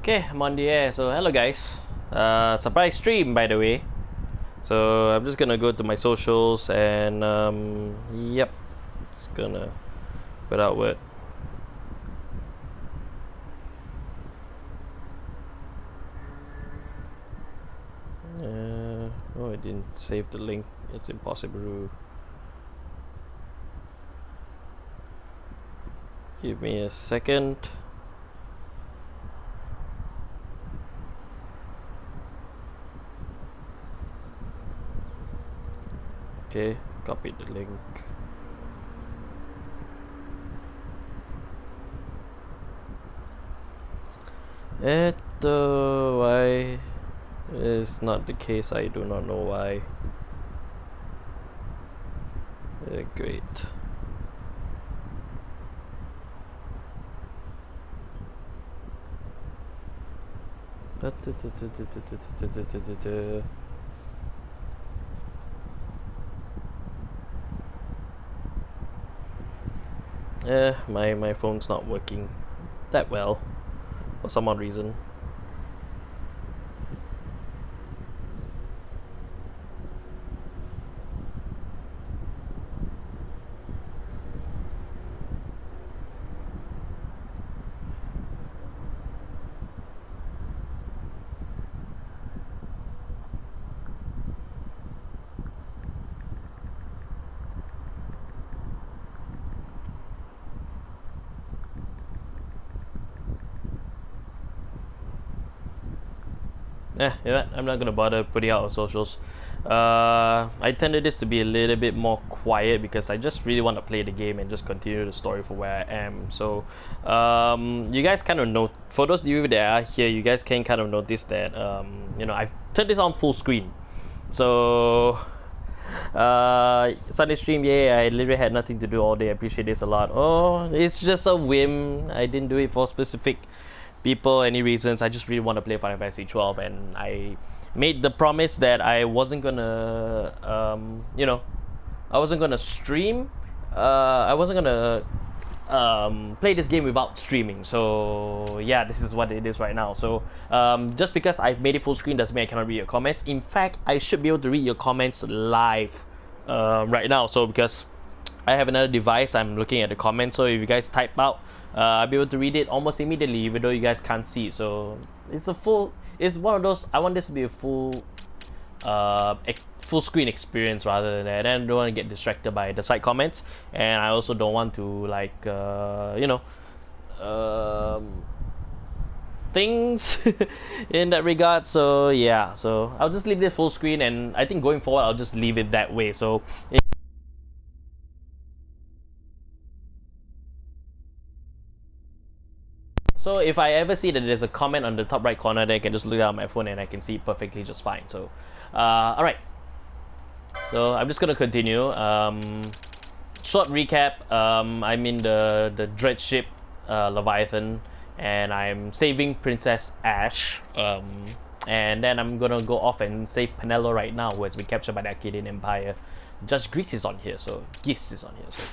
Okay, I'm on the air. So hello guys. Surprise stream by the way. So I'm just gonna go to my socials and yep, just gonna put out word. Oh, I didn't save the link. It's impossible. Give me a second. Okay, copy the link. Why is not the case? I do not know why. Great. My phone's not working that well for some odd reason. You know what? I'm not gonna bother putting out on socials. I intended this to be a little bit more quiet because I just really want to play the game and just continue the story for where I am. So, you guys kind of know, for those of you that are here, you guys can kind of notice that, you know, I've turned this on full screen. So, Sunday stream, yeah, I literally had nothing to do all day. I appreciate this a lot. Oh, it's just a whim. I didn't do it for specific people, any reasons. I just really want to play Final Fantasy 12, and I made the promise that I wasn't gonna, you know, I wasn't gonna stream. I wasn't gonna play this game without streaming. So yeah, this is what it is right now. So just because I've made it full screen doesn't mean I cannot read your comments. In fact, I should be able to read your comments live right now. So because I have another device, I'm looking at the comments. So if you guys type out, I'll be able to read it almost immediately, even though you guys can't see it. So it's a full. It's one of those. I want this to be a full, full screen experience rather than that. And I don't want to get distracted by the side comments, and I also don't want to like, you know, things in that regard. So yeah. So I'll just leave this full screen, and I think going forward, I'll just leave it that way. So. So if I ever see that there's a comment on the top right corner, then I can just look down my phone and I can see it perfectly just fine. So, alright. So I'm just gonna continue. Short recap. I'm in the dread ship, Leviathan, and I'm saving Princess Ash. And then I'm gonna go off and save Penelo right now, who has been captured by the Arcadian Empire. Judge Grease is on here, so Geese is on here. So,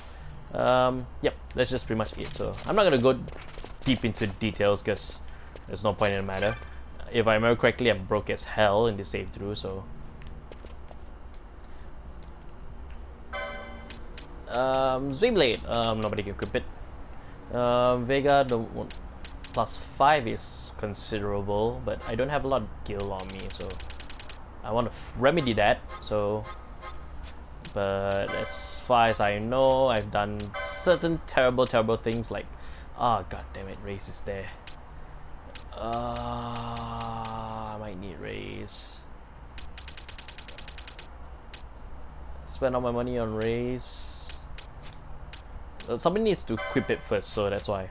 yep, that's just pretty much it. So I'm not gonna go deep into details because there's no point in the matter. If I remember correctly, I'm broke as hell in the save through, so Zwingblade, nobody can equip it. Vega, the +5 is considerable, but I don't have a lot of gil on me, so I want to remedy that. So, but as far as I know, I've done certain terrible things like, oh god damn it, Raze is there. I might need Raze. Spend all my money on Raze. Somebody needs to equip it first, so that's why.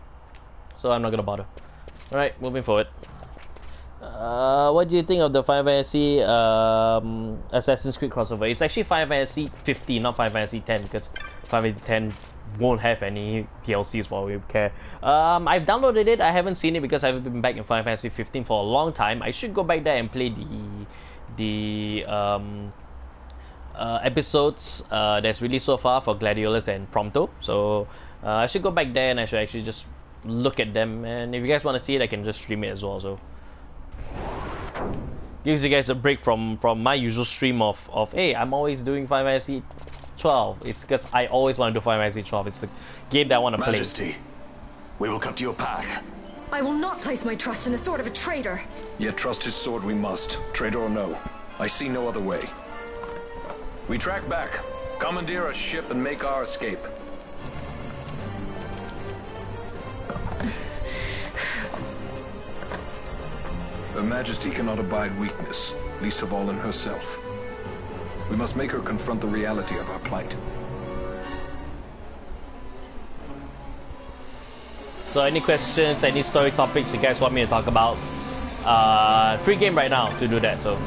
So I'm not gonna bother. Alright, moving forward. What do you think of the Final Fantasy Assassin's Creed crossover? It's actually Final Fantasy 15, not Final Fantasy 10, because Final Fantasy 10 won't have any DLCs for all we care. I've downloaded it. I haven't seen it because I haven't been back in Final Fantasy 15 for a long time. I should go back there and play the episodes that's released so far for Gladiolus and Prompto. So I should go back there and I should actually just look at them, and if you guys want to see it, I can just stream it as well. So gives you guys a break from my usual stream of hey, I'm always doing Final Fantasy 12. It's because I always want to do Final Fantasy 12. It's the game that I want to play. Majesty, we will cut your path. I will not place my trust in the sword of a traitor. Yet trust his sword we must, traitor or no. I see no other way. We track back, commandeer a ship, and make our escape. Her Majesty cannot abide weakness, least of all in herself. We must make her confront the reality of our plight. So any questions, any story topics you guys want me to talk about? Free game right now to do that, so.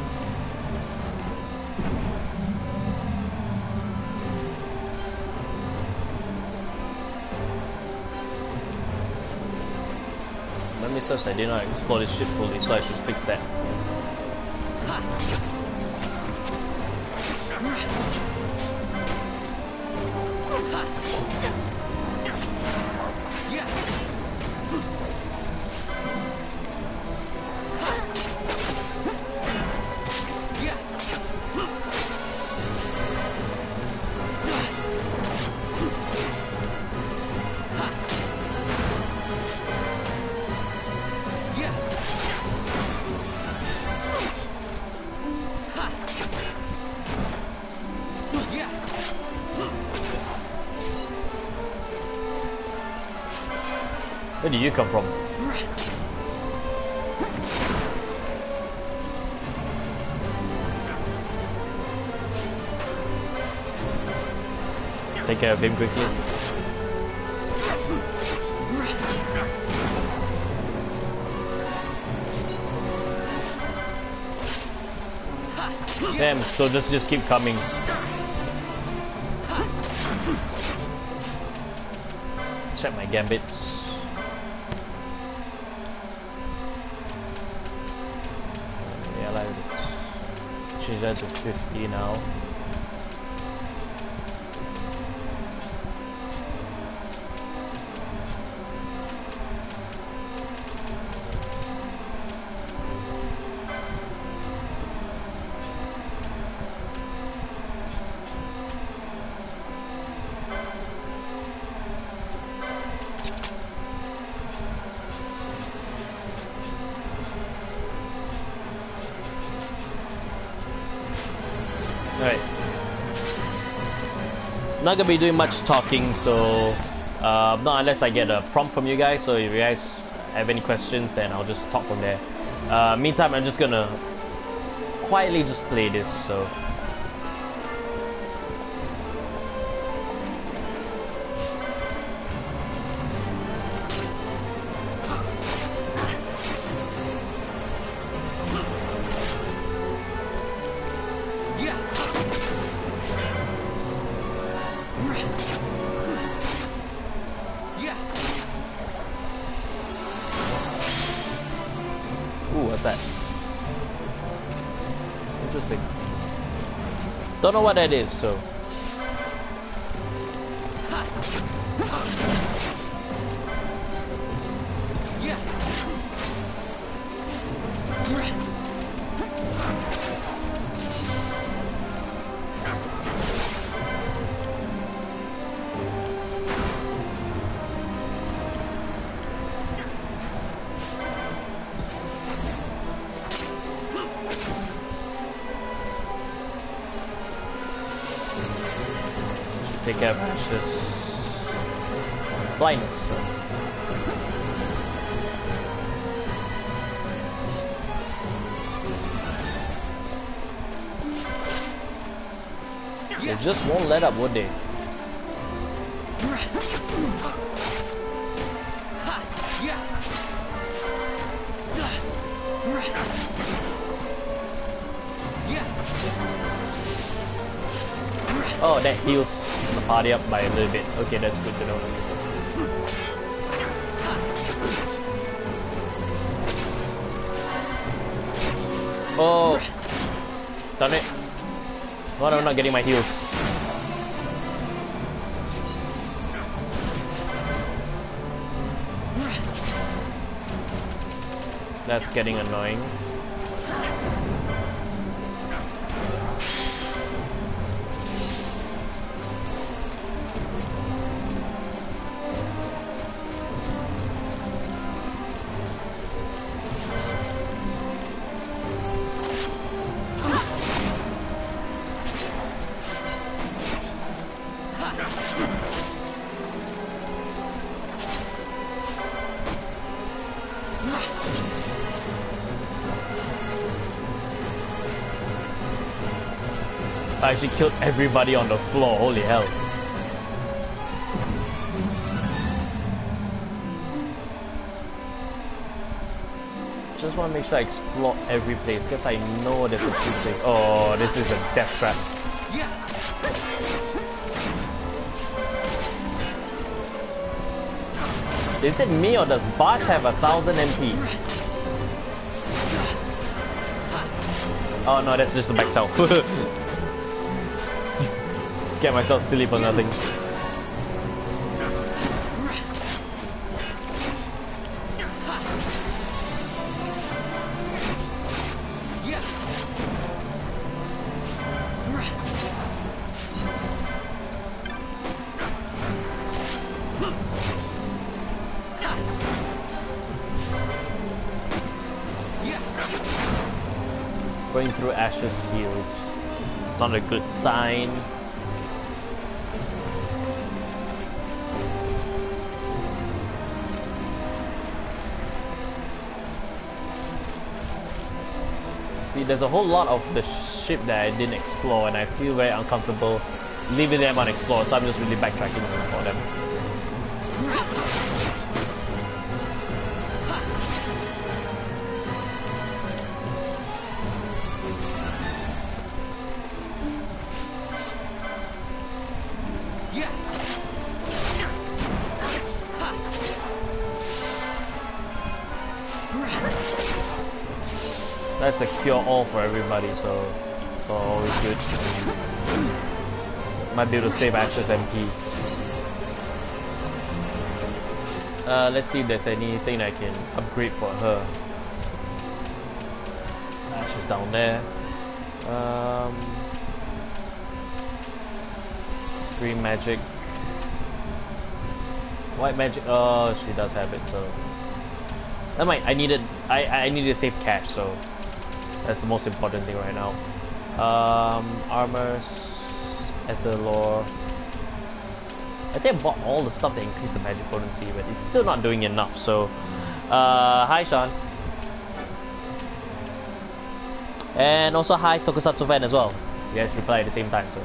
Let me search, I did not explore this ship fully, so I should fix that. Where did you come from? Take care of him quickly. Damn, so just keep coming. Check my gambits. Change that to 50 now. Alright. Not gonna be doing much talking, so not unless I get a prompt from you guys. So if you guys have any questions, then I'll just talk from there. Meantime, I'm just gonna quietly just play this. So. Ooh, what's that? Interesting. Don't know what that is, so. Take care of this blindness. They just won't let up, would they? Oh, that heals the party up by a little bit. Okay, that's good to know. Oh, darn it. Why am I not getting my heals? That's getting annoying. I actually killed everybody on the floor, holy hell. Just want to make sure I explore every place because I know there's a few things. Oh, this is a death trap. Is it me or does Bosch have 1,000 MP? Oh no, that's just a back cell. Get myself silly for nothing. Going through Ash's heels. Not a good sign. See, there's a whole lot of the ship that I didn't explore and I feel very uncomfortable leaving them unexplored, so I'm just really backtracking for them. That's a cure all for everybody, so it's always good. Might be able to save Ash's MP. Let's see if there's anything I can upgrade for her. Ash is down there. Green magic. White magic. Oh, she does have it, so. Never mind. I needed to save cash, so. That's the most important thing right now. Armors, Etherlore. I think I bought all the stuff that increased the magic potency, but it's still not doing enough. So, hi Sean, and also hi Tokusatsu fan as well. You guys reply at the same time, so.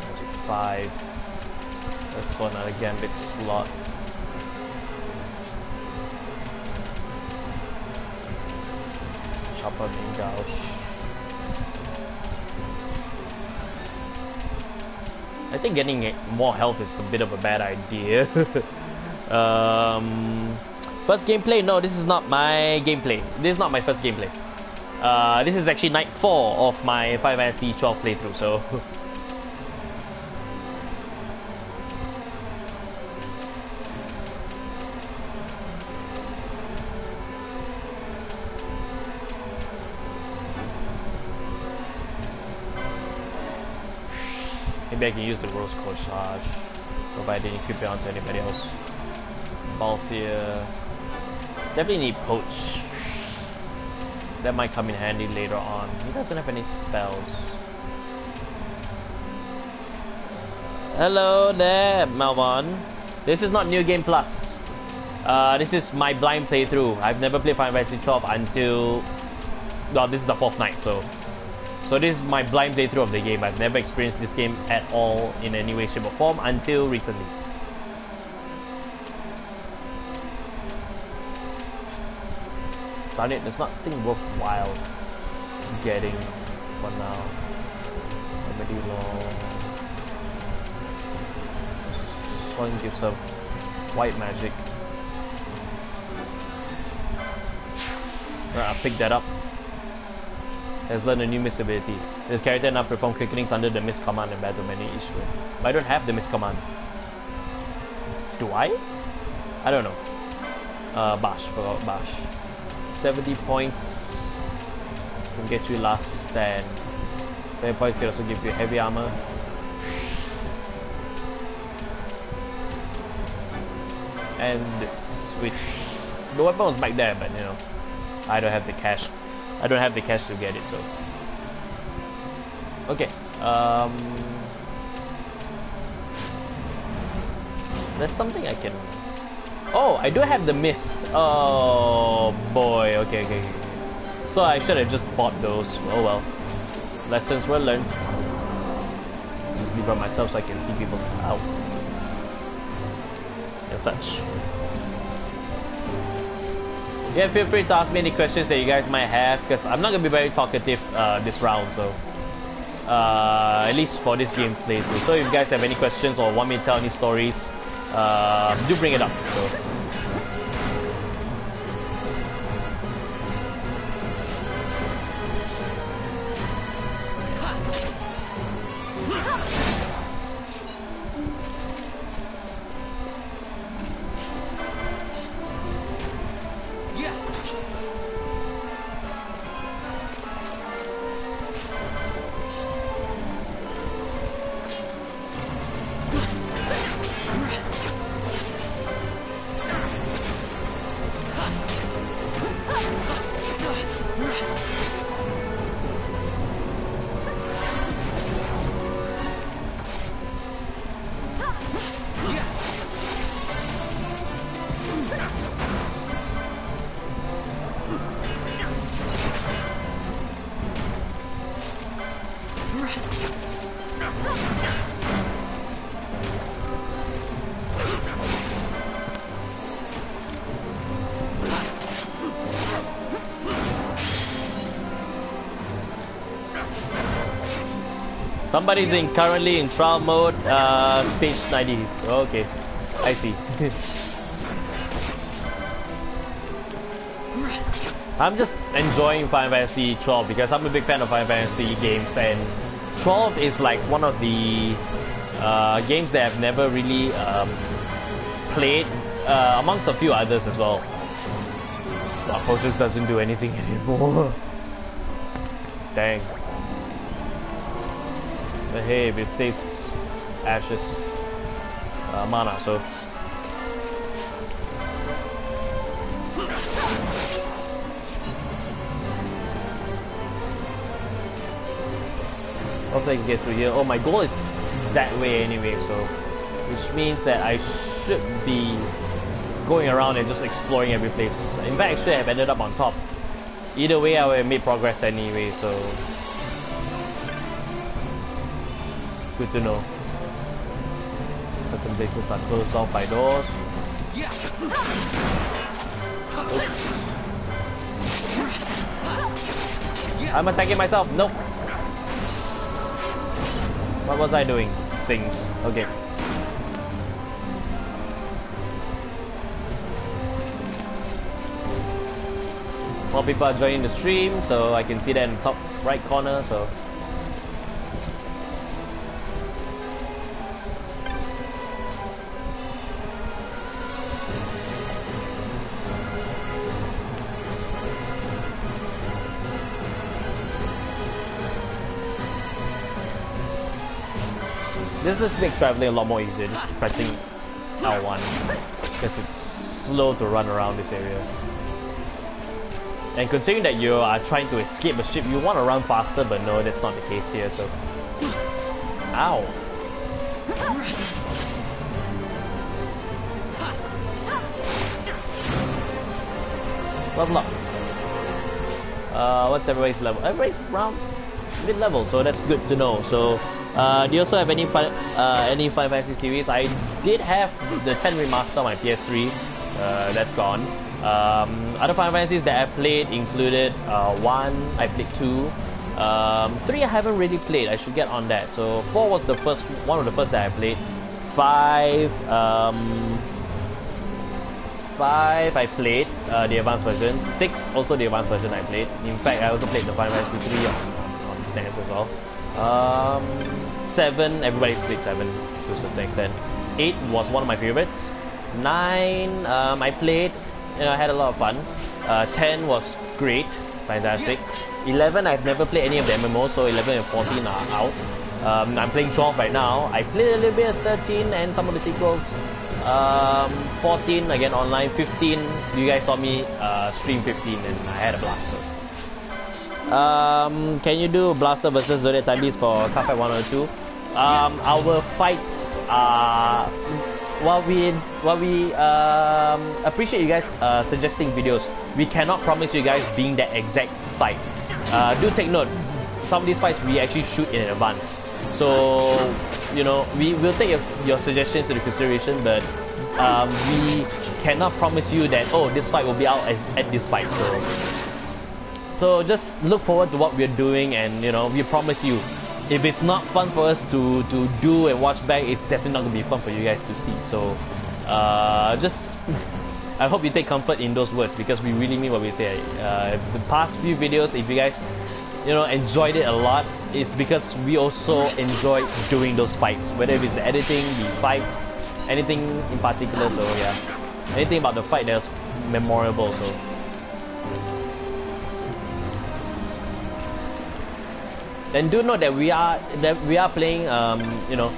Magic 5. Let's go another Gambit slot. Chopper being gouged. I think getting more health is a bit of a bad idea. First gameplay? No, this is not my gameplay. This is not my first gameplay. This is actually night 4 of my Final Fantasy XII playthrough, so. Maybe I can use the Rose Corsage, provided I didn't equip it onto anybody else. Balthier. Definitely need Poach. That might come in handy later on. He doesn't have any spells. Hello there, Malvon. This is not New Game Plus. This is my blind playthrough. I've never played Final Fantasy XII until... Well, this is the 4th night, so this is my blind playthrough of the game. I've never experienced this game at all in any way, shape or form until recently. Darn it, there's nothing worthwhile getting for now. Remedy Law. One gives up white magic. I'll pick that up. Has learned a new miss ability. This character now perform quickenings under the miss command and battle many each way. But I don't have the miss command. Do I? I don't know. Bash, forgot Bash. 70 points can get you last stand. 10 points can also give you heavy armor. And this, which the weapon was back there, but you know, I don't have the cash. I don't have the cash to get it, so. Okay. There's something I can. Oh, I do have the mist. Oh boy. Okay, okay, okay. So I should have just bought those. Oh well. Lessons were learned. Just leave by myself so I can see people out and such. Yeah, feel free to ask me any questions that you guys might have, because I'm not gonna be very talkative this round. So at least for this game's playthrough. So if you guys have any questions or want me to tell any stories, do bring it up. So. Somebody's currently in trial mode, stage 90. Okay, I see. I'm just enjoying Final Fantasy 12 because I'm a big fan of Final Fantasy games, and 12 is like one of the games that I've never really played, amongst a few others as well. Wow, Focus doesn't do anything anymore. Dang. But hey, it saves Ash's mana, so. Also I can get through here. Oh, my goal is that way anyway, so. Which means that I should be going around and just exploring every place. In fact, actually I've ended up on top. Either way, I will have made progress anyway, so. Good to know. Certain places are closed off by doors. Oops. I'm attacking myself. Nope. What was I doing? Things. Okay. More people are joining the stream, so I can see that in the top right corner. So. This just makes traveling a lot more easier, just pressing L1, because it's slow to run around this area. And considering that you are trying to escape a ship, you want to run faster, but no, that's not the case here, so... Ow! Level up. What's everybody's level? Everybody's around mid-level, so that's good to know. So, do you also have any Final Fantasy series? I did have the 10 remaster on my PS3. That's gone. Other Final Fantasies that I played included 1, I played 2. 3 I haven't really played. I should get on that. So 4 was the first one of the first that I played. 5 I played the advanced version. 6 also the advanced version I played. In fact, I also played the Final Fantasy 3 on SNES as well. 7, everybody's played 7 to a certain extent. 8 was one of my favorites. 9, I played, you know, I had a lot of fun. 10 was great, fantastic. 11, I've never played any of the MMOs, so 11 and 14 are out. I'm playing 12 right now. I played a little bit of 13 and some of the sequels. 14 again online. 15, you guys saw me stream 15 and I had a blast. So. Can you do Blaster versus Zodiac time beats for Car Fight 1 or 2? Our fights are... While we appreciate you guys suggesting videos, we cannot promise you guys being that exact fight. Do take note, some of these fights we actually shoot in advance. So, you know, we will take your suggestions into consideration, but we cannot promise you that, oh, this fight will be out at this fight. So just look forward to what we're doing, and you know, we promise you, if it's not fun for us to do and watch back, it's definitely not going to be fun for you guys to see. So just I hope you take comfort in those words, because we really mean what we say. The past few videos, if you guys, you know, enjoyed it a lot, it's because we also enjoy doing those fights, whether it's the editing, the fights, anything in particular. So yeah, anything about the fight that's memorable. So then do note that we are playing you know,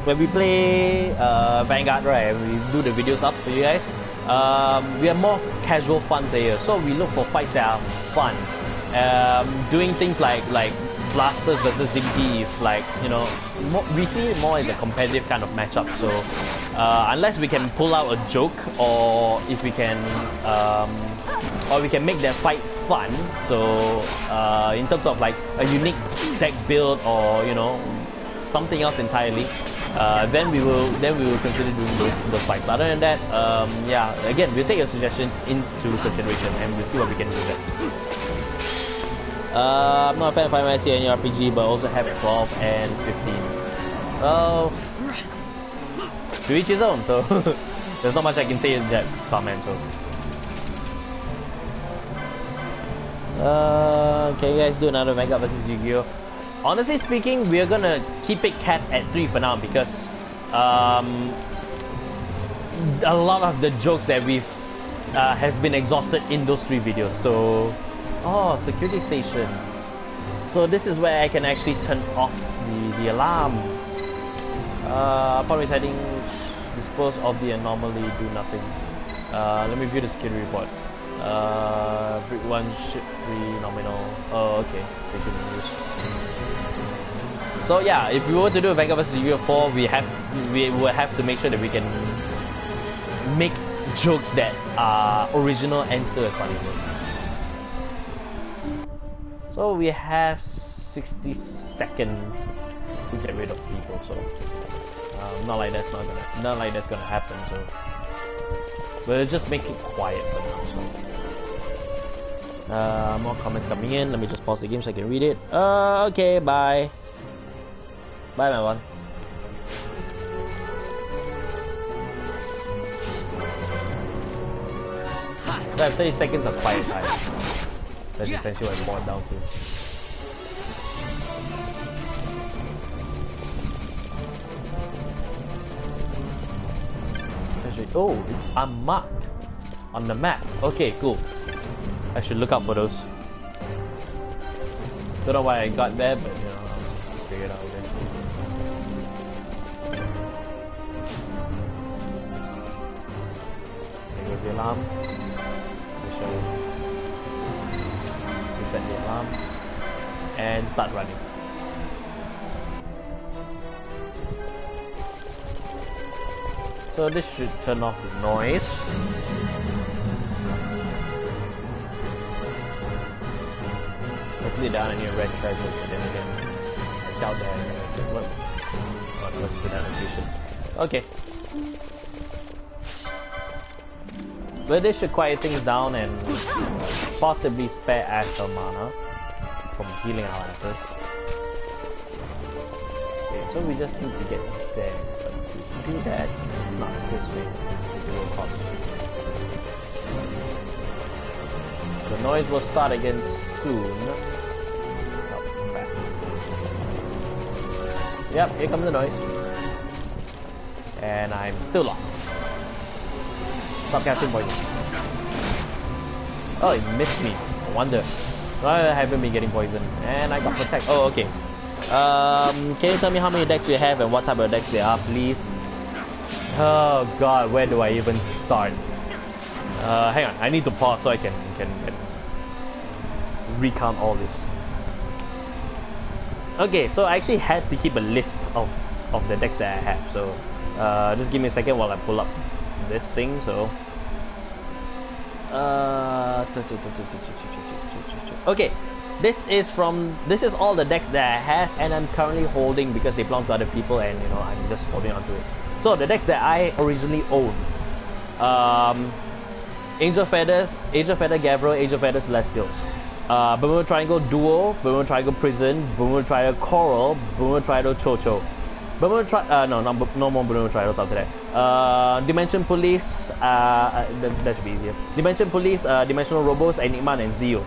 when we play Vanguard, right, we do the videos up for you guys. We are more casual fun players, so we look for fights that are fun. Doing things like Blasters versus DBT is like, you know, we see it more as a competitive kind of matchup. So unless we can pull out a joke, or if we can make that fight fun, so in terms of like a unique deck build, or you know, something else entirely, then we will consider doing those fights. But other than that, yeah, again, we'll take your suggestions into consideration and we'll see what we can do with that. I'm not a fan of Final Fantasy any RPG, but also have 12 and 15. Well, to each his own, so there's not much I can say in that comment. So can you guys do another Vanguard versus Yu-Gi-Oh? Honestly speaking, we're gonna keep it capped at 3 for now, because a lot of the jokes that we've has been exhausted in those 3 videos. So, oh, security station. So this is where I can actually turn off the alarm. Upon resetting, dispose of the anomaly, do nothing. Let me view the security report. Brick 1 should be nominal. Oh, okay. They should be used. So yeah, if we were to do a Vanguard vs Yu-Gi-Oh 4, we will have to make sure that we can make jokes that are original and still as funny. So we have 60 seconds to get rid of people. So not like that's gonna happen. So we'll just make it quiet for now. So more comments coming in. Let me just pause the game so I can read it. Okay, bye. Bye, my one. So I have 30 seconds of quiet time. That's essentially what it boiled down to. Oh, it's unmarked on the map. Okay, cool. I should look out for those. Don't know why I got there, but you know, I'll figure it out eventually. There goes the alarm. Set the alarm and start running. So this should turn off the noise. Hopefully there aren't any red charges, but then again, I doubt that it works. What's the navigation? Okay. But this should quiet things down and possibly spare Astral mana from healing our asses. Okay, so we just need to get there. But to do that, it's not this way. It will cost. The noise will start again soon. Oh, crap. Yep, here comes the noise. and I'm still lost. Stop casting poison. Oh, it missed me. No wonder. Why I haven't been getting poisoned. And I got protect. Oh, okay. Can you tell me how many decks you have and what type of decks they are, please? Oh god, where do I even start? Hang on, I need to pause so I can recount all this. Okay, so I actually had to keep a list of the decks that I have. So just give me a second while I pull up this thing. So okay, this is all the decks that I have, and I'm currently holding because they belong to other people, and you know I'm just holding on to it. So the decks that I originally owned: Angel Feather Gavril, Angel Feather Celestials, Bermuda Triangle Duo, Bermuda Triangle Prison, Bermuda Triangle Coral, Bermuda Triangle Chocho. No more Bermuda Triangles after that. Dimension Police, that should be easier. Dimension Police, Dimensional Robos, Enigma, and Zio.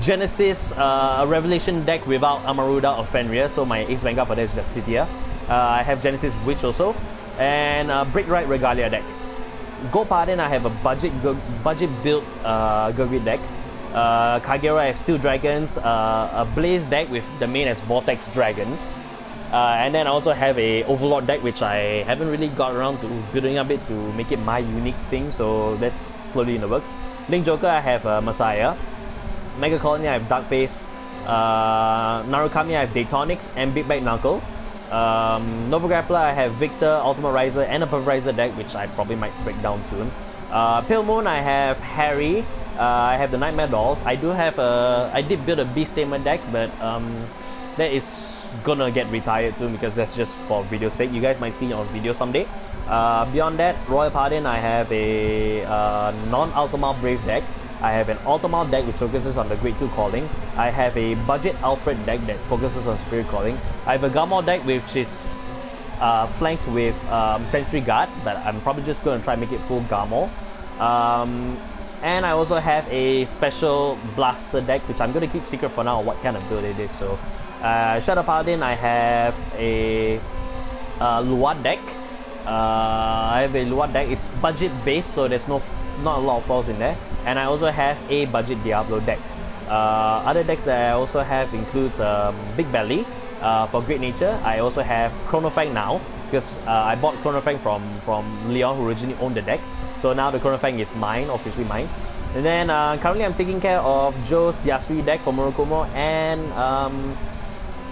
Genesis, a Revelation deck without Amaruda or Fenrir, so my Ace Vanguard for that is Justitia. I have Genesis Witch also, and Break Right Regalia deck. Go Pardon, I have a budget built Gurgit deck. Kagero, I have Steel Dragons, a Blaze deck with the main as Vortex Dragon. And then I also have a Overlord deck which I haven't really got around to building up it to make it my unique thing, so that's slowly in the works. Link Joker, I have Messiah. Mega Colony, I have Dark Face. Narukami, I have Daytonics and Big Bag Knuckle. Nova Grappler, I have Victor, Ultimate Riser, and a Pulverizer deck which I probably might break down soon. Pale Moon, I have Harry. I have the Nightmare Dolls. I did build a Beast Tamer deck, but that is gonna get retired soon because that's just for video sake. You guys might see it on video someday. Beyond that, Royal Pardon, I have a non-Ultima Brave deck. I have an Ultima deck which focuses on the Grade 2 Calling. I have a budget Alfred deck that focuses on Spirit Calling. I have a Garmor deck which is flanked with Sentry Guard, but I'm probably just going to try and make it full Garmor. And I also have a special Blaster deck which I'm going to keep secret for now what kind of build it is. So Shadow Paladin, I have a Luad deck. I have a Luad deck. It's budget based, so there's not a lot of flaws in there. And I also have a budget Diablo deck. Other decks that I also have includes Big Belly for Great Nature. I also have Chronofang now because I bought Chronofang from Leon, who originally owned the deck. So now the Chronofang is mine, officially mine. And then currently I'm taking care of Joe's Yasui deck for Morokumo, and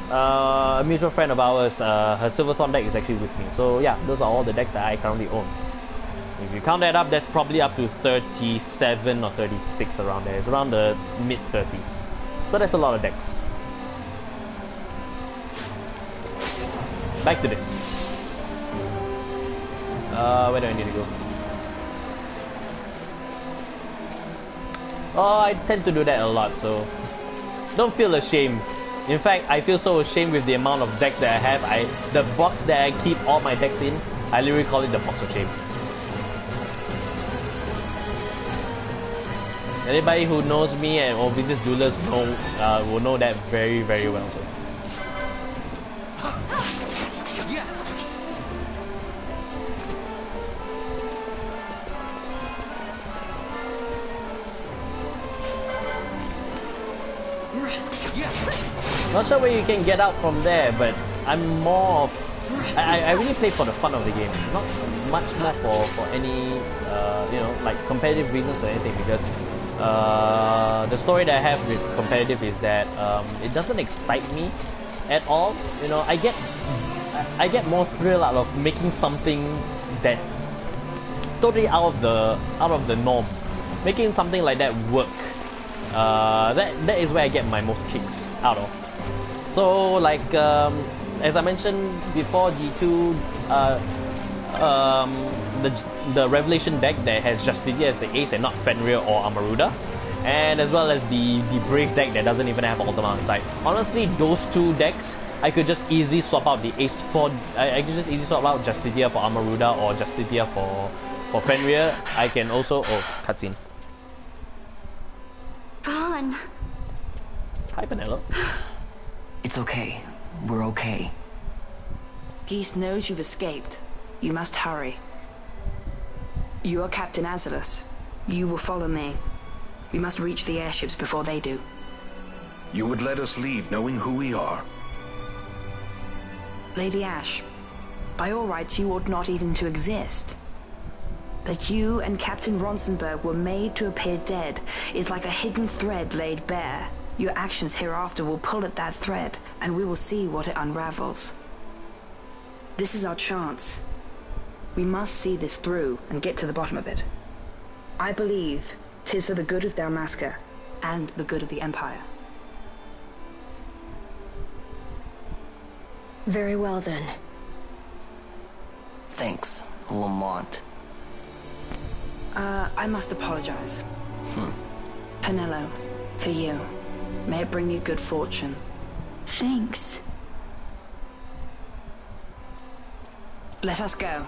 a mutual friend of ours, her Silverthorn deck is actually with me. So yeah, those are all the decks that I currently own. If you count that up, that's probably up to 37 or 36 around there. It's around the mid-30s. So that's a lot of decks. Back to this. Where do I need to go? Oh, I tend to do that a lot, so don't feel ashamed. In fact, I feel so ashamed with the amount of decks that I have. The box that I keep all my decks in, I literally call it the box of shame. Anybody who knows me and or visits Duelers will know that very, very well. So. Not sure where you can get out from there, but I'm more of... I really play for the fun of the game, not much more for any, you know, like competitive reasons or anything, because the story that I have with competitive is that it doesn't excite me at all. You know, I get more thrill out of making something that's totally out of the norm, making something like that work. That is where I get my most kicks out of. So like as I mentioned before, G2, the Revelation deck that has Justitia as the ace and not Fenrir or Amaruda, and as well as the Brave deck that doesn't even have Ultima on side. Honestly, those two decks, I could just easily swap out the ace for... I could just easily swap out Justitia for Amaruda or Justitia for Fenrir. I can also... Oh, cutscene. Vaughn. Hi, Penelope. It's okay. We're okay. Geese knows you've escaped. You must hurry. You are Captain Azulus. You will follow me. We must reach the airships before they do. You would let us leave knowing who we are? Lady Ash, by all rights you ought not even to exist. That you and Captain Ronsenberg were made to appear dead is like a hidden thread laid bare. Your actions hereafter will pull at that thread, and we will see what it unravels. This is our chance. We must see this through and get to the bottom of it. I believe 'tis for the good of Dalmasca and the good of the Empire. Very well, then. Thanks, Lamont. I must apologize. Penelo, for you. May it bring you good fortune. Thanks. Let us go.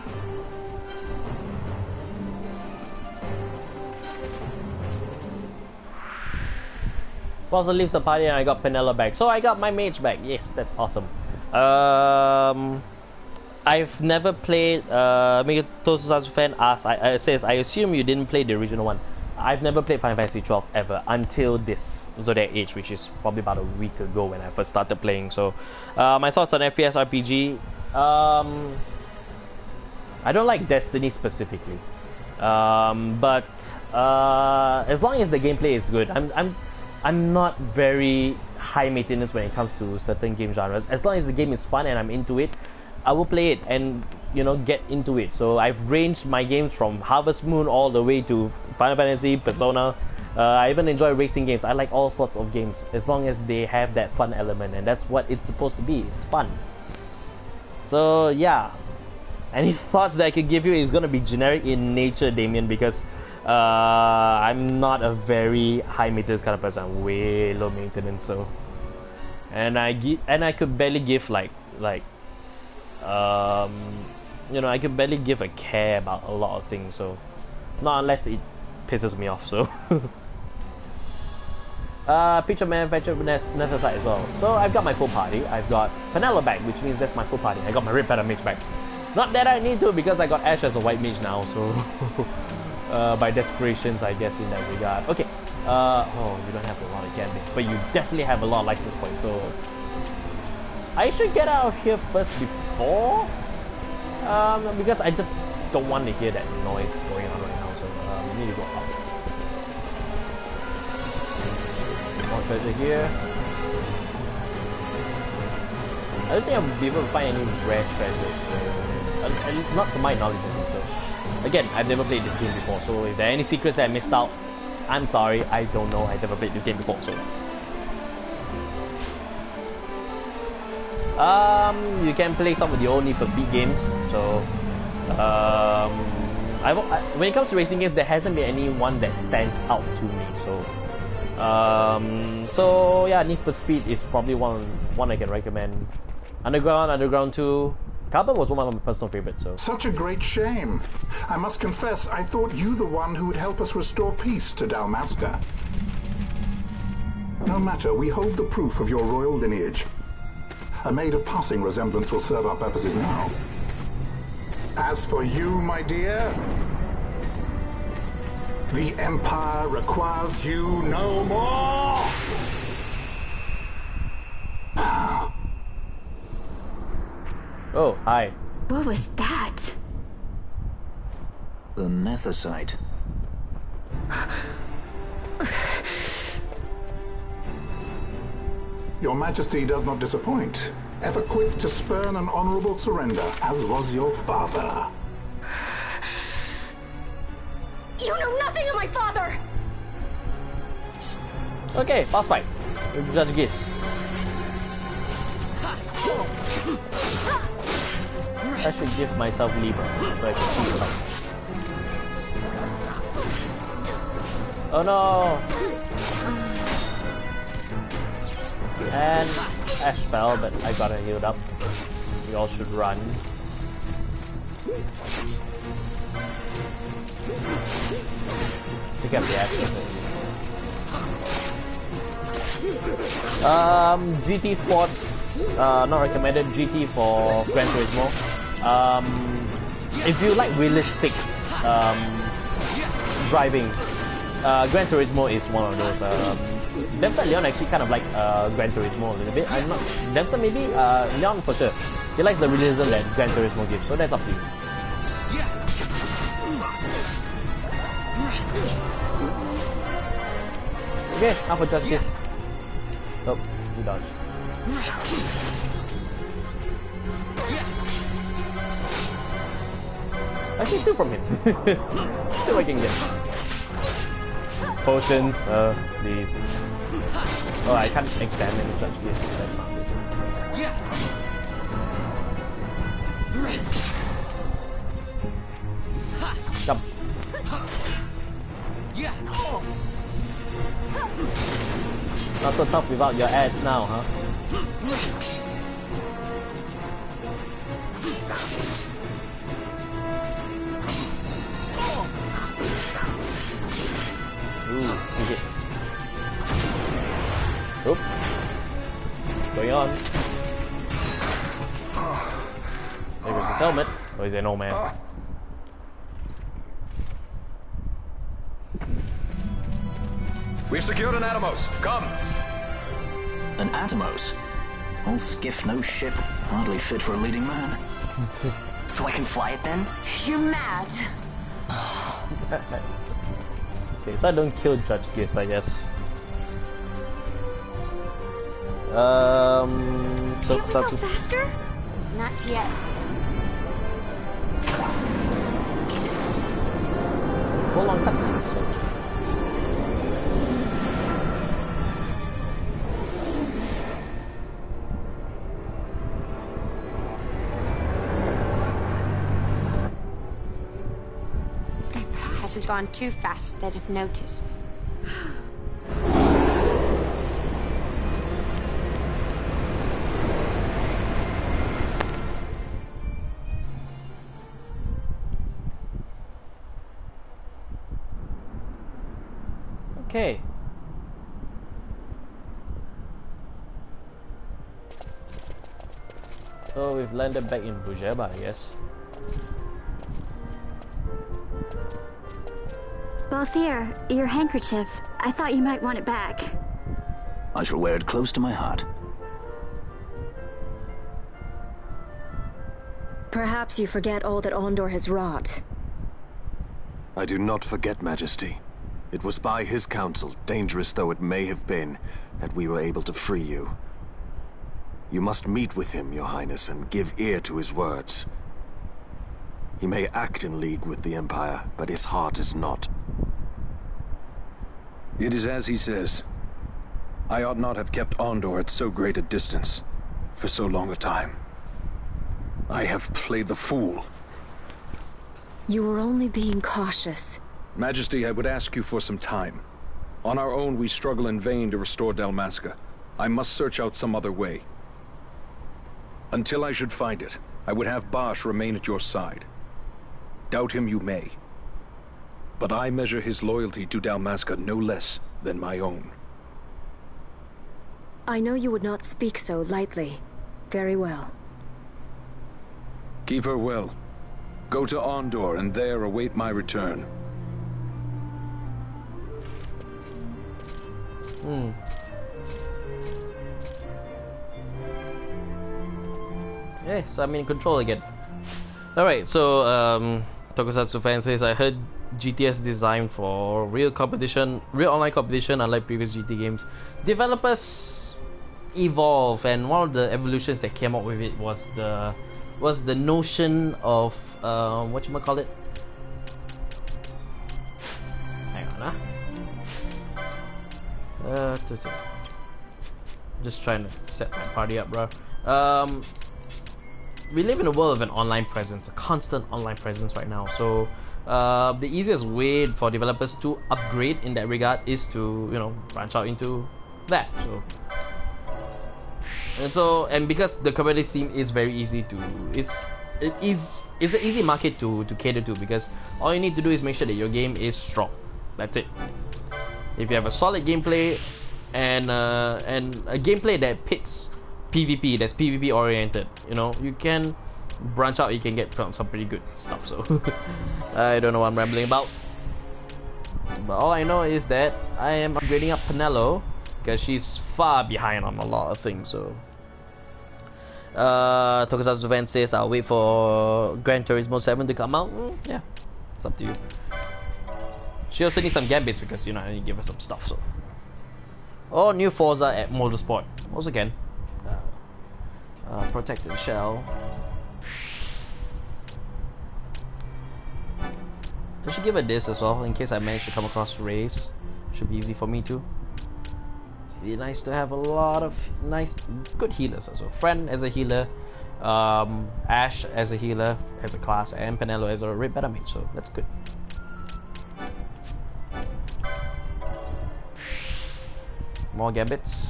Also leave the party and I got Penelo back. So I got my mage back. Yes, that's awesome. I've never played Megatosus fan asks, I says, I assume you didn't play the original one. I've never played Final Fantasy XII ever until this Zodiac Age, which is probably about a week ago when I first started playing. So my thoughts on FPS RPG. I don't like Destiny specifically. But as long as the gameplay is good, I'm not very high maintenance when it comes to certain game genres. As long as the game is fun and I'm into it, I will play it and, you know, get into it. So I've ranged my games from Harvest Moon all the way to Final Fantasy, Persona. I even enjoy racing games. I like all sorts of games as long as they have that fun element, and that's what it's supposed to be. It's fun. So yeah, any thoughts that I could give you is gonna be generic in nature, Damien, because I'm not a very high maintenance kind of person. I'm way low maintenance, so and I could barely give like you know, I could barely give a care about a lot of things, so not unless it pisses me off. So picture manufacturer Netherite as well. So I've got my full party. I've got Penelo back, which means that's my full party. I got my Red Panther mage back. Not that I need to, because I got Ash as a white mage now, so by desperations, I guess, in that regard. Okay, oh, you don't have a lot of candidates, but you definitely have a lot of license points, so I should get out of here first before, because I just don't want to hear that noise going on right now, so we need to go up. More treasure here. I don't think I'll be able to find any rare treasures, not to my knowledge. So again, I've never played this game before, so if there are any secrets that I missed out, I'm sorry, I don't know. I've never played this game before, so you can play some of the old Need for Speed games. So when it comes to racing games, there hasn't been any one that stands out to me. So yeah, Need for Speed is probably one I can recommend. Underground 2. Carbon was one of my personal favorites. So such a great shame. I must confess, I thought you the one who would help us restore peace to Dalmasca. No matter, we hold the proof of your royal lineage. A maid of passing resemblance will serve our purposes now. As for you, my dear, the Empire requires you no more! Oh, hi. What was that? The Nethicite. Your Majesty does not disappoint. Ever quick to spurn an honorable surrender, as was your father. You know nothing of my father! Okay, boss fight. Judge Gish. I should give myself Libra so I can see the light. Oh no! And Ash fell, but I got her healed up. We all should run. Pick up the action. GT Sports, not recommended. GT for Gran Turismo. if you like realistic driving, Gran Turismo is one of those. Dempster and Leon actually kind of like Gran Turismo a little bit. I'm not Dempster maybe, Leon for sure. He likes the realism that Gran Turismo gives, so that's up to you. Okay, how for judge this? Oh, he dodged. Actually, two from him. See what I can get. Potions, these. Oh, I can't examine the judge this. That's not good. Jump. Not so tough without your ads now, huh? Ooh, hit. Oop. What's going on? Maybe it's his helmet, or is it an old man? We've secured an Atomos. Come! An Atomos? Old skiff, no ship. Hardly fit for a leading man. So I can fly it then? You're mad. Okay, so I don't kill Judge Giz, I guess. So Can't we go faster? Not yet. Full on cutscene, so. Hasn't gone too fast that I've noticed. Okay. So we've landed back in Bujeba, I guess. Balthier, your handkerchief. I thought you might want it back. I shall wear it close to my heart. Perhaps you forget all that Ondor has wrought. I do not forget, Majesty. It was by his counsel, dangerous though it may have been, that we were able to free you. You must meet with him, Your Highness, and give ear to his words. He may act in league with the Empire, but his heart is not. It is as he says. I ought not have kept Ondor at so great a distance for so long a time. I have played the fool. You were only being cautious. Majesty, I would ask you for some time. On our own, we struggle in vain to restore Dalmasca. I must search out some other way. Until I should find it, I would have Bosch remain at your side. Doubt him you may. But I measure his loyalty to Dalmasca no less than my own. I know you would not speak so lightly. Very well. Keep her well. Go to Ondor and there await my return. Yeah, so I'm in control again. Alright, so Tokusatsu fan says, I heard GTS designed for real online competition, unlike previous GT games. Developers evolve, and one of the evolutions that came up with it was the notion of whatchamacallit? Hang on, just trying to set my party up, bro. We live in a world of an online presence, a constant online presence right now. So the easiest way for developers to upgrade in that regard is to, you know, branch out into that. And because the community scene is very easy to, it's an easy market to cater to, because all you need to do is make sure that your game is strong. That's it. If you have a solid gameplay and a gameplay that pits PvP, that's PvP oriented, you know, you can branch out, you can get some pretty good stuff. So I don't know what I'm rambling about, but all I know is that I am upgrading up Penelo because she's far behind on a lot of things. So Tokusatsu Van says I'll wait for Gran Turismo 7 to come out. Yeah, it's up to you. She also needs some gambits because, you know, I need to give her some stuff. So, oh, new Forza at Motorsport once again. Protected shell. I should give her this as well in case I manage to come across Rays. Should be easy for me too. It'd be nice to have a lot of nice, good healers as well. Friend as a healer, Ash as a healer, as a class, and Penelo as a red battle mage. So that's good. More gambits.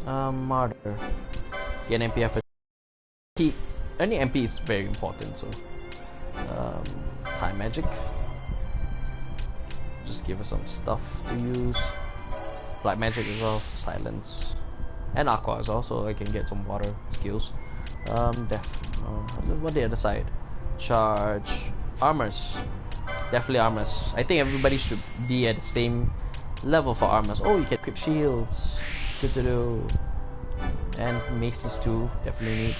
Martyr. Get an MP for any MP is very important. So time magic. Just give us some stuff to use. Black magic as well, silence, and aqua as well, so I can get some water skills. Death. What the other side? Charge. Armors. Definitely armors. I think everybody should be at the same level for armors. Oh, you can equip shields. Good to do. And maces too. Definitely need.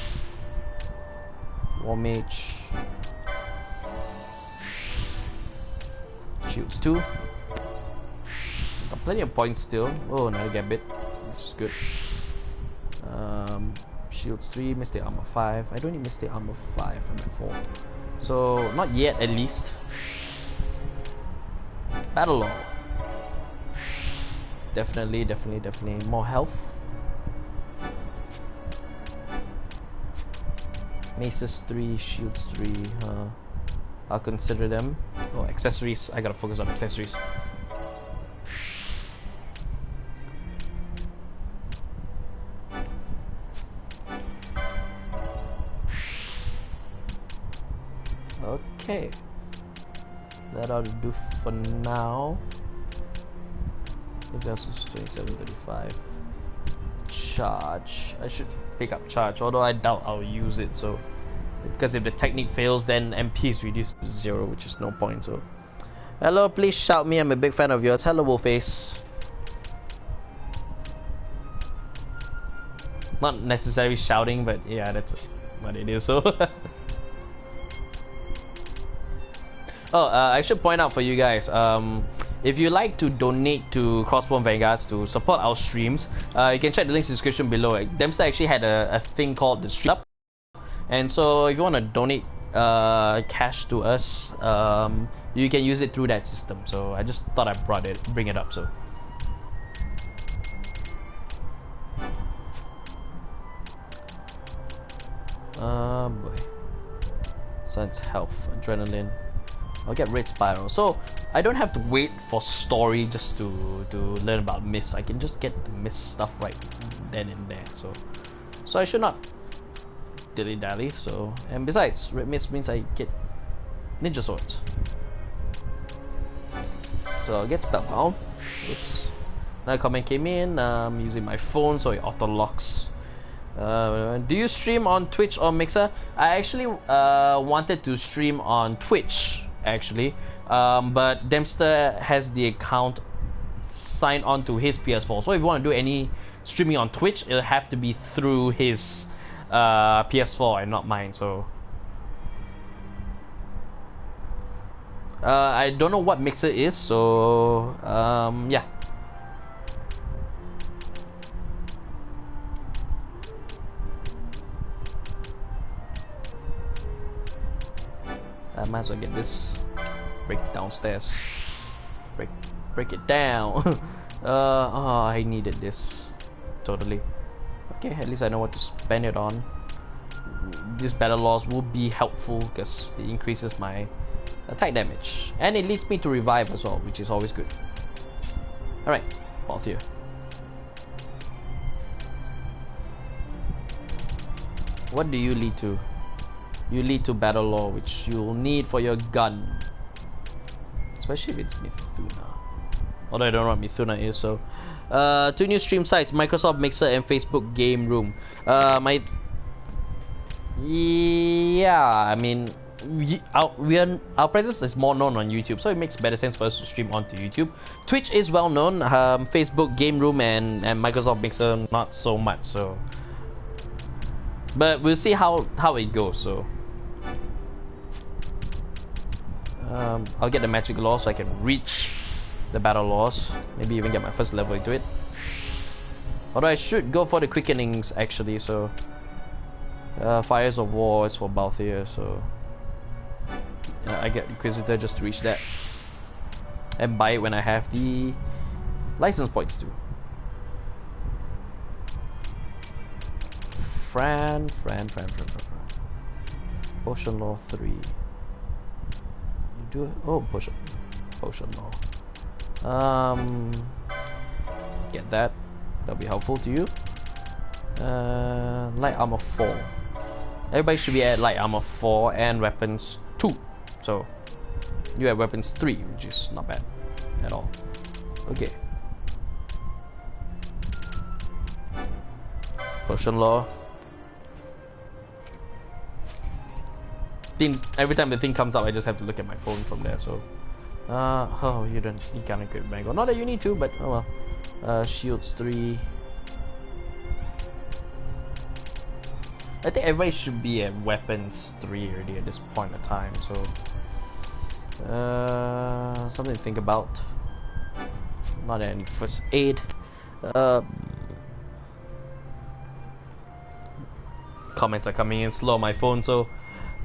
War mage. Shields too. Got plenty of points still. Oh, another gambit, which is good. Shields 3, Mystic Armor 5. I don't need Mystic Armor 5, I'm at 4. So, not yet at least. Battle Law. Definitely more health. Maces 3, Shields 3. I'll consider them. Oh, accessories. I gotta focus on accessories. Okay. That ought to do for now. If else is 2735. Charge. I should pick up charge, although I doubt I'll use it. So, because if the technique fails, then MP is reduced to 0, which is no point. So, hello, please shout me. I'm a big fan of yours. Hello, Wolfface. Not necessarily shouting, but yeah, that's what it is. So. Oh, I should point out for you guys, if you like to donate to Crossbone Vanguards to support our streams, you can check the links in the description below. Dempster actually had a thing called the Stream Up, and so if you want to donate cash to us, you can use it through that system. So I just thought I'd bring it up. So. Boy. So it's health, adrenaline. I'll get Red Spiral. So I don't have to wait for story just to learn about Mist. I can just get the Mist stuff right then and there. So I should not dilly-dally. So, and besides, Red Mist means I get Ninja Swords. So I'll get that bound. Oops. Another comment came in. I'm using my phone, so it auto locks. Do you stream on Twitch or Mixer? I actually wanted to stream on Twitch actually, but Dempster has the account signed on to his PS4. So if you want to do any streaming on Twitch, it'll have to be through his PS4 and not mine. So I don't know what Mixer is. So yeah. I might as well get this. Break downstairs. Break it down. Oh, I needed this. Totally. Okay, at least I know what to spend it on. These battle laws will be helpful because it increases my attack damage. And it leads me to revive as well, which is always good. Alright, off here. What do you lead to? You lead to battle law, which you'll need for your gun. Especially if it's Mithuna. Although I don't know what Mithuna is, so Two new stream sites: Microsoft Mixer and Facebook Game Room. I mean, our presence is more known on YouTube, so it makes better sense for us to stream onto YouTube. Twitch is well known. Facebook Game Room and Microsoft Mixer not so much. So, but we'll see how it goes. So, I'll get the magic law so I can reach the battle laws. Maybe even get my first level into it. Although I should go for the quickenings actually. So, Fires of War is for Balthier. So. I get Inquisitor just to reach that, and buy it when I have the license points too. Fran. Potion Law 3. You do it? Oh, Potion Law. Get that. That'll be helpful to you. Light Armor 4. Everybody should be at Light Armor 4 and Weapons 2. So you have Weapons 3, which is not bad at all. Okay. Potion Law. Every time the thing comes up, I just have to look at my phone from there. So, oh, you can't equip Mango. Not that you need to, but oh well. Shields 3. I think everybody should be at Weapons 3 already at this point in time. So, something to think about. Not any first aid. Comments are coming in slow on my phone. So,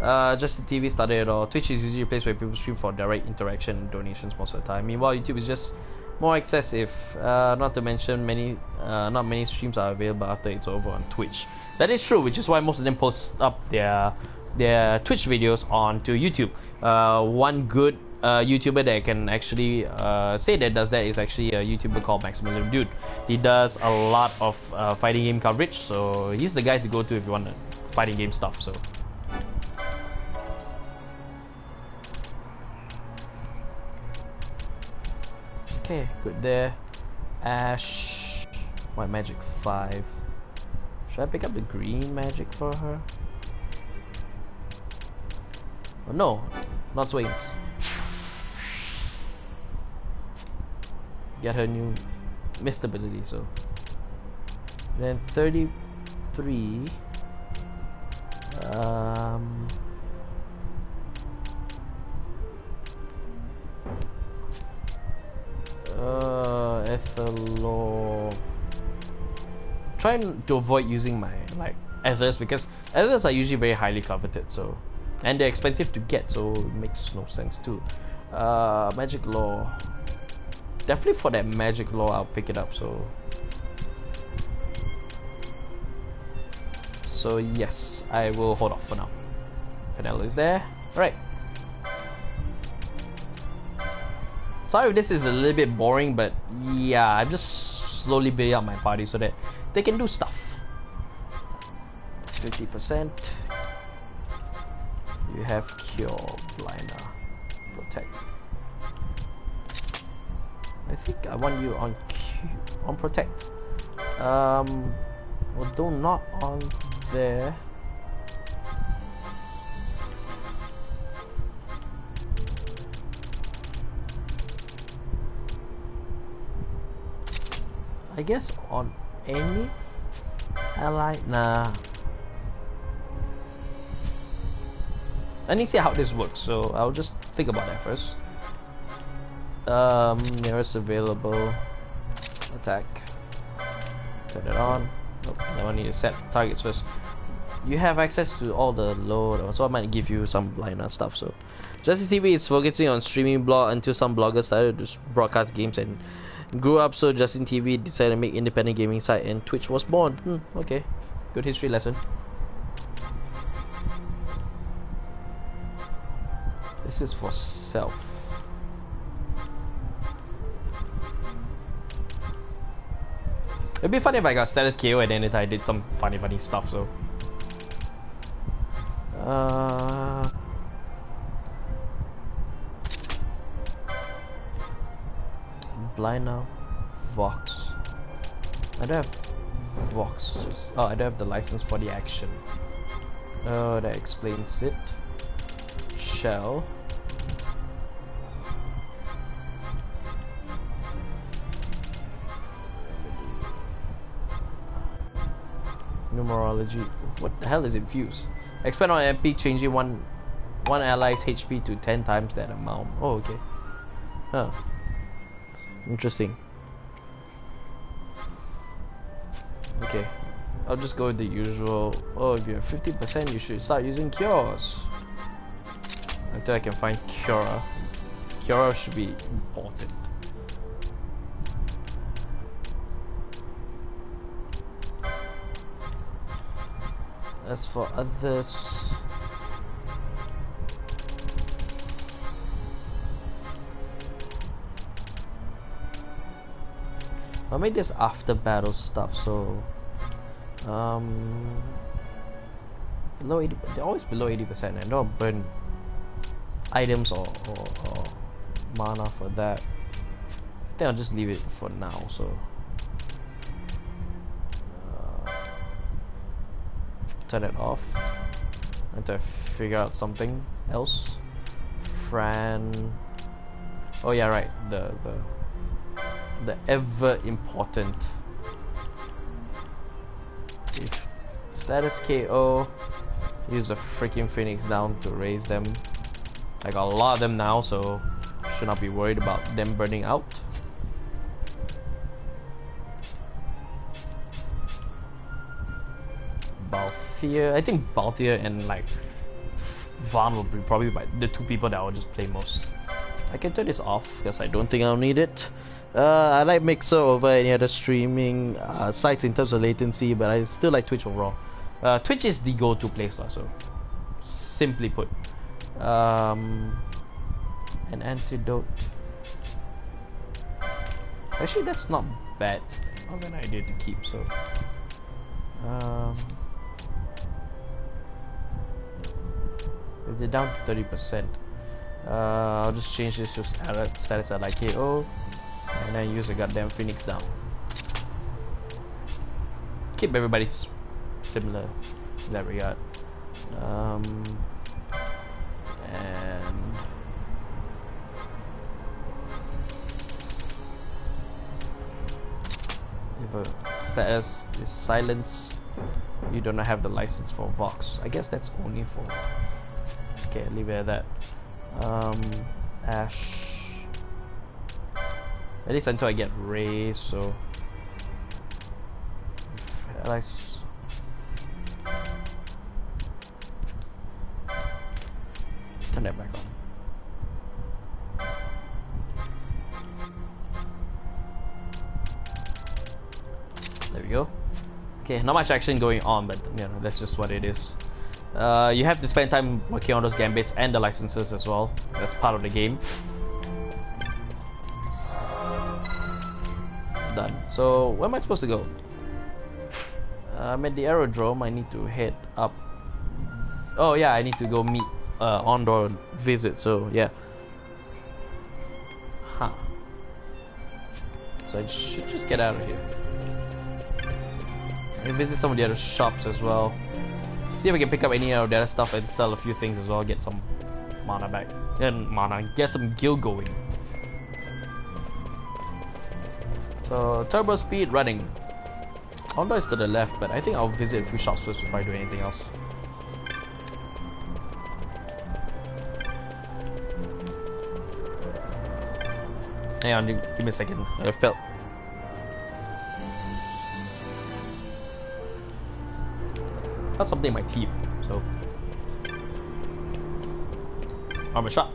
Just the TV started it all. Twitch is usually a place where people stream for direct interaction and donations most of the time. Meanwhile, YouTube is just more excessive. Not to mention not many streams are available after it's over on Twitch. That is true, which is why most of them post up their Twitch videos onto YouTube. One good YouTuber that I can actually say that does that is actually a YouTuber called Maximilian Dude. He does a lot of fighting game coverage, so he's the guy to go to if you want fighting game stuff. So. Okay, good there. Ash, White Magic 5. Should I pick up the green magic for her? Oh, no, not swings. Get her new mist ability, so. Then 33. Ethelor. Trying to avoid using my ethers because ethers are usually very highly coveted, so, and they're expensive to get, so it makes no sense too. Magic Law. Definitely for that Magic Law, I'll pick it up. So yes, I will hold off for now. Vanilla is there. Alright. Sorry if this is a little bit boring, but yeah, I'm just slowly building up my party so that they can do stuff. 50%. You have Cure, Blinder, Protect. I think I want you on Protect. Although not on there. I guess on any ally. Nah. I need to see how this works, so I'll just think about that first. Nearest available attack. Turn it on. Nope, I need to set targets first. You have access to all the load, so I might give you some blinder stuff. So, Justice TV is focusing on streaming blog until some bloggers started to broadcast games and grew up. So Justin TV decided to make independent gaming site, and Twitch was born. Okay, good history lesson. This is for self. It'd be funny if I got status KO and then I did some funny stuff. So, blind now, Vox. I don't have boxes. Oh, I don't have the license for the action. Oh, that explains it. Shell. Numerology. What the hell is infused? Expand on MP, changing one ally's HP to 10 times that amount. Oh, okay. Huh. Interesting. Okay. I'll just go with the usual. Oh, if you're 50%, you should start using cures. Until I can find Cura. Cura should be important. As for others, I made this after battle stuff, so below 80, they're always below 80%. I don't burn items or mana for that. I think I'll just leave it for now. So turn it off until I figure out something else. Fran. Oh yeah, right. The ever important. If status KO, use a freaking Phoenix down to raise them. I got a lot of them now, so should not be worried about them burning out. Balthier, I think Balthier and like Vaughn will be probably the two people that I'll just play most. I can turn this off because I don't think I'll need it. I like Mixer over any other streaming sites in terms of latency, but I still like Twitch overall. Twitch is the go-to place, so simply put. An antidote. Actually, that's not bad of an idea to keep. So, if they're down to 30%, I'll just change this to status at like KO, and then use a goddamn Phoenix down. Keep everybody similar in that regard. And if a status is silence, you do not have the license for Vox. I guess that's only for. Okay, leave it at that. Ash. At least until I get raised, so. Turn that back on. There we go. Okay, not much action going on, but you know, that's just what it is. You have to spend time working on those gambits and the licenses as well. That's part of the game. Done. So where am I supposed to go? I'm at the aerodrome. I need to head up. Oh yeah, I need to go meet on-door visit. So yeah. Huh. So I should just get out of here and visit some of the other shops as well. See if I can pick up any of the other stuff and sell a few things as well. Get some mana back and get some gil going. So turbo speed running. Although it's to the left, but I think I'll visit a few shops first before I do anything else. Hang on, give me a second. I felt. Got something in my teeth, so. Armor shot.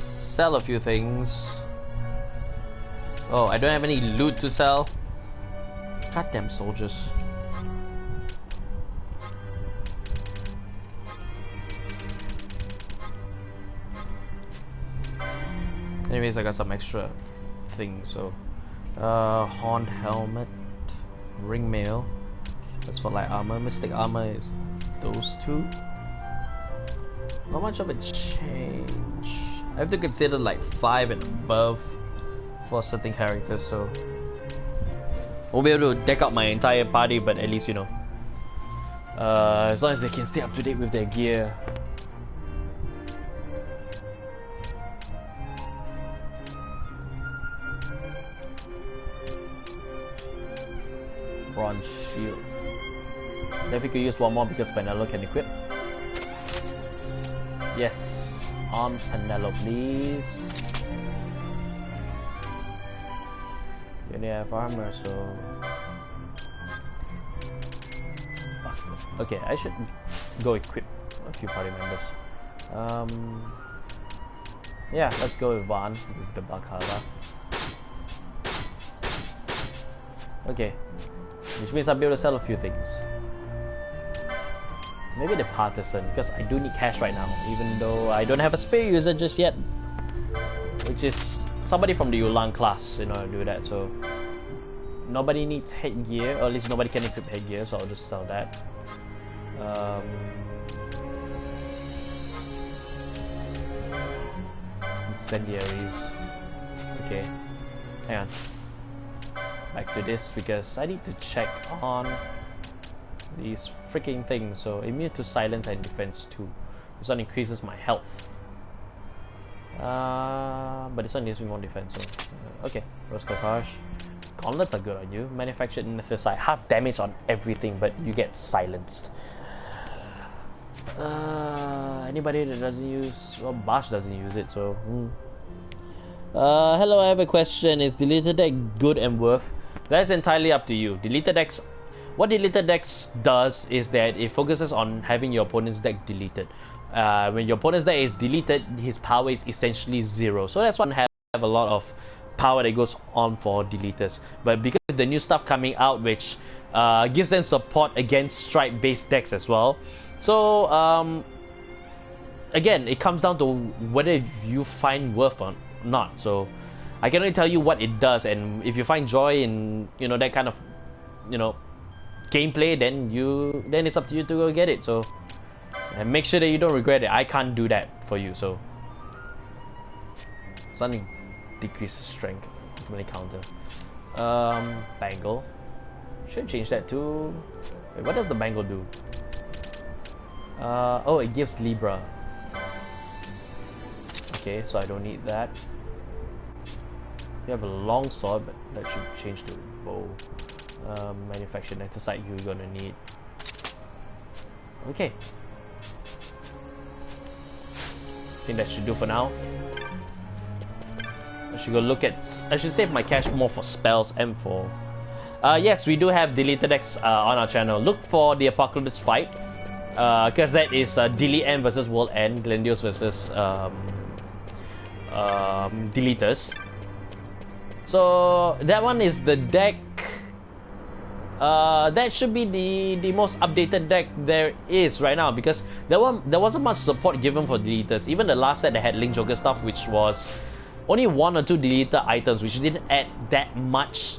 Sell a few things. Oh, I don't have any loot to sell. Goddamn soldiers. Anyways, I got some extra things, so horned helmet, ring mail, That's for light armor. Mystic armor is those two. Not much of a change. I have to consider like 5 and above for certain characters, so won't be able to deck out my entire party, but at least, you know, as long as they can stay up to date with their gear. Bronze shield. Definitely could use one more because Penelo can equip. Yes, on Penelo, please. You only have armor, so okay, I should go equip a few party members. Yeah, let's go with Van with the Bakala. Okay, which means I'll be able to sell a few things. Maybe the Partisan, because I do need cash right now, even though I don't have a spare user just yet, which is somebody from the Yulang class in order to do that. So nobody needs headgear, or at least nobody can equip headgear, so I'll just sell that. Incendiaries. Okay, hang on. Back to this because I need to check on these freaking things. So immune to silence and defense 2. This one increases my health. But this one gives me more defense. So okay, Rose Corsage. Gauntlets are good on you. Manufactured in the side, half damage on everything, but you get silenced. Anybody that doesn't use, well, Bash doesn't use it, so. Hello, I have a question. Is deleted deck good and worth? That's entirely up to you. Deleted decks. What deleted decks does is that it focuses on having your opponent's deck deleted. When your opponent's deck is deleted, his power is essentially 0. So that's why I have a lot of power that goes on for deleters. But because of the new stuff coming out, which gives them support against strike-based decks as well. So again, it comes down to whether you find worth or not. So I can only tell you what it does, and if you find joy in, you know, that kind of, you know, gameplay, then it's up to you to go get it. So and make sure that you don't regret it. I can't do that for you. So something decreases strength, ultimately counter. Bangle. Should change that to. Wait, what does the bangle do? Oh, it gives Libra. Okay, so I don't need that. You have a long sword, but that should change to bow. Manufactured anthracite you're gonna need. Okay. I think that should do for now. I should go look at. I should save my cash more for spells and for. Yes, we do have deleted decks on our channel. Look for the Apocalypse fight, because that is Delete End versus World End, Glendios versus deleters. So that one is the deck. That should be the most updated deck there is right now, because there wasn't much support given for deleters. Even the last set that had Link Joker stuff, which was only 1 or 2 deleter items, which didn't add that much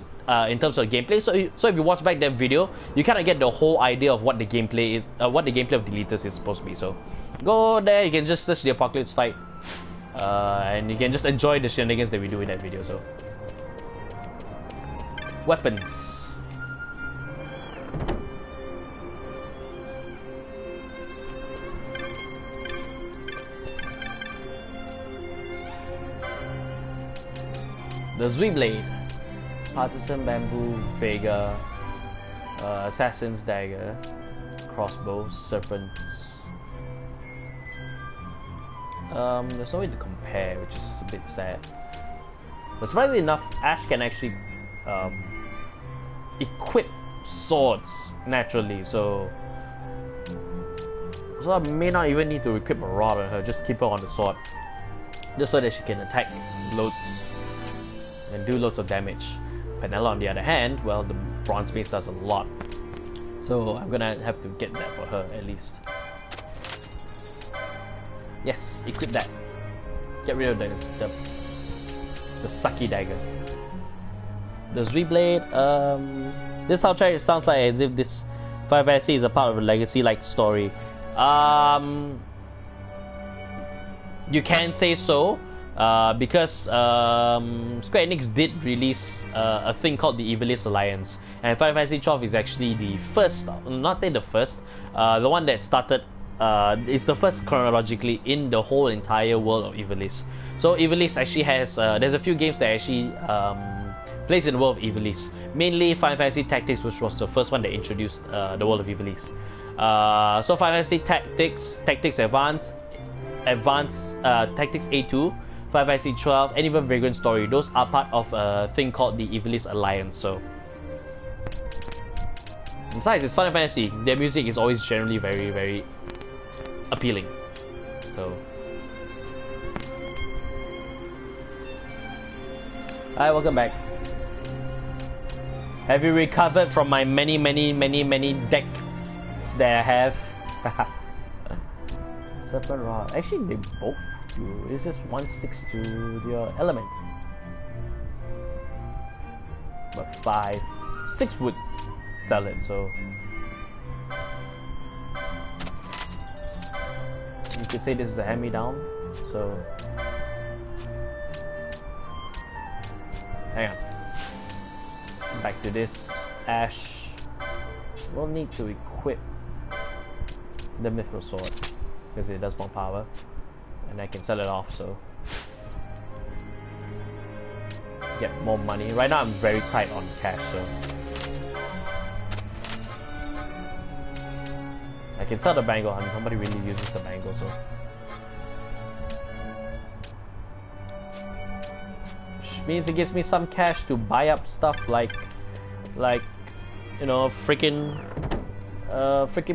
in terms of gameplay. So if you watch back that video, you kind of get the whole idea of what the gameplay is, what the gameplay of deleters is supposed to be. So go there, you can just search the Apocalypse fight, and you can just enjoy the shenanigans that we do in that video. So weapons. The Zui Blade, Partisan Bamboo, Vega, Assassin's Dagger, Crossbow, Serpents. There's no way to compare, which is a bit sad. But surprisingly enough, Ash can actually equip swords naturally, so I may not even need to equip a rod on her, just keep her on the sword, just so that she can attack loads and do loads of damage. Penelo, on the other hand, well, the bronze base does a lot, so I'm gonna have to get that for her at least. Yes, equip that. Get rid of the sucky dagger. The Zui Blade. This soundtrack sounds like as if this Final Fantasy is a part of a legacy-like story. You can say so, because Square Enix did release a thing called the Evilist Alliance, and Final Fantasy XII is actually the first, not say the first, the one that started, it's the first chronologically in the whole entire world of Evilist. So Evilist actually has, there's a few games that actually plays in the world of Evilist. Mainly Final Fantasy Tactics, which was the first one that introduced the world of Evilist. So Final Fantasy Tactics Advance, Tactics A2, Final Fantasy XII, and even Vagrant Story. Those are part of a thing called the Evilist Alliance. So, besides, it's Final Fantasy. Their music is always generally very, very appealing. So, hi, welcome back. Have you recovered from my many decks that I have? Serpent Rod. Actually, they both do. It's just one sticks to your element. But 6 would sell it, so you could say this is a hand-me-down. So hang on. Back to this. Ash. We'll need to equip the Mithril Sword because it does more power, and I can sell it off, so get more money. Right now I'm very tight on cash, so I can sell the bangle, and nobody really uses the bangle, so which means it gives me some cash to buy up stuff like you know, freaking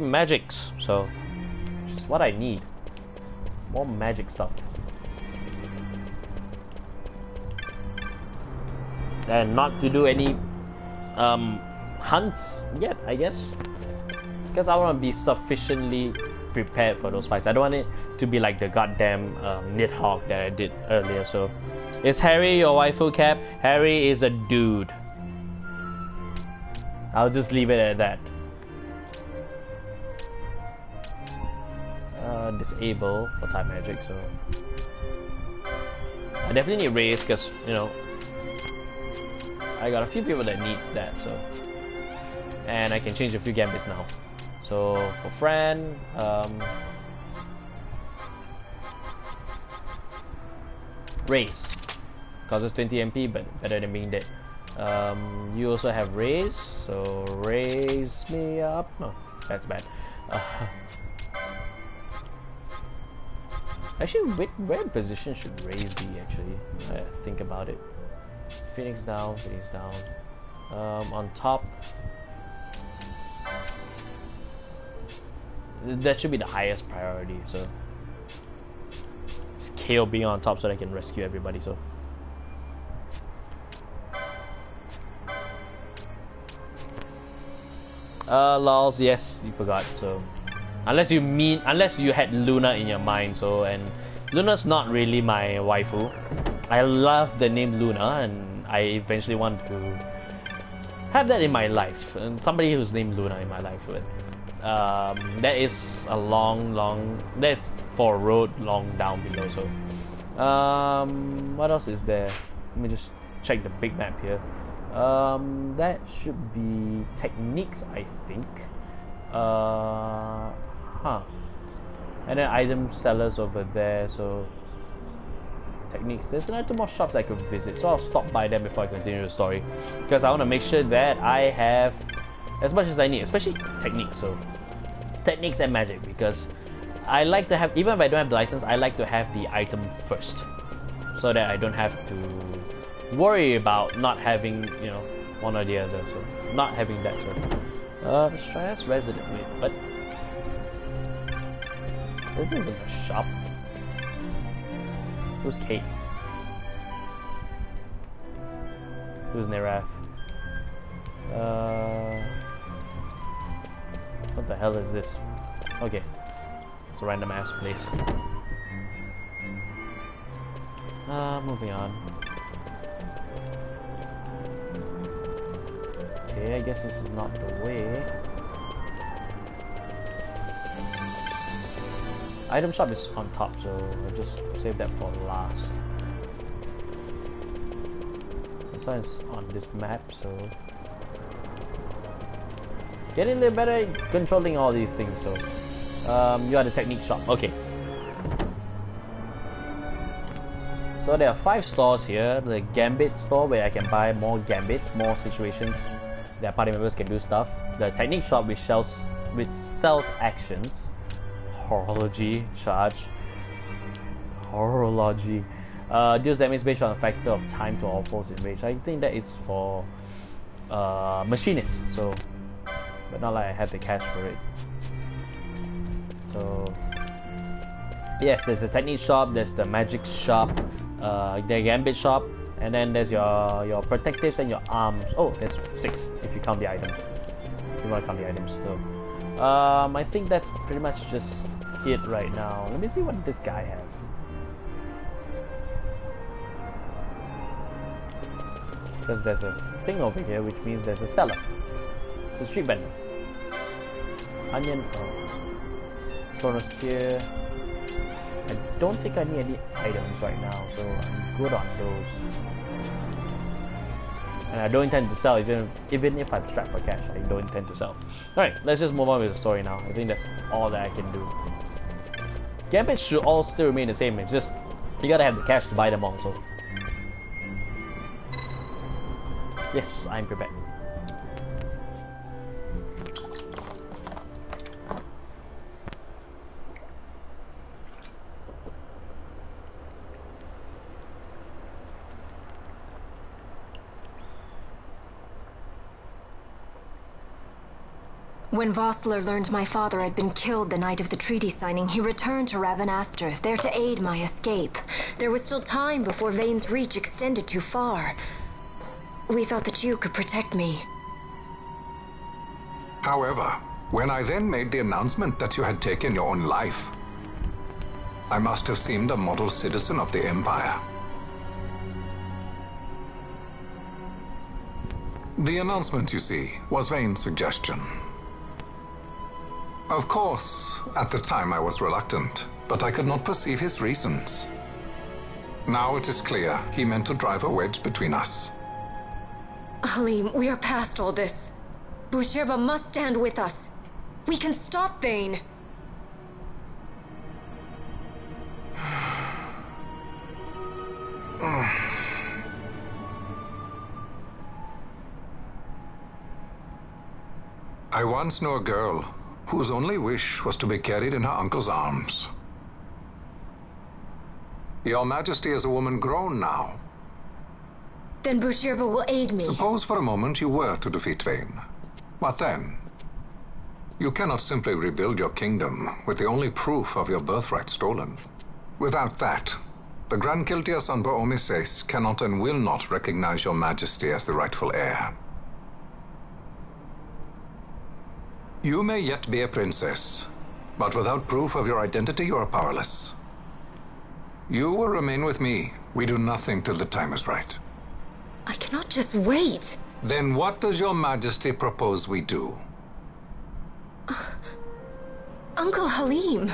magics. So which is what I need. More magic stuff. And not to do any hunts yet, I guess, because I want to be sufficiently prepared for those fights. I don't want it to be like the goddamn Nidhogg that I did earlier. So, is Harry your waifu, Cap? Harry is a dude. I'll just leave it at that. Disable for type magic, so I definitely need raise because, you know, I got a few people that need that, so, and I can change a few gambits now. So for Fran, raise causes 20 MP, but better than being dead. You also have raise, so raise me up. No, that's bad. Actually, where position should raise be? Actually, think about it. Phoenix down, Phoenix down. On top, that should be the highest priority. So, just KO being on top so that I can rescue everybody. So. Lols, yes, you forgot. So, unless you had Luna in your mind, so, and Luna's not really my waifu. I love the name Luna, and I eventually want to have that in my life, and somebody who's named Luna in my life. But that is a long, that's for a road long down below. So, what else is there? Let me just check the big map here. That should be techniques, I think. And then item sellers over there, so techniques. There's two more shops I could visit, so I'll stop by them before I continue the story, because I want to make sure that I have as much as I need, especially techniques. So techniques and magic, because I like to have, even if I don't have the license, I like to have the item first, so that I don't have to worry about not having, you know, one or the other. So not having that. So Stress Resident, wait, but this isn't a shop. Who's Kate? Who's Neraf? What the hell is this? Okay, it's a random ass place. Moving on. Okay, I guess this is not the way. Item shop is on top, so I'll just save that for last. This one is on this map, so getting a little better at controlling all these things. So you are the technique shop. Okay. So there are 5 stores here. The Gambit store where I can buy more gambits, more situations that party members can do stuff. The technique shop which sells actions. Horology charge. Horology. Deals damage based on a factor of time to all foes in range. I think that is for machinists. So, but not like I have the cash for it. So yes, there's the technique shop. There's the magic shop. The gambit shop, and then there's your protectives and your arms. Oh, there's 6 if you count the items. If you want to count the items. So, I think that's pretty much just it right now. Let me see what this guy has. Because there's a thing over here, which means there's a seller. It's a street vendor. Onion. Chronos here. I don't think I need any items right now, so I'm good on those. And I don't intend to sell, even if I'm strapped for cash, I don't intend to sell. Alright, let's just move on with the story now. I think that's all that I can do. Gambits should all still remain the same, it's just, you gotta have the cash to buy them all, so. Yes, I'm prepared. When Vossler learned my father had been killed the night of the treaty signing, he returned to Ravenaster, there to aid my escape. There was still time before Vane's reach extended too far. We thought that you could protect me. However, when I then made the announcement that you had taken your own life, I must have seemed a model citizen of the Empire. The announcement, you see, was Vane's suggestion. Of course, at the time I was reluctant, but I could not perceive his reasons. Now it is clear he meant to drive a wedge between us. Halim, we are past all this. Busherba must stand with us. We can stop Vane. I once knew a girl whose only wish was to be carried in her uncle's arms. Your Majesty is a woman grown now. Then Busherba will aid me. Suppose for a moment you were to defeat Vane. What then? You cannot simply rebuild your kingdom with the only proof of your birthright stolen. Without that, the Grand Kiltias on Bo-Omises cannot and will not recognize your Majesty as the rightful heir. You may yet be a princess, but without proof of your identity, you are powerless. You will remain with me. We do nothing till the time is right. I cannot just wait. Then what does your Majesty propose we do? Uncle Halim.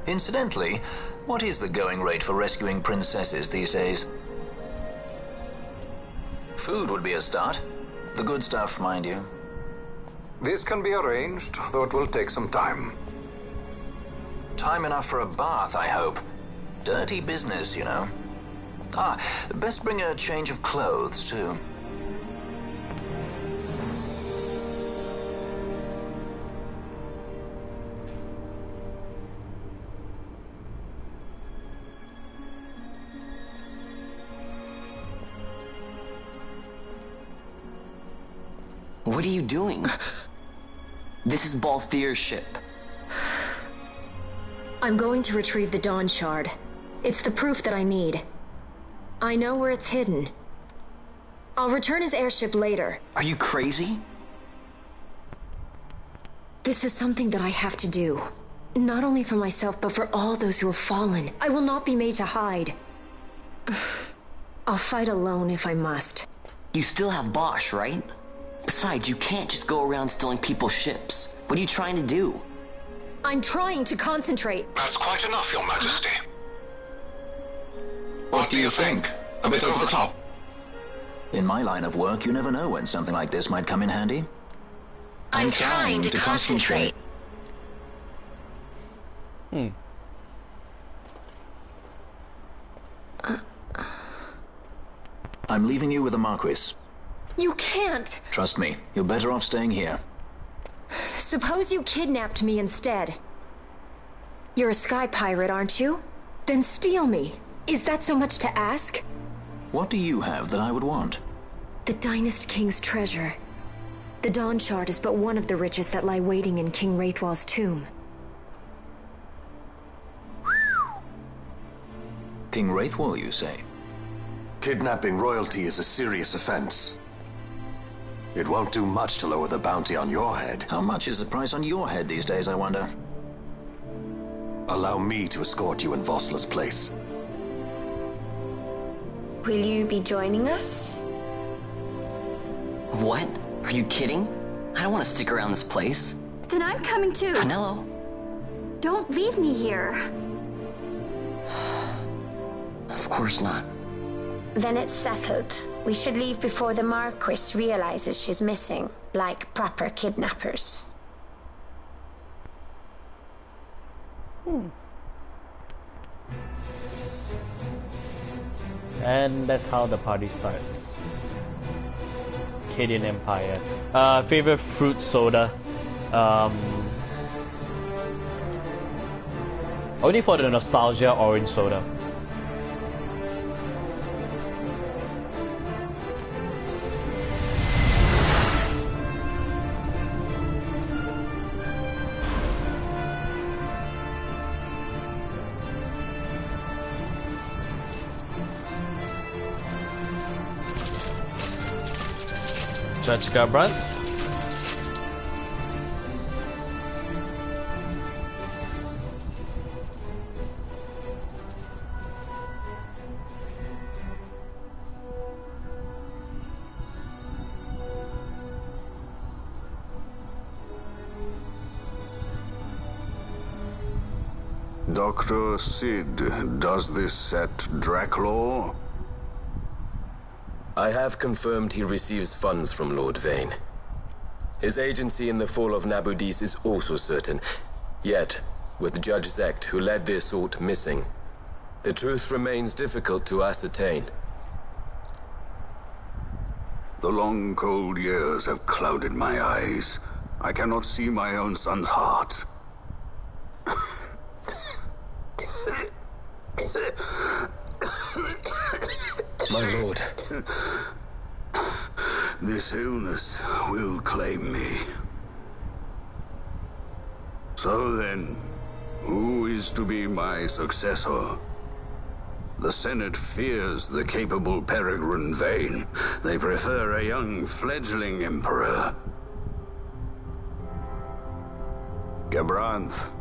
Incidentally, what is the going rate for rescuing princesses these days? Food would be a start. The good stuff, mind you. This can be arranged, though it will take some time. Time enough for a bath, I hope. Dirty business, you know. Ah, best bring a change of clothes, too. What are you doing? This is Balthier's ship. I'm going to retrieve the Dawn Shard. It's the proof that I need. I know where it's hidden. I'll return his airship later. Are you crazy? This is something that I have to do. Not only for myself, but for all those who have fallen. I will not be made to hide. I'll fight alone if I must. You still have Bosch, right? Besides, you can't just go around stealing people's ships. What are you trying to do? I'm trying to concentrate. That's quite enough, Your Majesty. What do you think? A bit over the top? In my line of work, you never know when something like this might come in handy. I'm trying to concentrate. I'm leaving you with the Marquis. You can't. Trust me, you're better off staying here. Suppose you kidnapped me instead. You're a sky pirate, aren't you? Then steal me. Is that so much to ask? What do you have that I would want? The Dynast King's treasure. The Dawn Shard is but one of the riches that lie waiting in King Wraithwall's tomb. King Wraithwall, you say? Kidnapping royalty is a serious offense. It won't do much to lower the bounty on your head. How much is the price on your head these days, I wonder? Allow me to escort you in Vosla's place. Will you be joining us? What? Are you kidding? I don't want to stick around this place. Then I'm coming too. Canelo? Don't leave me here. Of course not. Then it's settled. We should leave before the Marquis realizes she's missing, like proper kidnappers. And that's how the party starts. Cadian Empire. Favorite fruit soda. Only for the nostalgia, orange soda. Judge Gabranth. Dr. Sid, does this set Draclaw? I have confirmed he receives funds from Lord Vane. His agency in the fall of Nabudis is also certain. Yet, with Judge Zect, who led the assault, missing, the truth remains difficult to ascertain. The long, cold years have clouded my eyes. I cannot see my own son's heart. My lord. This illness will claim me. So then, who is to be my successor? The Senate fears the capable Peregrine Vane. They prefer a young fledgling emperor. Gabranth,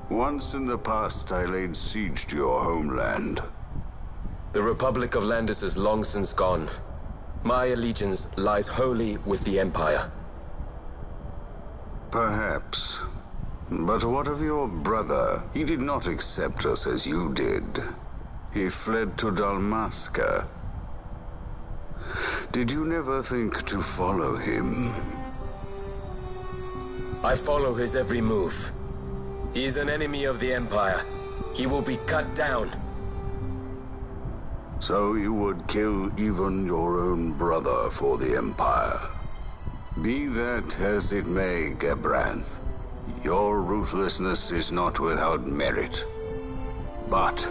once in the past I laid siege to your homeland. The Republic of Landis is long since gone. My allegiance lies wholly with the Empire. Perhaps. But what of your brother? He did not accept us as you did. He fled to Dalmasca. Did you never think to follow him? I follow his every move. He is an enemy of the Empire. He will be cut down. So you would kill even your own brother for the Empire. Be that as it may, Gabranth, your ruthlessness is not without merit. But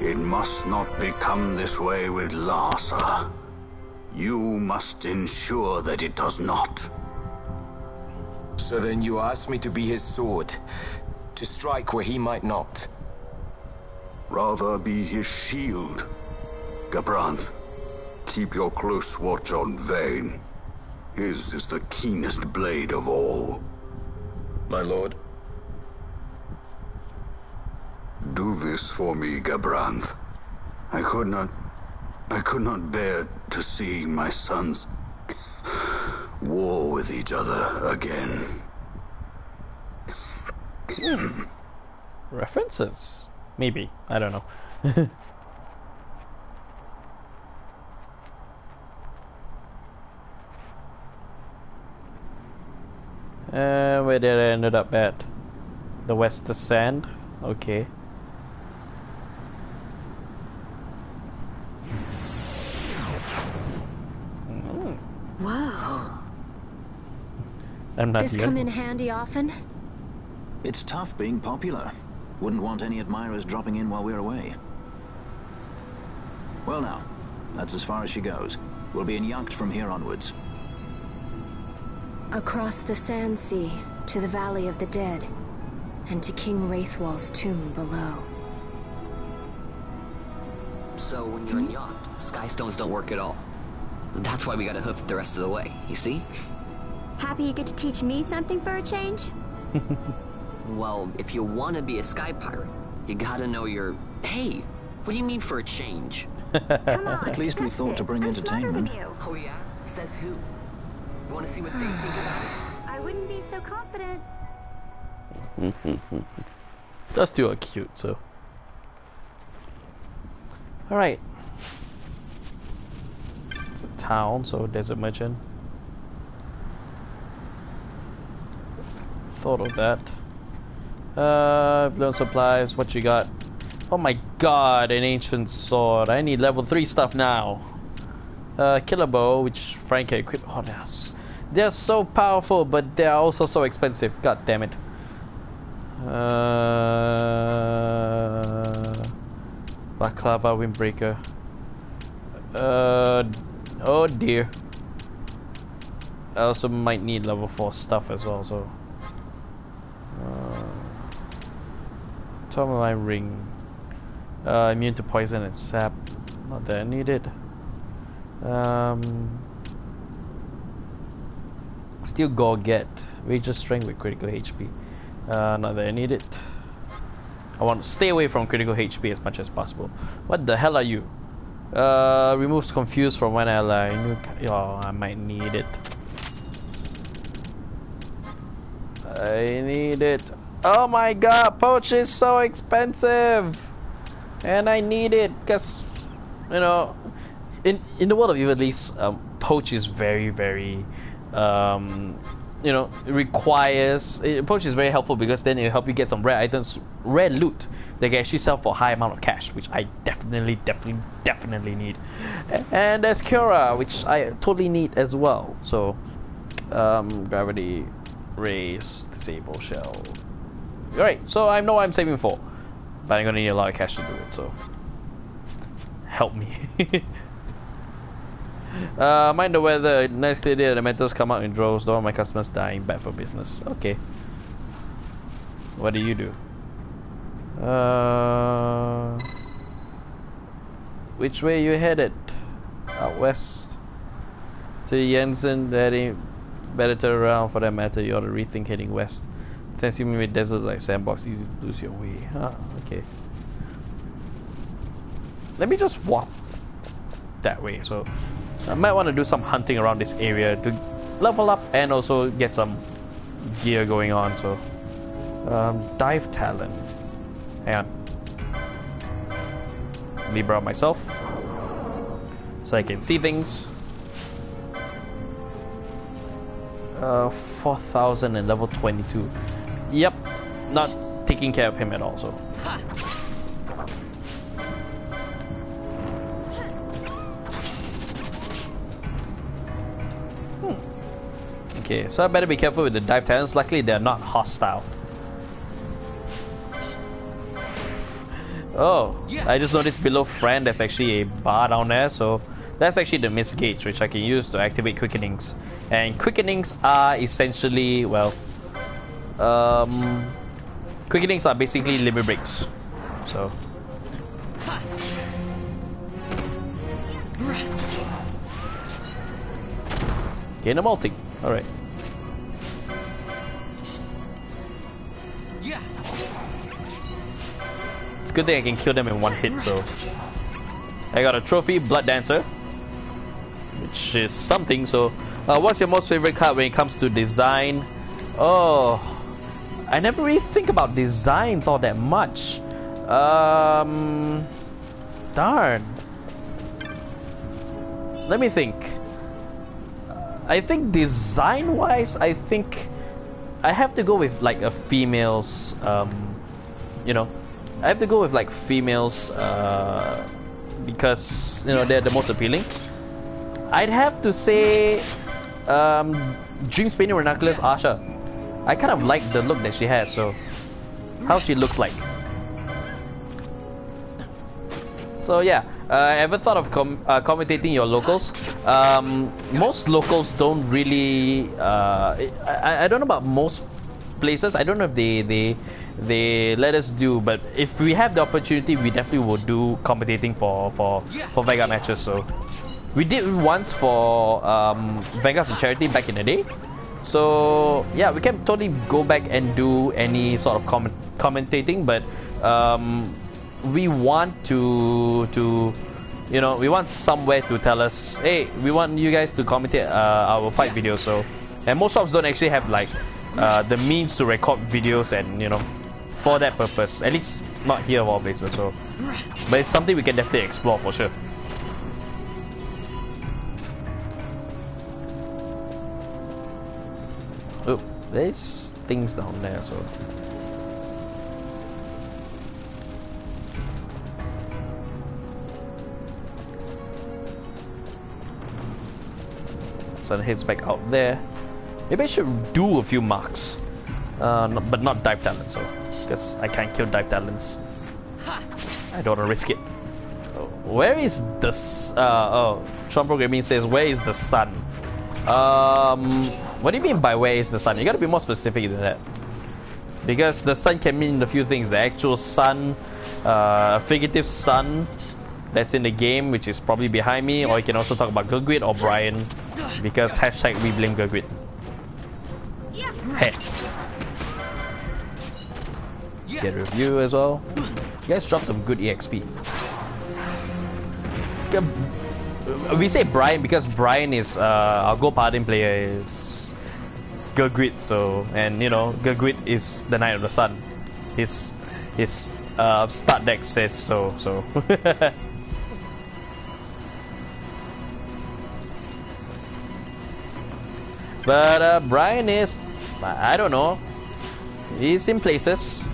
it must not become this way with Larsa. You must ensure that it does not. So then you ask me to be his sword, to strike where he might not. Rather be his shield. Gabranth, keep your close watch on Vane. His is the keenest blade of all. My lord. Do this for me, Gabranth. I could not bear to see my sons war with each other again. References? Maybe. I don't know. Where did I ended up at? The West Sand? Okay. Whoa. I'm not This come in handy often? It's tough being popular. Wouldn't want any admirers dropping in while we're away. Well now, that's as far as she goes. We'll be in yacht from here onwards. Across the Sand Sea, to the Valley of the Dead, and to King Wraithwall's tomb below. So when you're in yacht, skystones don't work at all. That's why we gotta hoof it the rest of the way, you see? Happy you get to teach me something for a change? Well, if you want to be a sky pirate, you gotta know your... Hey, what do you mean for a change? Come on, At least we thought to bring entertainment. Oh yeah? Says who? You want to see what they think about it? I wouldn't be so confident. Those two are cute, so. Alright. It's a town, so desert merchant. Thought of that. I've learned supplies. What you got? Oh my god, an ancient sword. I need level 3 stuff now. Killer bow, which Frank can equip. Oh, they're so powerful, but they're also so expensive. God damn it. Baklava windbreaker. Oh dear. I also might need level 4 stuff as well, so. Tourmaline ring. Immune to poison and sap. Not that I needed. Steel Gorget. Ranger strength with critical HP. Not that I need it. I want to stay away from critical HP as much as possible. What the hell are you? Removes confuse from one ally. Oh, I might need it. I need it. Oh my god, poach is so expensive, and I need it because, you know, in the world of Evil, at least, poach is very, you know, poach is very helpful because then it'll help you get some rare items, rare loot that can actually sell for a high amount of cash, which I definitely need. And there's Cura, which I totally need as well. So, gravity, race, disable shell. Alright, so I know what I'm saving for, but I'm gonna need a lot of cash to do it, so help me. Mind the weather, nice clear day, the metals come out in droves, don't want my customers dying, bad for business. Okay. What do you do? Which way you headed? Out west. To Jensen, that ain't better turn around, for that matter, you ought to rethink heading west. Since you made desert like sandbox, easy to lose your way. Huh, okay. Let me just walk that way, so I might want to do some hunting around this area to level up and also get some gear going on, so dive talent. Hang on. Libra out myself so I can see things. 4,000 and level 22. Yep, not taking care of him at all, so. Okay, so I better be careful with the dive talents. Luckily, they're not hostile. Oh, I just noticed below friend there's actually a bar down there, so that's actually the miss gauge, which I can use to activate quickenings. And quickenings are essentially, well, quickenings are basically limit breaks. So gain a multi. Alright. It's a good thing I can kill them in one hit, so I got a trophy, Blood Dancer, which is something, so What's your most favorite card when it comes to design? Oh, I never really think about designs all that much. Darn. Let me think. I think design-wise, I think I have to go with like a female's. You know, I have to go with like females because you know they're the most appealing. I'd have to say Dream Spinning Ranunculus Asha. I kind of like the look that she has, so how she looks like. So yeah, ever thought of commentating your locals? Most locals don't really. I don't know about most places. I don't know if they let us do, but if we have the opportunity, we definitely will do commentating for Vanguard matches. So we did once for Vanguard's charity back in the day. So yeah, we can totally go back and do any sort of commentating, but we want to you know, we want somewhere to tell us, hey, we want you guys to commentate our fight videos. So, and most shops don't actually have like the means to record videos and, you know, for that purpose, at least not here of all places. So, but it's something we can definitely explore for sure. Oh, there's things down there, so it heads back out there. Maybe I should do a few marks, but not dive talents, so because I can't kill dive talents. I don't want to risk it. Where is the oh, Tron Programming says, where is the sun? What do you mean by where is the sun? You gotta be more specific than that, because the sun can mean a few things. The actual sun, a figurative sun that's in the game, which is probably behind me, or you can also talk about Gurgwit or Brian, because hashtag we blame Gurgwit. Hey. Get a review as well. You guys dropped some good EXP. We say Brian because Brian is our Go Paladin player is Gurgwit, so, and you know, Gurgwit is the Knight of the Sun. His start deck says so. But Brian is, I don't know, he's in places.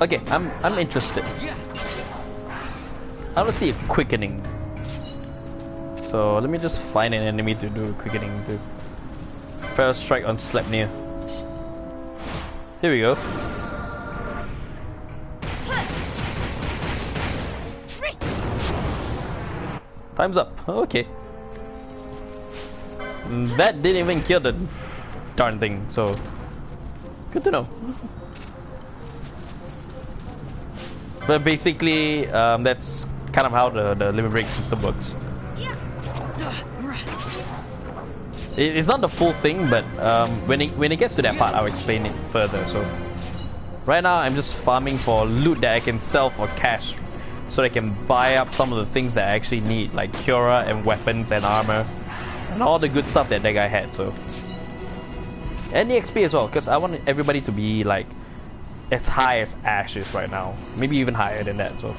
Okay, I'm interested. I want to see a quickening. So let me just find an enemy to do quickening to. First strike on Sleipnir. Here we go. Time's up. Okay. That didn't even kill the darn thing, so good to know. But basically, that's kind of how the limit break system works. It's not the full thing, but when it gets to that part, I'll explain it further. So right now, I'm just farming for loot that I can sell for cash, so I can buy up some of the things that I actually need, like Cura and weapons and armor, and all the good stuff that guy had. So, and the XP as well, because I want everybody to be like as high as Ash is right now, maybe even higher than that. So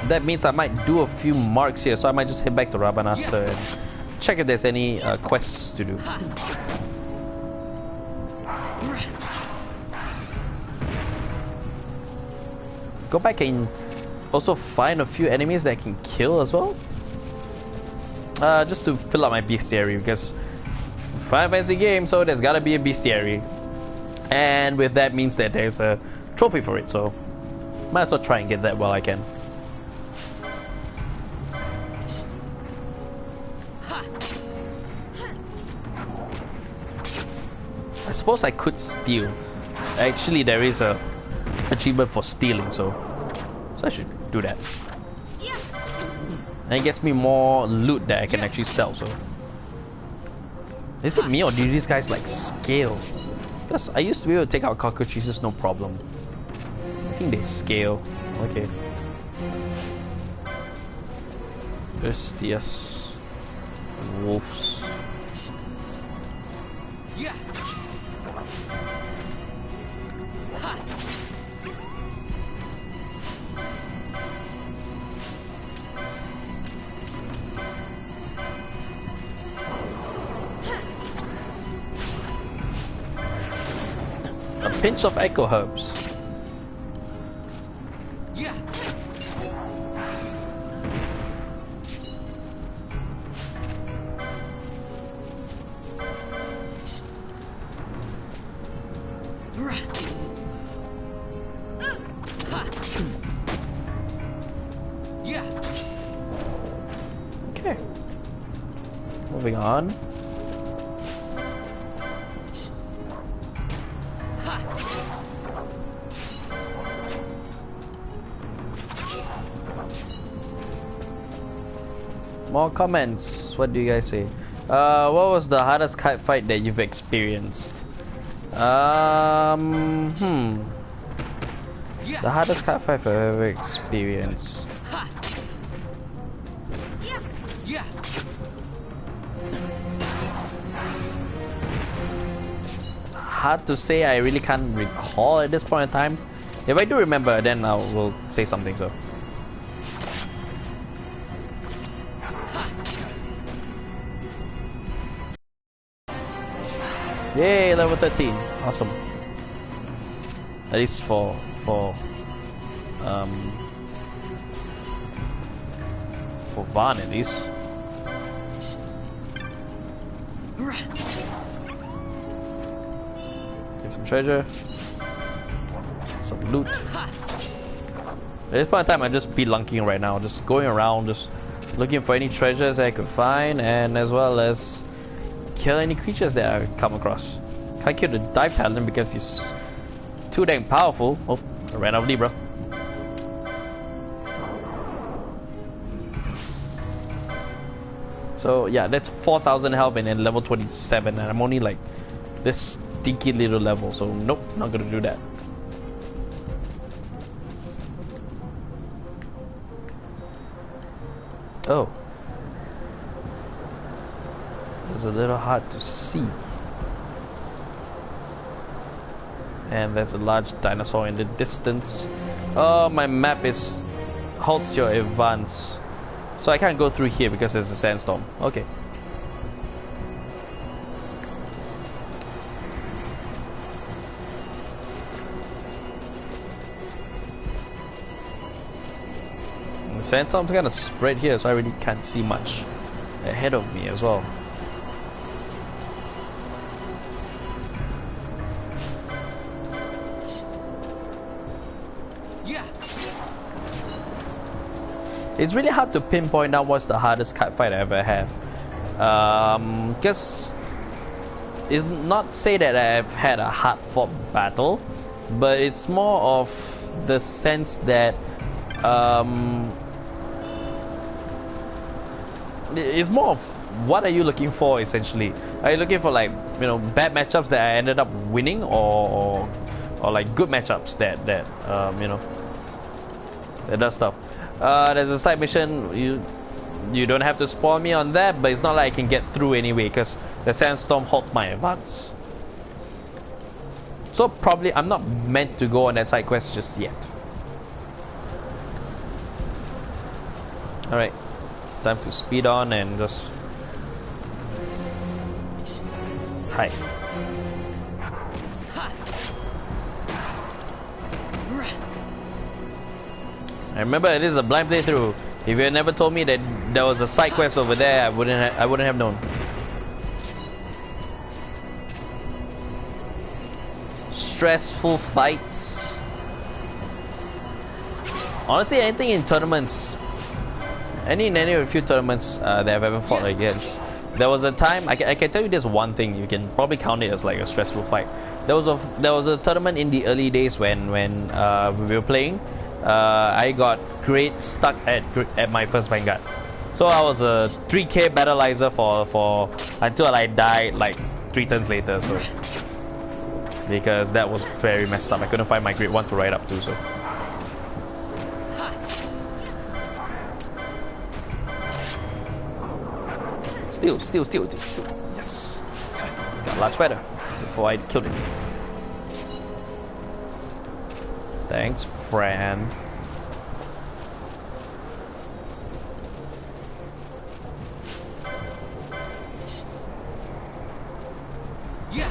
that means I might do a few marks here, so I might just head back to Rabanastre and check if there's any quests to do. Go back and also find a few enemies that I can kill as well, just to fill up my bestiary, because Final Fantasy game, so there's gotta be a bestiary, and with that means that there's a trophy for it, so might as well try and get that while I can. I suppose I could steal. Actually, there is a achievement for stealing, so I should do that. And it gets me more loot that I can actually sell, so. Is it me or do these guys like scale? Because I used to be able to take out cockroaches, no problem. I think they scale. Okay. Yes. Wolves. Yeah. A pinch of echo herbs. Yeah. Yeah. Okay. Moving on. More comments. What do you guys say? What was the hardest kite fight that you've experienced? The hardest kite fight I've ever experienced. Yeah. Hard to say. I really can't recall at this point in time. If I do remember, then I will say something. So. Yay, level 13. Awesome. At least for Van at least. Get some treasure. Some loot. At this point in time, I'm just spelunking right now. Just going around, just looking for any treasures I could find, and as well as kill any creatures that I come across. Can't kill the dive paladin because he's too dang powerful. Oh, I ran out of Libra. So yeah, that's 4,000 health and then level 27, and I'm only like this stinky little level, so nope, not gonna do that. Oh. It's a little hard to see. And there's a large dinosaur in the distance. Oh, my map halts your advance. So I can't go through here because there's a sandstorm. Okay. The sandstorm's kind of spread here, so I really can't see much ahead of me as well. It's really hard to pinpoint down what's the hardest kite fight I ever have. Because it's not say that I've had a hard fought battle, but it's more of the sense that it's more of what are you looking for essentially. Are you looking for like, you know, bad matchups that I ended up winning, or like good matchups that you know, that does stuff. There's a side mission. You don't have to spoil me on that, but it's not like I can get through anyway because the sandstorm halts my advance. So probably I'm not meant to go on that side quest just yet. Alright, time to speed on and just hi. I remember it is a blind playthrough. If you had never told me that there was a side quest over there, I wouldn't have known. Stressful fights. Honestly, anything in tournaments, any of a few tournaments that I've ever fought against. There was a time I can tell you this one thing. You can probably count it as like a stressful fight. There was a tournament in the early days when we were playing. I got great stuck at my first Vanguard. So I was a 3k battleizer for until I died like 3 turns later, so because that was very messed up. I couldn't find my grade 1 to ride up to, so Steal. Yes. Got a large feather before I killed it. Thanks, Fran. Yeah.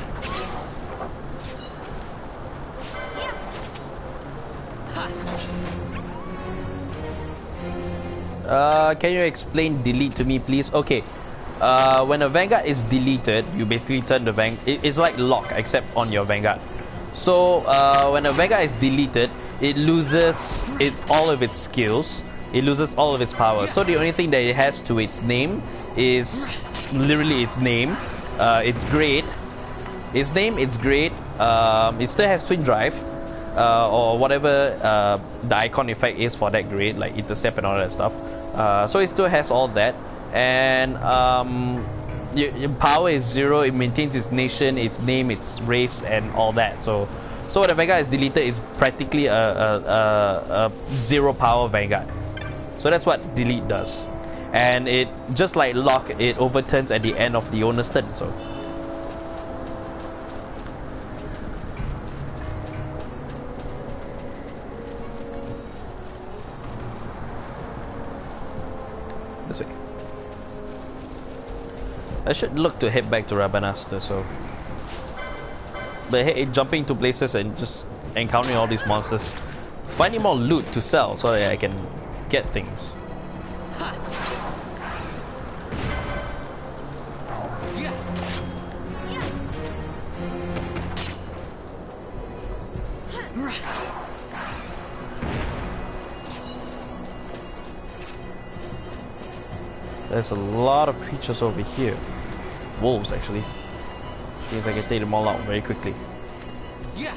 Can you explain delete to me, please? Okay. When a Vanguard is deleted, you basically turn the it's like lock, except on your Vanguard. So when a Vanguard is deleted, it loses all of its skills. It loses all of its power. So the only thing that it has to its name is literally its name. Its grade. Its name, its grade. It still has twin drive. Or whatever the icon effect is for that grade, like intercept and all that stuff. So it still has all that. And your power is 0. It maintains its nation, its name, its race, and all that. So when a Vanguard is deleted, it's practically a 0 power Vanguard. So that's what delete does. And it, just like lock, it overturns at the end of the owner's turn. So this way. I should look to head back to Rabanastre, so. But hey, jumping to places and just encountering all these monsters, finding more loot to sell so that I can get things. There's a lot of creatures over here. Wolves, actually. Which means I can take them all out very quickly. Yeah.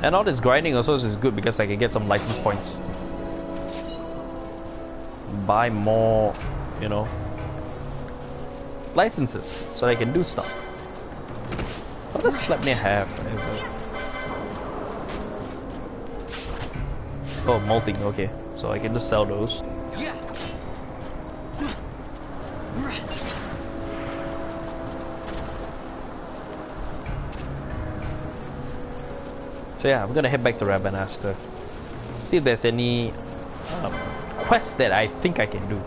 And all this grinding also is good because I can get some license points. Buy more, you know, licenses so I can do stuff. What does Sleipnir have? Is it? Oh, molting, okay. So I can just sell those. Yeah. So yeah, I'm gonna head back to Rabanastre. See if there's any quests that I think I can do.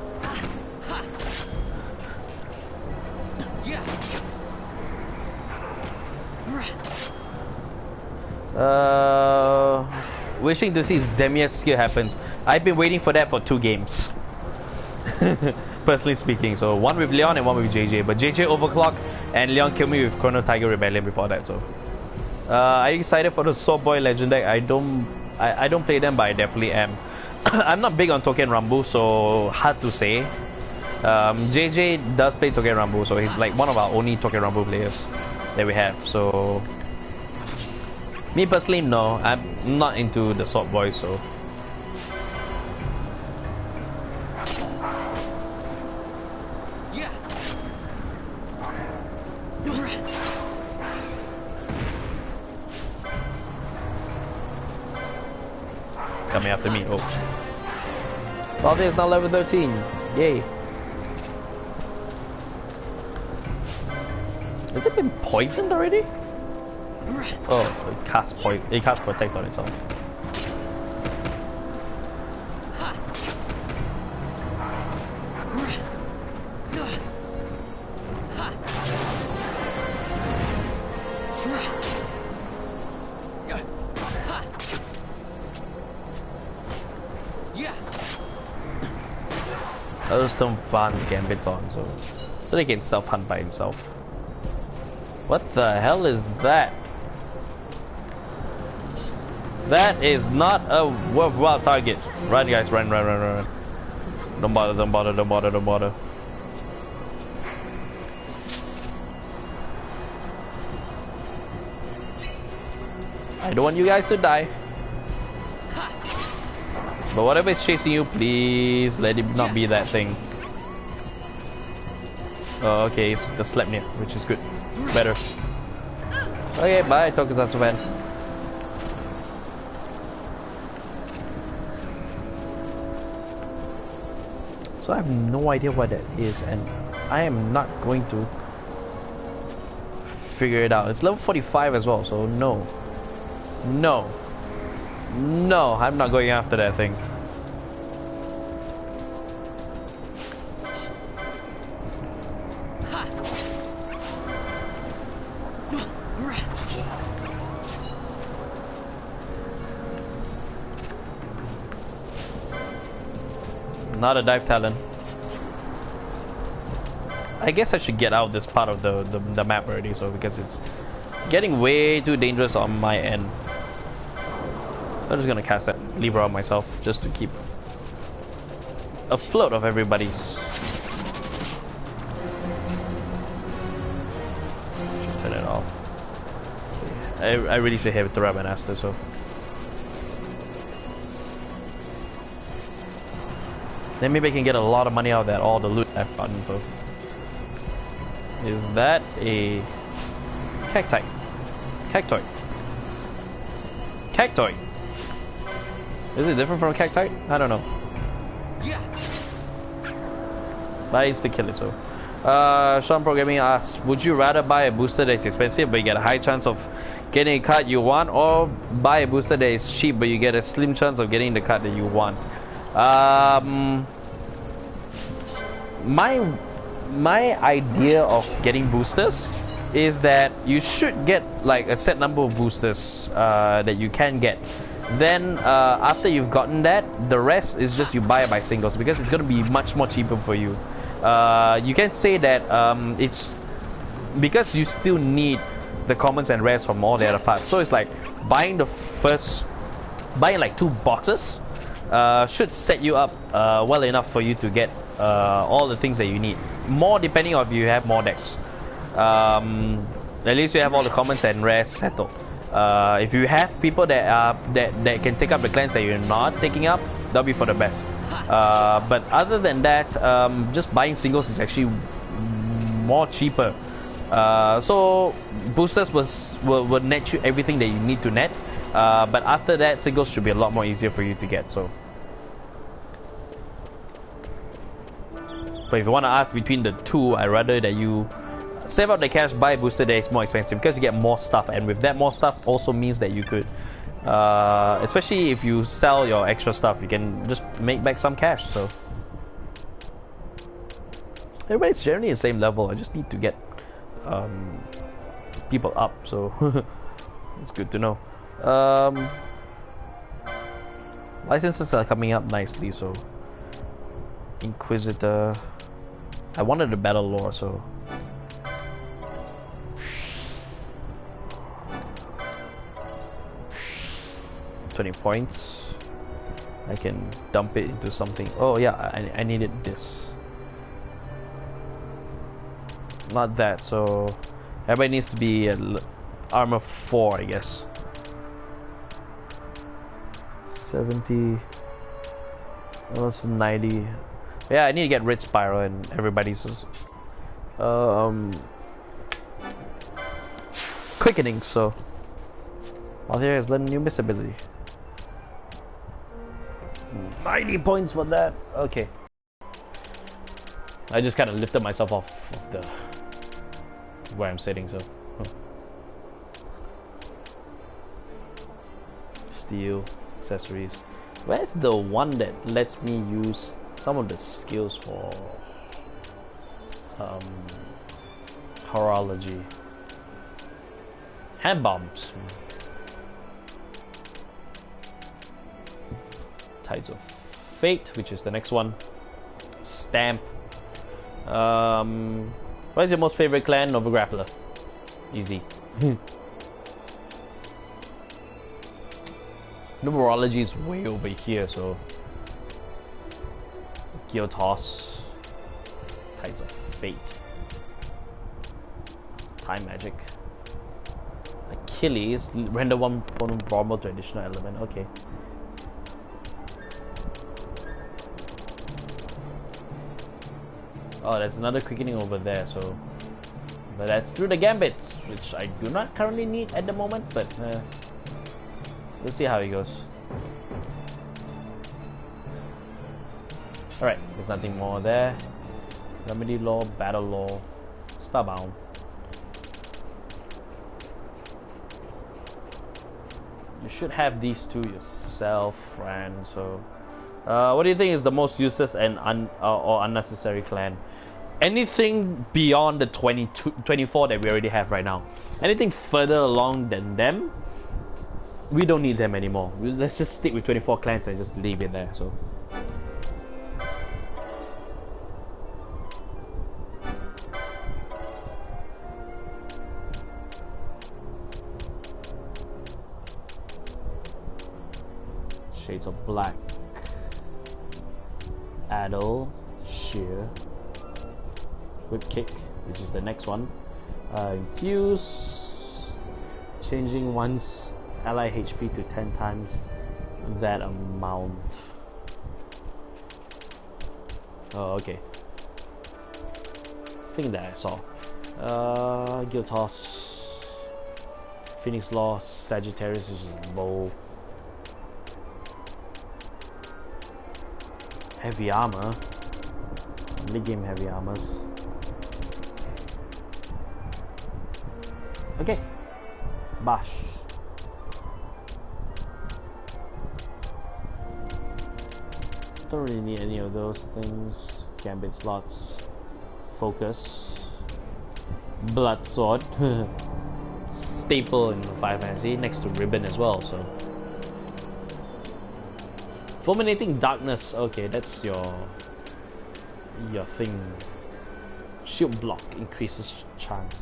Wishing to see his Demiurge skill happens. I've been waiting for that for 2 games. Personally speaking, so one with Leon and one with JJ. But JJ overclocked and Leon killed me with Chrono Tiger Rebellion before that. So, are you excited for the Sword Boy Legend deck? I don't play them, but I definitely am. I'm not big on Token Rambu, so hard to say. JJ does play Token Rambu, so he's like one of our only Token Rambu players that we have. So. Me personally, no. I'm not into the Sword Boy, so. Yeah. It's coming after me. Oh. Baldur is now level 13. Yay. Has it been poisoned already? Oh, it casts protect on itself. Those some Van's gambits on, so they can self-hunt by himself. What the hell is that? That is not a worthwhile target. Run, guys, run. Don't bother. I don't want you guys to die. But whatever is chasing you, please let it not be that thing. Oh, okay, it's the Sleipnir, which is good. Better. Okay, bye, Tokusatsu fan. So I have no idea what that is, and I am not going to figure it out. It's level 45 as well, so no. No. No, I'm not going after that thing. Not a dive talent. I guess I should get out this part of the map already, so because it's getting way too dangerous on my end. So I'm just gonna cast that Libra on myself just to keep afloat of everybody's. Turn it off. I really should have it to Raven Aster, so. Then maybe I can get a lot of money out of that, all the loot I've gotten, so. Is that a cacti? Cactoid. Cactoid. Is it different from a cacti? I don't know. Yeah. But I insta kill it, so. Sean Programming asks, would you rather buy a booster that's expensive but you get a high chance of getting a card you want, or buy a booster that is cheap but you get a slim chance of getting the card that you want? My idea of getting boosters is that you should get like a set number of boosters that you can get. Then after you've gotten that, the rest is just you buy it by singles, because it's going to be much more cheaper for you. You can say that it's because you still need the commons and rares from all the other parts. So it's like buying like 2 boxes should set you up well enough for you to get all the things that you need. More depending on if you have more decks. At least you have all the commons and rares settled. If you have people that that can take up the clans that you're not taking up, that'll be for the best. But other than that, just buying singles is actually more cheaper. So boosters will net you everything that you need to net. But after that, singles should be a lot more easier for you to get. So, but if you want to ask between the two, I'd rather that you save up the cash, buy a booster that is more expensive, because you get more stuff, and with that more stuff also means that you could, especially if you sell your extra stuff, you can just make back some cash. So everybody's generally the same level. I just need to get people up, so it's good to know. Licenses are coming up nicely, so Inquisitor. I wanted the battle lore, so 20 points. I can dump it into something. Oh yeah, I needed this. Not that, so everybody needs to be armor 4, I guess. 70. Also 90. Yeah, I need to get Red Spiral, and everybody's quickening, so Althea has learned a new miss ability. 90 points for that. Okay. I just kind of lifted myself off of the where I'm sitting, so steel accessories. Where's the one that lets me use some of the skills for horology? Hand bombs. Tides of Fate, which is the next one. Stamp. What is your most favorite clan? Nova Grappler. Easy. Numerology is way over here, so Geotoss, Tides of Fate, Time Magic. I Achilles, render one opponent vulnerable to additional element. Okay. Oh, there's another quickening over there, so... But that's through the gambits, which I do not currently need at the moment, but we'll see how it goes. Alright, there's nothing more there. Remedy Law, Battle Law, Spellbound. You should have these two yourself, friend, so... what do you think is the most useless and or unnecessary clan? Anything beyond the 24 that we already have right now. Anything further along than them, we don't need them anymore. Let's just stick with 24 clans and just leave it there. So. Shades of Black. Addle. Sheer. Whip Kick, which is the next one. Infuse, changing one's ally HP to 10 times that amount. Oh, okay. Thing that I saw. Guild Toss, Phoenix Law, Sagittarius, which is bow. Heavy armor. Mid-game heavy armors. Okay, Bash. Don't really need any of those things. Gambit slots. Focus. Blood Sword. Staple in the 5 fantasy, next to Ribbon as well, so. Fulminating Darkness, okay, that's your thing. Shield Block increases chance.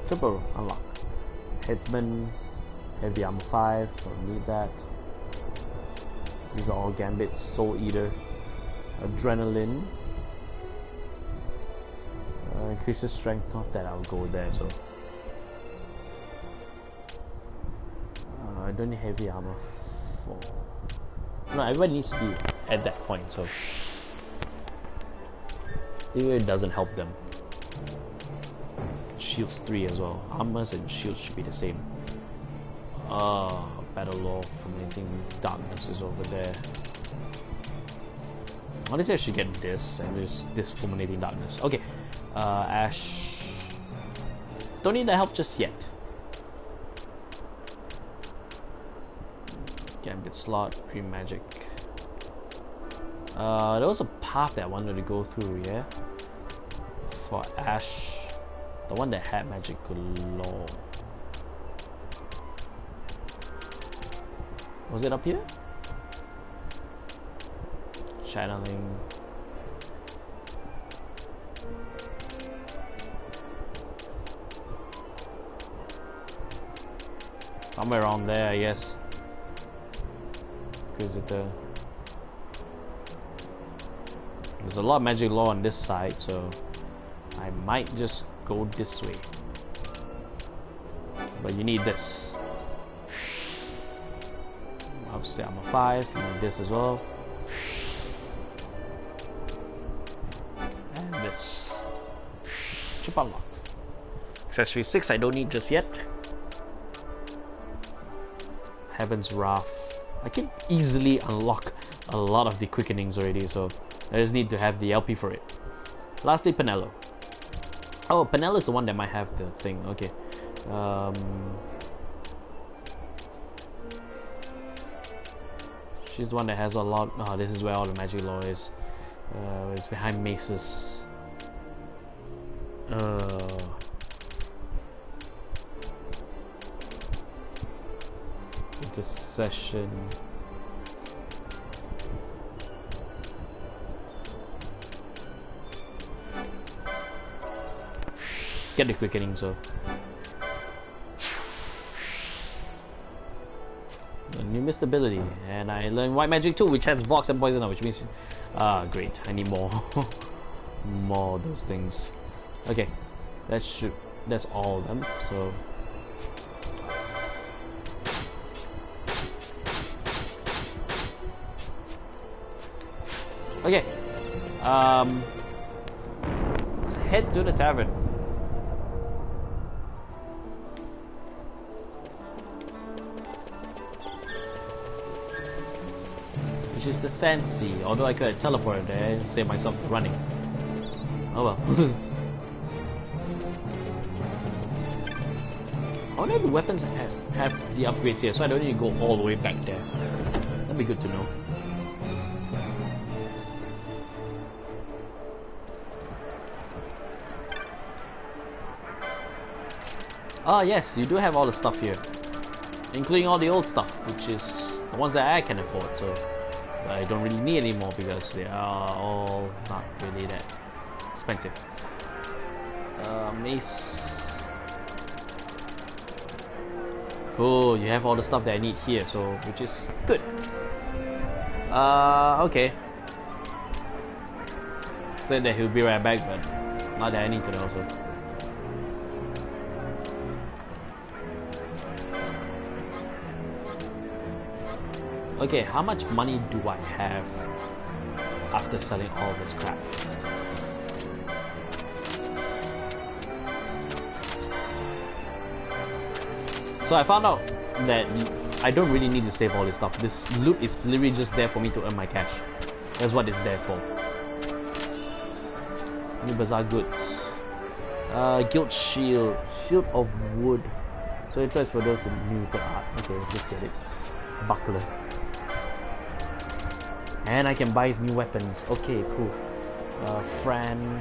Triple unlock. Headsman, Heavy Armor 5, don't need that. These are all Gambits, Soul Eater, Adrenaline, increases strength, not that I'll go there, so. I don't need Heavy Armor 4. No, everyone needs to be at that point, so. It doesn't help them. Shields 3 as well. Armors and shields should be the same. Battle Law, Fulminating Darkness is over there. Honestly, I should get this and just this Fulminating Darkness. Okay, Ash. Don't need the help just yet. Gambit slot, pre-magic. There was a path that I wanted to go through, yeah? For Ash. The one that had magic law. Was it up here? Channeling. Somewhere around there, I guess. Because there's a lot of magic law on this side, so I might just go this way. But you need this. Obviously I'm a 5, you need this as well. And this. Chip unlocked. Accessory 6 I don't need just yet. Heaven's Wrath. I can easily unlock a lot of the quickenings already, so I just need to have the LP for it. Lastly, Penello. Oh, Penello is the one that might have the thing. Okay. She's the one that has a lot. Oh, this is where all the magic law is. It's behind maces. Intercession. Get the quickening, so. A new missed ability, and I learned white magic too, which has Vox and Poison, which means great, I need more. more of those things. Okay, that's all of them. So okay, let's head to the tavern. Which is the Sand Sea, although I could have teleported there and save myself running. Oh well. I wonder if the weapons have the upgrades here, so I don't need to go all the way back there. That'd be good to know. Ah yes, you do have all the stuff here. Including all the old stuff, which is the ones that I can afford, so I don't really need anymore because they are all not really that expensive. Mace. Cool, you have all the stuff that I need here, so which is good. Okay. Said that he'll be right back, but not that I need to know, so. Okay, how much money do I have after selling all this crap? So I found out that I don't really need to save all this stuff. This loot is literally just there for me to earn my cash. That's what it's there for. New bazaar goods. Guild shield. Shield of wood. So it tries for those new to art. Okay, let's just get it. Buckler. And I can buy new weapons. Okay, cool. Fran.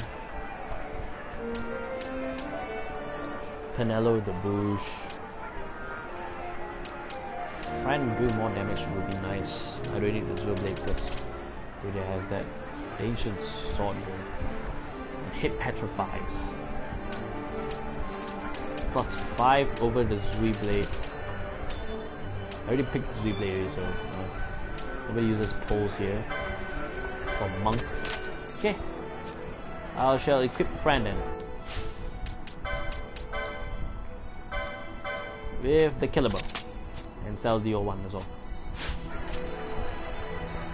Penello the Bush. Fran do more damage would be nice. I don't need the Zodiac because it has that ancient sword here. And hit petrifies. Plus 5 over the Zui blade. I already picked the Zui blade already, so nobody uses poles here. For monk. Okay. I shall equip Fran then. With the killer bow. And sell the old one as well.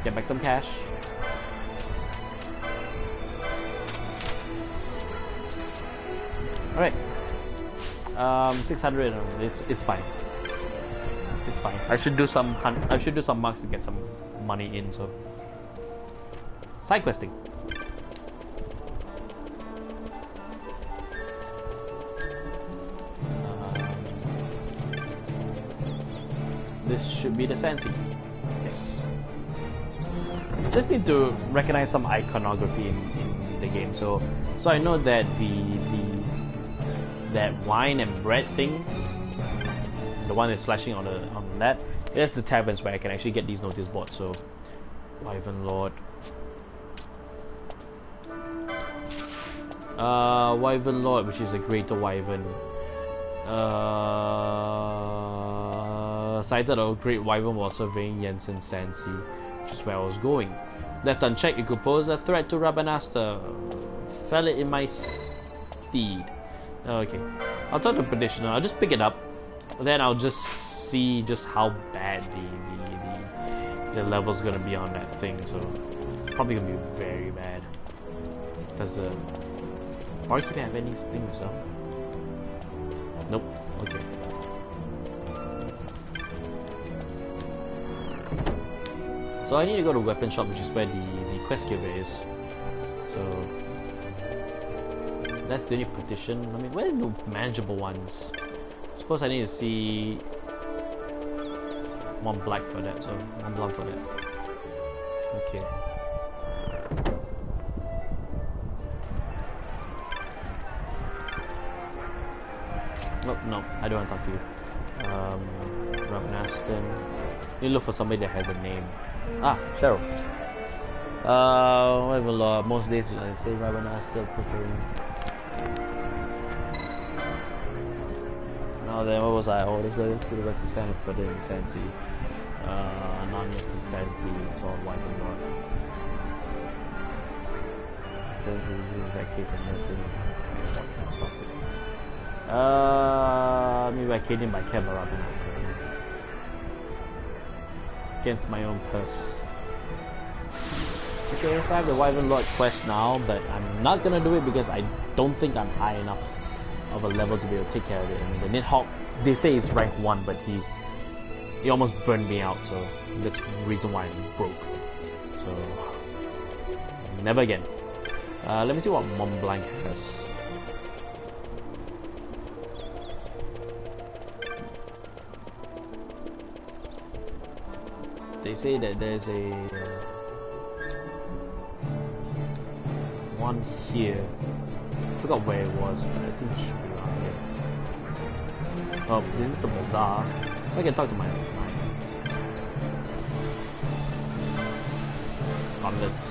Get back some cash. Alright. 600. It's fine. It's fine. I should do some marks to get some money in. So side questing. This should be the Sand Sea. Yes. Just need to recognize some iconography in the game. So I know that that wine and bread thing, the one that's flashing on that, that's the taverns where I can actually get these notice boards. So Wyvern Lord. Wyvern Lord, which is a greater wyvern. Sighted a great wyvern while surveying Jensen's Sand Sea, which is where I was going. Left unchecked, it could pose a threat to Rabanasta. Fell it in my steed. Okay, I'll tell the petitioner. I'll just pick it up, then I'll just see just how bad the level's gonna be on that thing. So it's probably gonna be very bad. Does the barkeep have any things up? Nope. Okay. So I need to go to weapon shop, which is where the quest giver is. So that's the only petition. I mean, where are the manageable ones? I suppose I need to see one black for that, so one blonde for that. Okay. Oh, no, I don't want to talk to you. Robin Aston. You look for somebody that has a name. Ah, Cheryl. Whatever, most days I say Robin Aston preferring. Now then, what was I? Oh, let's go to the rest of Sand for the Sand Sea. Non-yet in Sand Sea, it's all white and says he uses that case and nursing. Maybe I killed him by camera against my own purse. Okay, so I have the Wyvern Lord quest now, but I'm not gonna do it because I don't think I'm high enough of a level to be able to take care of it. And the Nidhogg, they say it's rank 1, but he almost burned me out, so that's the reason why I'm broke. So never again. Let me see what Mont Blanc has. They say that there's a one here. I forgot where it was, but I think it should be around here. Oh, this is the bazaar. I can talk to my gauntlets.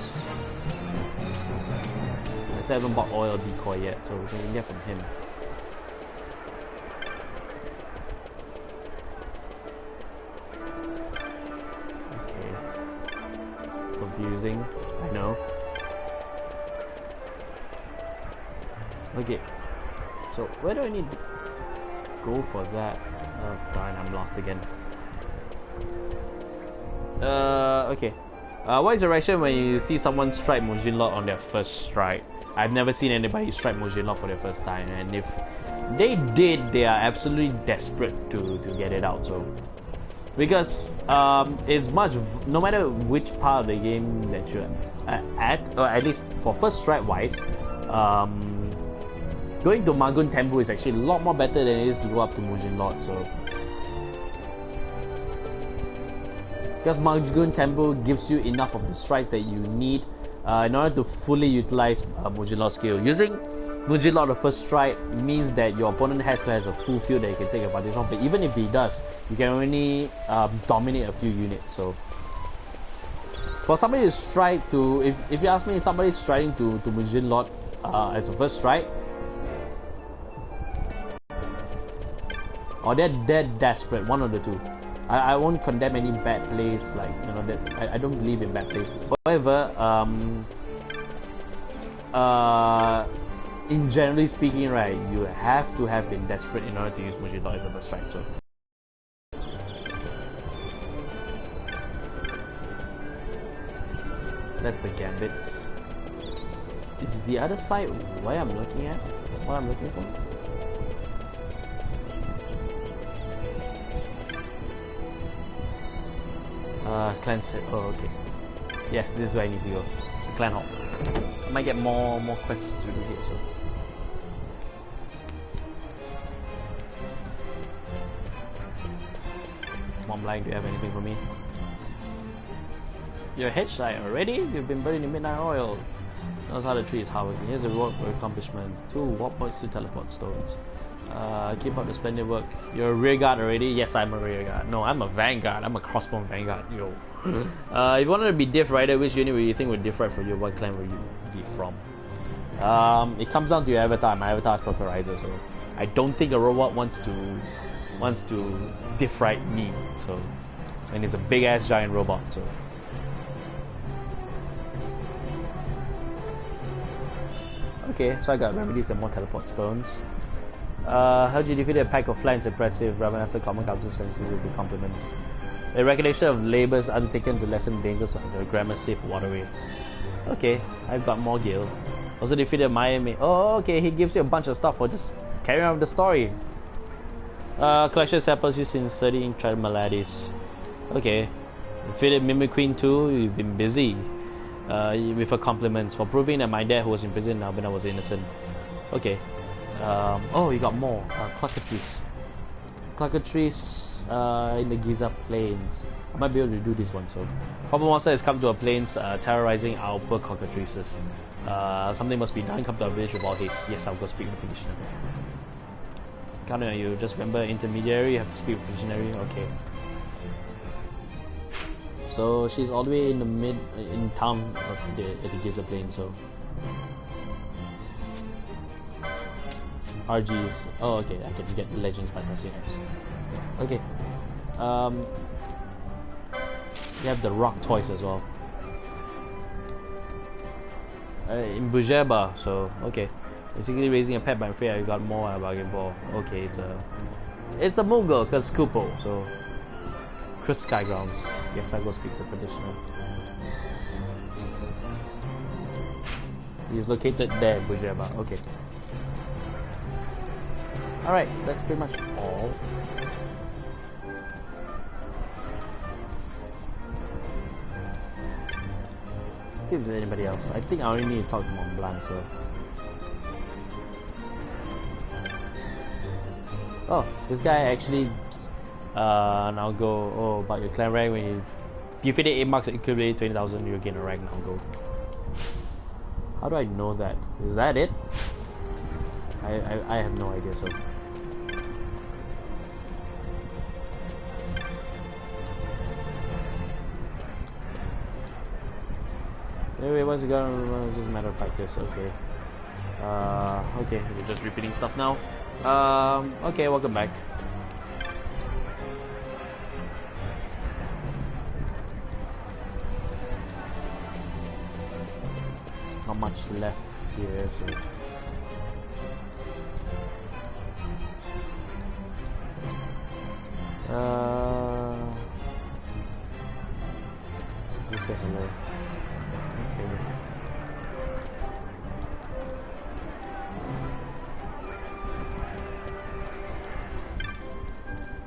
I still haven't bought oil decoy yet, so we can get from him. Confusing, I know. Okay, so where do I need to go for that? Oh darn, I'm lost again. Okay. What is the reaction when you see someone strike Mujin Lord on their first strike? I've never seen anybody strike Mujin Lord for their first time, and if they did, they are absolutely desperate to get it out. So. Because it's much, no matter which part of the game that you're at, or at least for first strike wise, going to Magun Temple is actually a lot more better than it is to go up to Mujin Lord. So, because Magun Temple gives you enough of the strikes that you need in order to fully utilize Mujin Lord skill. Using Mujin Lord the first strike means that your opponent has to have a full field that you can take advantage of, but even if he does, you can only dominate a few units. So for somebody to strike to, if you ask me, somebody's striking to Mujin Lord as a first strike, or they're desperate, one of the two. I won't condemn any bad plays, like, you know, that I don't believe in bad plays. However, in generally speaking, right, you have to have been desperate in order to use Mujin Lord as a first strike. So that's the gambits. Is the other side where I'm looking at? What I'm looking for? Clan set. Oh, okay. Yes, this is where I need to go. Clan Hall. I might get more quests to do here. So. Mont Blanc, do you have anything for me? You're a headshot already? You've been buried in midnight oil. Knows how the tree is harvesting. Here's a reward for accomplishments. 2 warp points, 2 teleport stones. Keep up the splendid work. You're a rear guard already? Yes, I'm a rear guard. No, I'm a vanguard. I'm a crossbone vanguard. Yo. If you wanted to be Diff Rider, which unit would you think would Diff Ride for you? What clan would you be from? It comes down to your avatar. My avatar is Purple Riser, so I don't think a robot wants to Diff Ride me. So, and it's a big ass giant robot. So. Okay, so I got remedies and more teleport stones. How'd you defeat a pack of flanks? Impressive. Ravenous Common Council sends you with the compliments. A recognition of labors undertaken to lessen dangers of the Grammar Safe waterway. Okay, I've got more guild. Also defeated Miami. Oh, okay, he gives you a bunch of stuff for just carrying on with the story. Collection samples used in studying child maladies. Okay. Defeated Mimic Queen 2, you've been busy. With her compliments for proving that my dad, who was in prison now, when I was innocent. Okay. Oh, you got more. Cluckatrice. Cluckatrice in the Giza Plains. I might be able to do this one, so. Problem monster has come to our plains, terrorizing our poor cockatrices. Something must be done. Come to our village with all haste. Yes, I'll go speak with the commissioner. Counting on you. Just remember, intermediary, you have to speak with visionary. Okay. So she's all the way in the in town of the Giza Plain. So RGs. Oh, okay. I can get the legends by pressing X. Okay. You have the rock toys as well. in Bujeba, so okay. Basically raising a pet, but I'm afraid I got more I bargained for. Okay, it's a Mughal, cause Kupo, so Chris Skygrounds. Yes, I go speak to the petitioner. He's located there, Bujeba. Okay. Alright, that's pretty much all. See if there's anybody else. I think I only need to talk to Mont Blanc, so. Oh, this guy actually now go, oh, about your clan rank, when you fit 8 marks equivalent 20,000, you gain a rank, now go. How do I know that? Is that it? I have no idea, so. Anyway, once you got it's just a matter of practice, okay. Okay, we're just repeating stuff now. Okay, welcome back. There's not much left here, so. Just say hello.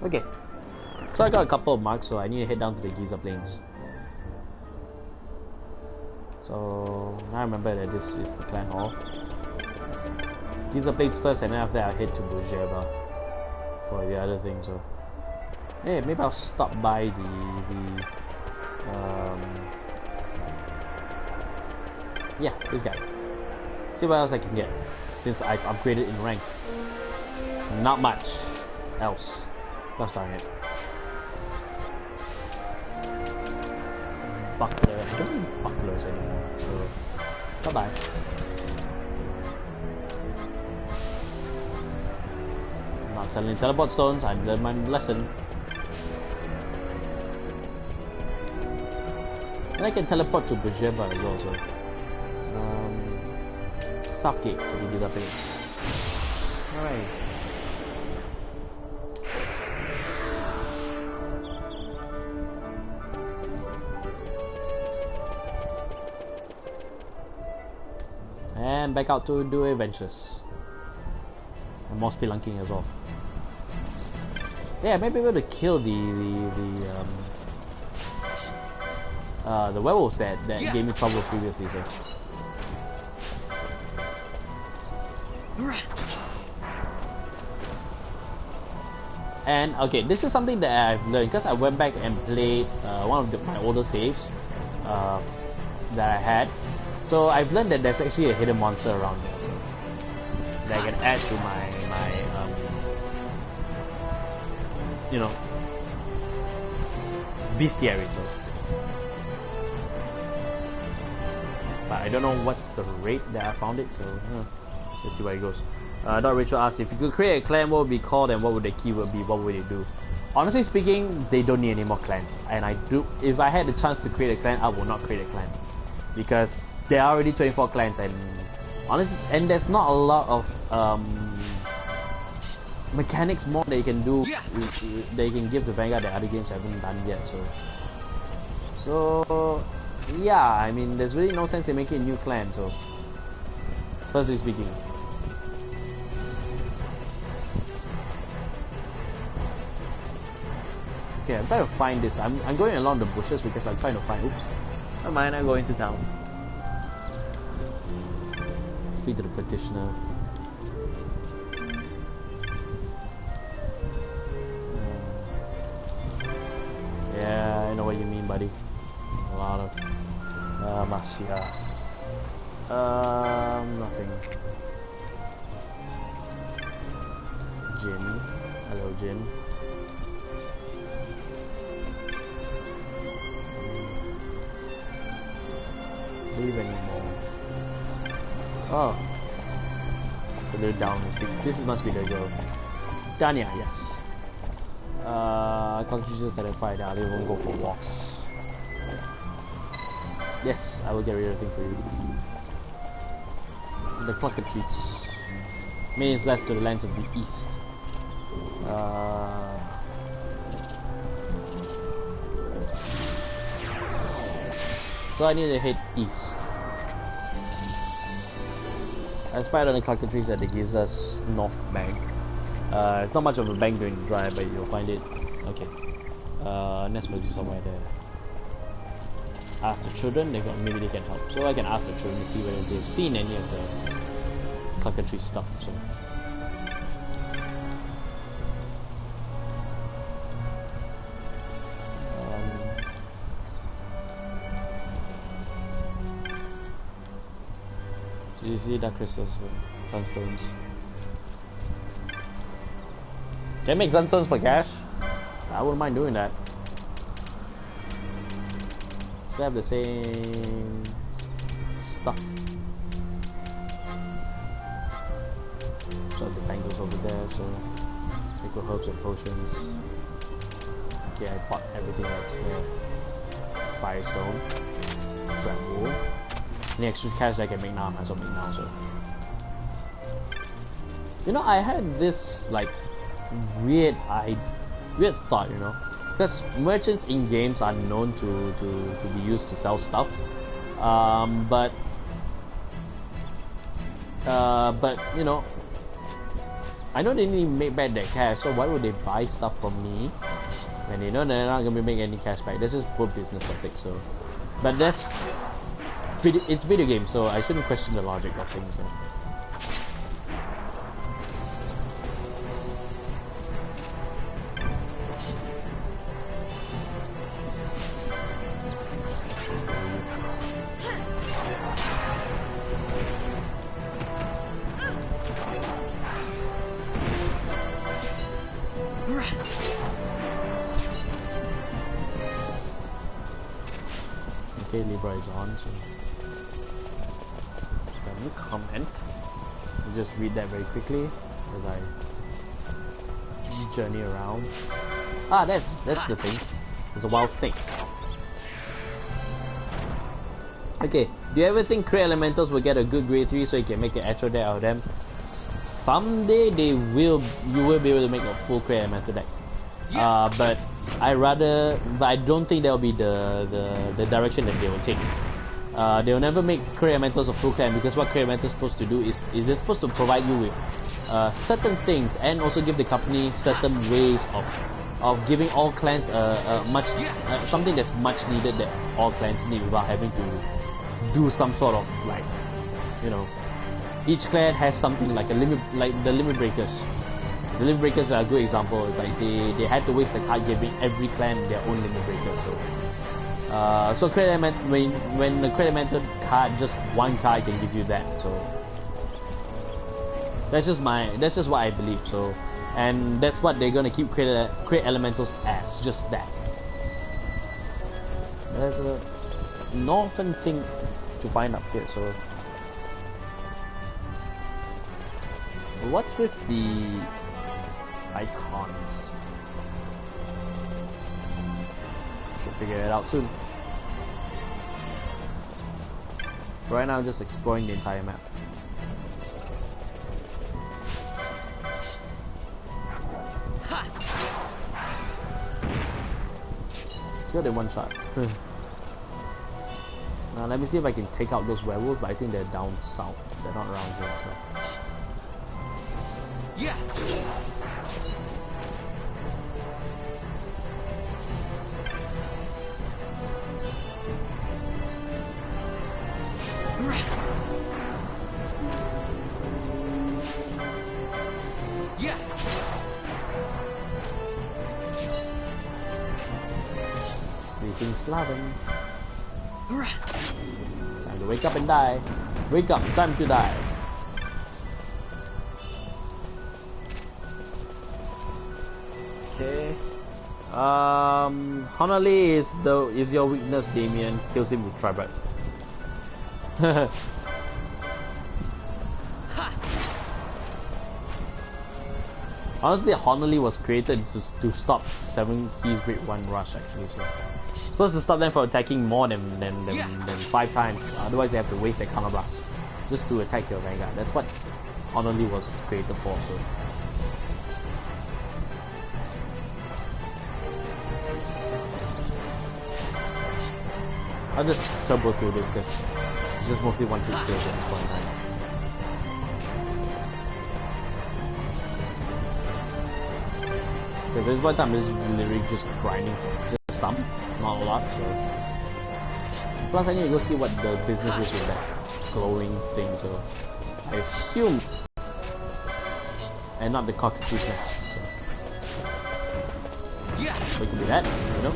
Okay, so I got a couple of marks, so I need to head down to the Giza Plains. So now I remember that this is the clan hall. Giza Plains first, and then after that I'll head to Bujeba for the other things. So hey, maybe I'll stop by yeah, this guy. See what else I can get since I've upgraded in rank. Not much else. Gosh darn it. Buckler. I don't need bucklers anymore, so bye bye. I'm not selling teleport stones, I've learned my lesson. And I can teleport to Bujeba as well, so Southgate to be this up here. Alright. And back out to do adventures. And more spelunking as well. Yeah, maybe we're able to kill the werewolves that gave me trouble previously, so. And okay, this is something that I've learned because I went back and played one of my older saves that I had. So I've learned that there's actually a hidden monster around there, so that I can add to my you know, bestiary. So. But I don't know what's the rate that I found it, so let's see where it goes. Dr. Rachel asks, if you could create a clan, what would be called and what would the keyword be? What would it do? Honestly speaking, they don't need any more clans. And if I had the chance to create a clan, I would not create a clan. Because there are already 24 clans, and honestly, and there's not a lot of mechanics more that you can do, that you can give to Vanguard that other games haven't done yet, so yeah, I mean, there's really no sense in making a new clan, so firstly speaking. Okay, I'm trying to find this. I'm going along the bushes because I'm trying to find, oops, never mind, I'm going to town. Speak to the petitioner. Yeah, I know what you mean, buddy. A lot of Masya. Nothing. Jin. Hello, Jin. Leave anymore. Oh. So they're down. This must be the girl. Dania, yes. Confuses that I find out. They won't go for walks. Yes, I will get rid of everything for you. the cockatrice. Means less to the lands of the east. So I need to head east. I spied on the cockatrice that it gives us north bank. It's not much of a bank during the drive, but you'll find it. Okay. Nest will be somewhere there. Ask the children, maybe they can help. So I can ask the children to see whether they've seen any of the cockatrice stuff. So. So you see dark crystals, sunstones. Can I make sunstones for cash? I wouldn't mind doing that. They have the same stuff. So the bank goes over there, so equal herbs and potions. Okay, I bought everything that's here. Firestone, trap wool. Any extra cash I can make now, I might as well make now. So, you know, I had this like weird thought, you know. Because merchants in games are known to be used to sell stuff, but you know, I know they need to make back their cash, so why would they buy stuff from me when they know they're not gonna be making any cash back? That's just poor business ethics. So, but it's video game, so I shouldn't question the logic of things. So. Okay, Libra is on, so just a new comment. I'll just read that very quickly as I journey around. Ah, that's the thing. There's a wild snake. Okay, do you ever think Crit Elementals will get a good grade 3 so you can make an Atro deck out of them? Someday you will be able to make a full Crit Elemental deck. But I don't think that'll be the direction that they will take. They will never make Crit Elementals a full clan, because what Crit Elementals is supposed to do is they're supposed to provide you with certain things, and also give the company certain ways of giving all clans something that's much needed that all clans need without having to do some sort of, like, you know, each clan has something like the limit breakers. The limit breakers are a good example. It's like they had to waste the card giving every clan their own limit breaker. So credit element, when the credit elemental card, just one card can give you that. So that's just what I believe. So, and that's what they're gonna keep credit elementals as, just that. There's a northern thing to find up here. So what's with the icons? Should figure it out soon. Right now I'm just exploring the entire map. Killed in one shot. Now let me see if I can take out those werewolves, but I think they're down south. They're not around here, so. Yeah. Yeah. Sleeping Slaven. Time to wake up and die. Wake up, time to die. Okay. Honolulu is your weakness, Damien. Kills him with Tribrat. Honestly, Honolulu was created to stop 7 Seas Grade 1 Rush, actually. So supposed to stop them from attacking more than 5 times. Otherwise, they have to waste their counterblast. just to attack your Vanguard. That's what Honolulu was created for. So. I'll just turbo through this because it's just mostly one quick kills at this point in time. Because there's one time it's literally just grinding for just some, not a lot. So plus I need to go see what the business is with that glowing thing. So I assume, and not the cockatoos nest. So. Yeah, so it could be that, you know.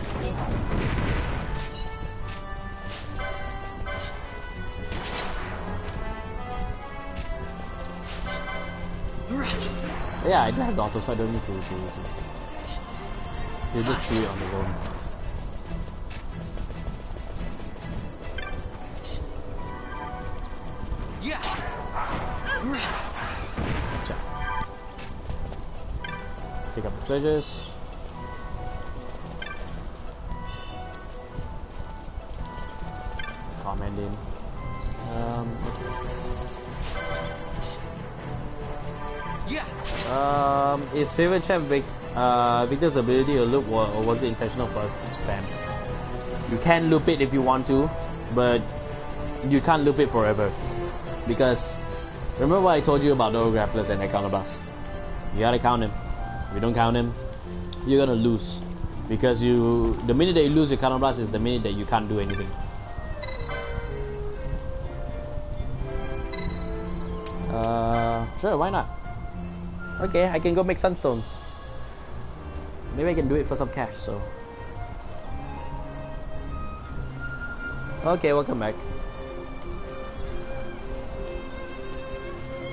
Yeah, I do have the auto, so I don't need to you just do it on his own. Yeah. Gotcha. Pick up the treasures. Comment in. Okay. Is favorite champ Victor's ability to loop, or was it intentional for us to spam? You can loop it if you want to, but you can't loop it forever. Because remember what I told you about the grapplers and their counterblast? You gotta count him. If you don't count him, you're gonna lose. Because the minute that you lose your counterblast is the minute that you can't do anything. Sure, why not? Okay, I can go make sunstones. Maybe I can do it for some cash, so. Okay, welcome back.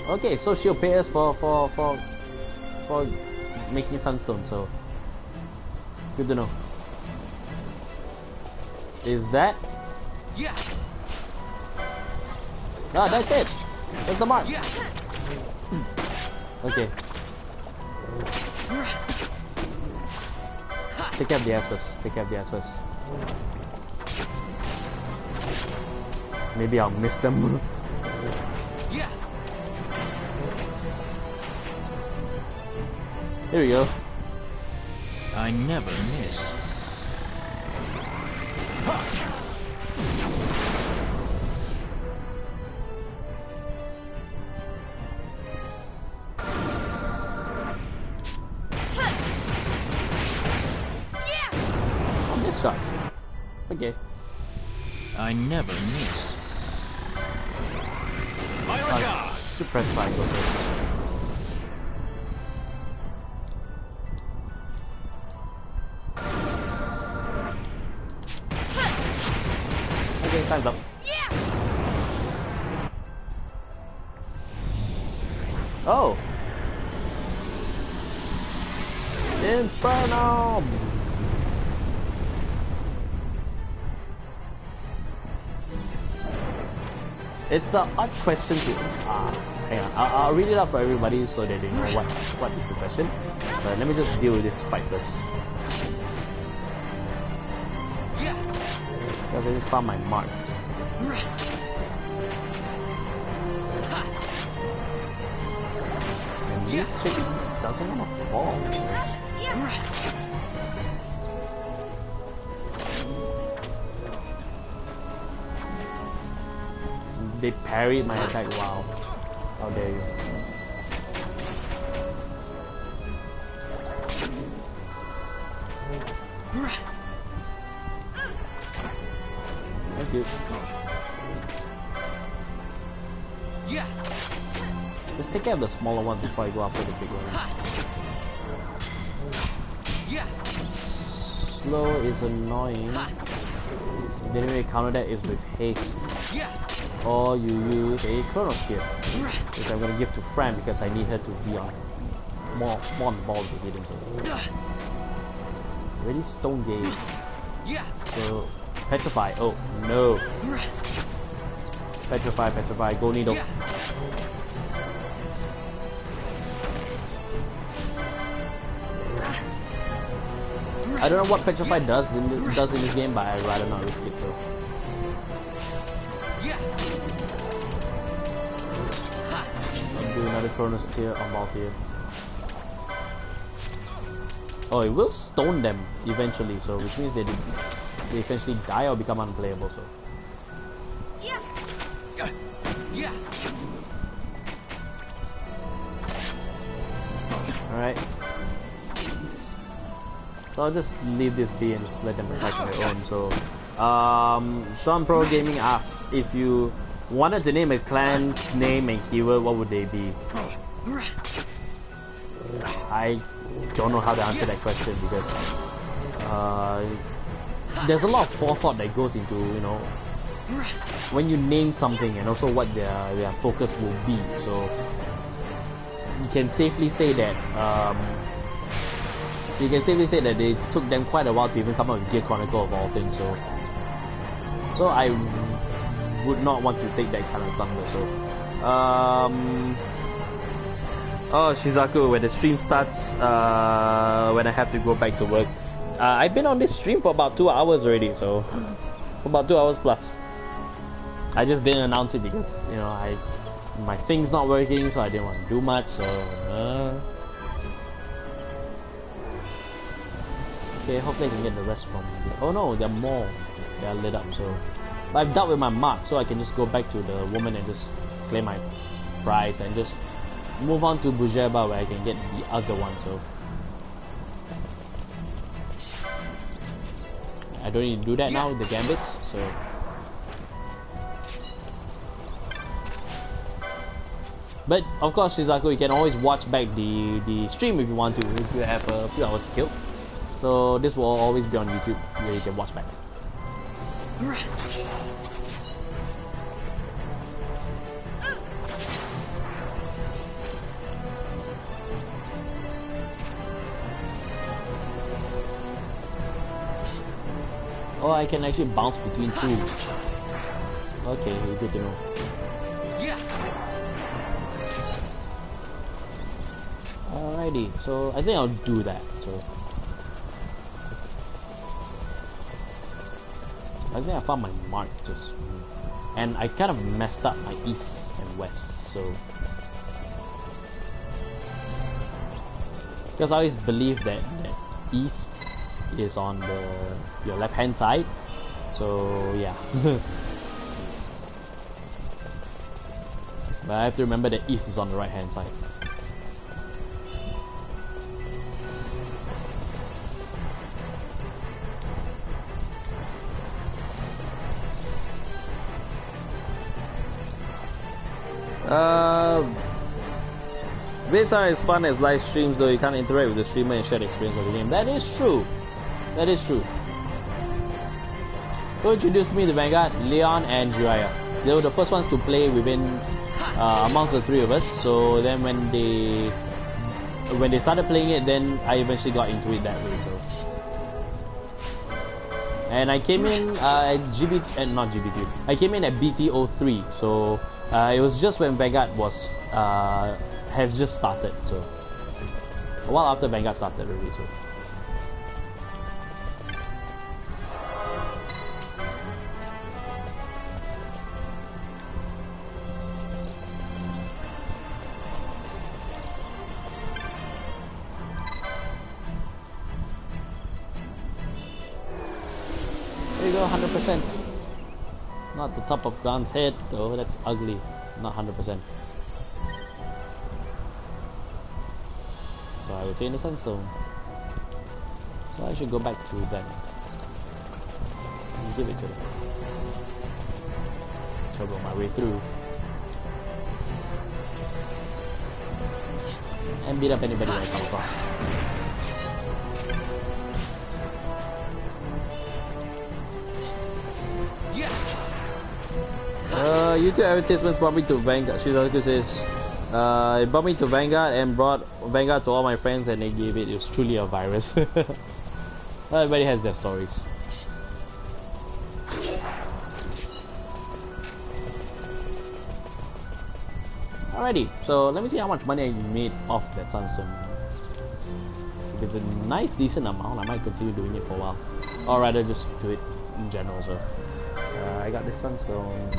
Okay, so she'll pay us for making sunstone, so good to know. Is that? Yeah. Ah, that's it. That's the mark. Yeah. Okay. Take care of the ass first. Take care of the ass first. Maybe I'll miss them. Yeah. Here we go. I never miss. Okay. I never miss. Suppress fire, go first. Okay, time's up. Oh! Inferno! It's an odd question to ask. Hang on, I'll read it out for everybody so that they know what is the question. But let me just deal with this fight first. Because I just found my mark. And this chick doesn't want to fall. They parried my attack. Wow. How dare you. Thank you. Yeah. Just take care of the smaller ones before I go after the big ones. Yeah. Slow is annoying. The only way to counter that is with haste. Yeah. Or you use a Chrono Sphere, which I'm going to give to Fran because I need her to be on more on the ball to hit him. So ready, Stone Gaze. So Petrify. Oh no! Petrify. Go Needle. I don't know what Petrify does in this game, but I'd rather not risk it. So. Cronus tier on Balthier. Oh, it will stone them eventually, so which means they essentially die or become unplayable. So. Alright. So I'll just leave this be and just let them attack on their own. So, Sean Pro Gaming asks, if you wanted to name a clan's name and keyword, what would they be? I don't know how to answer that question because there's a lot of forethought that goes into, you know, when you name something and also what their focus will be. So you can safely say that they took them quite a while to even come up with Gear Chronicle of all things. So I would not want to take that kind of thunder. So oh, Shizaku, when the stream starts, when I have to go back to work. I've been on this stream for about 2 hours already, so for about 2 hours plus. I just didn't announce it because, you know, my thing's not working, so I didn't want to do much. So okay, hopefully I can get the rest from. Oh no, there are more. They are lit up. So, but I've dealt with my mark, so I can just go back to the woman and just claim my prize and just move on to Bujeba where I can get the other one. So I don't need to do that now with the gambits. So but of course, Shizaku, you can always watch back the stream if you want to, if you have a few hours to kill. So this will always be on YouTube where you can watch back. Oh, I can actually bounce between two. Okay, good to know. Alrighty, so I think I'll do that. So I think I found my mark just, and I kind of messed up my east and west. So because I always believe that east is on your left hand side. So yeah. But I have to remember that east is on the right hand side. VTR is fun as live streams, though you can't interact with the streamer and share the experience of the game. That is true. That is true. Who introduced me to Vanguard? Leon and Jiraiya. They were the first ones to play within amongst the three of us. So then when they started playing it, then I eventually got into it that way. So, and I came in at not GBT. I came in at BT03. So it was just when Vanguard was has just started. So a while after Vanguard started already. So. There you go, 100%. Not the top of Don's head, though. That's ugly. Not 100%. So I retain the Sunstone. So I should go back to them and give it to them. Trouble my way through. And beat up anybody I come across. YouTube advertisements brought me to Vanguard. Shizaku says, it brought me to Vanguard and brought Vanguard to all my friends and they gave it. It was truly a virus. Everybody has their stories. Alrighty, so let me see how much money I made off that Sunstone. If it's a nice, decent amount, I might continue doing it for a while. Or rather, just do it in general. So, I got this Sunstone.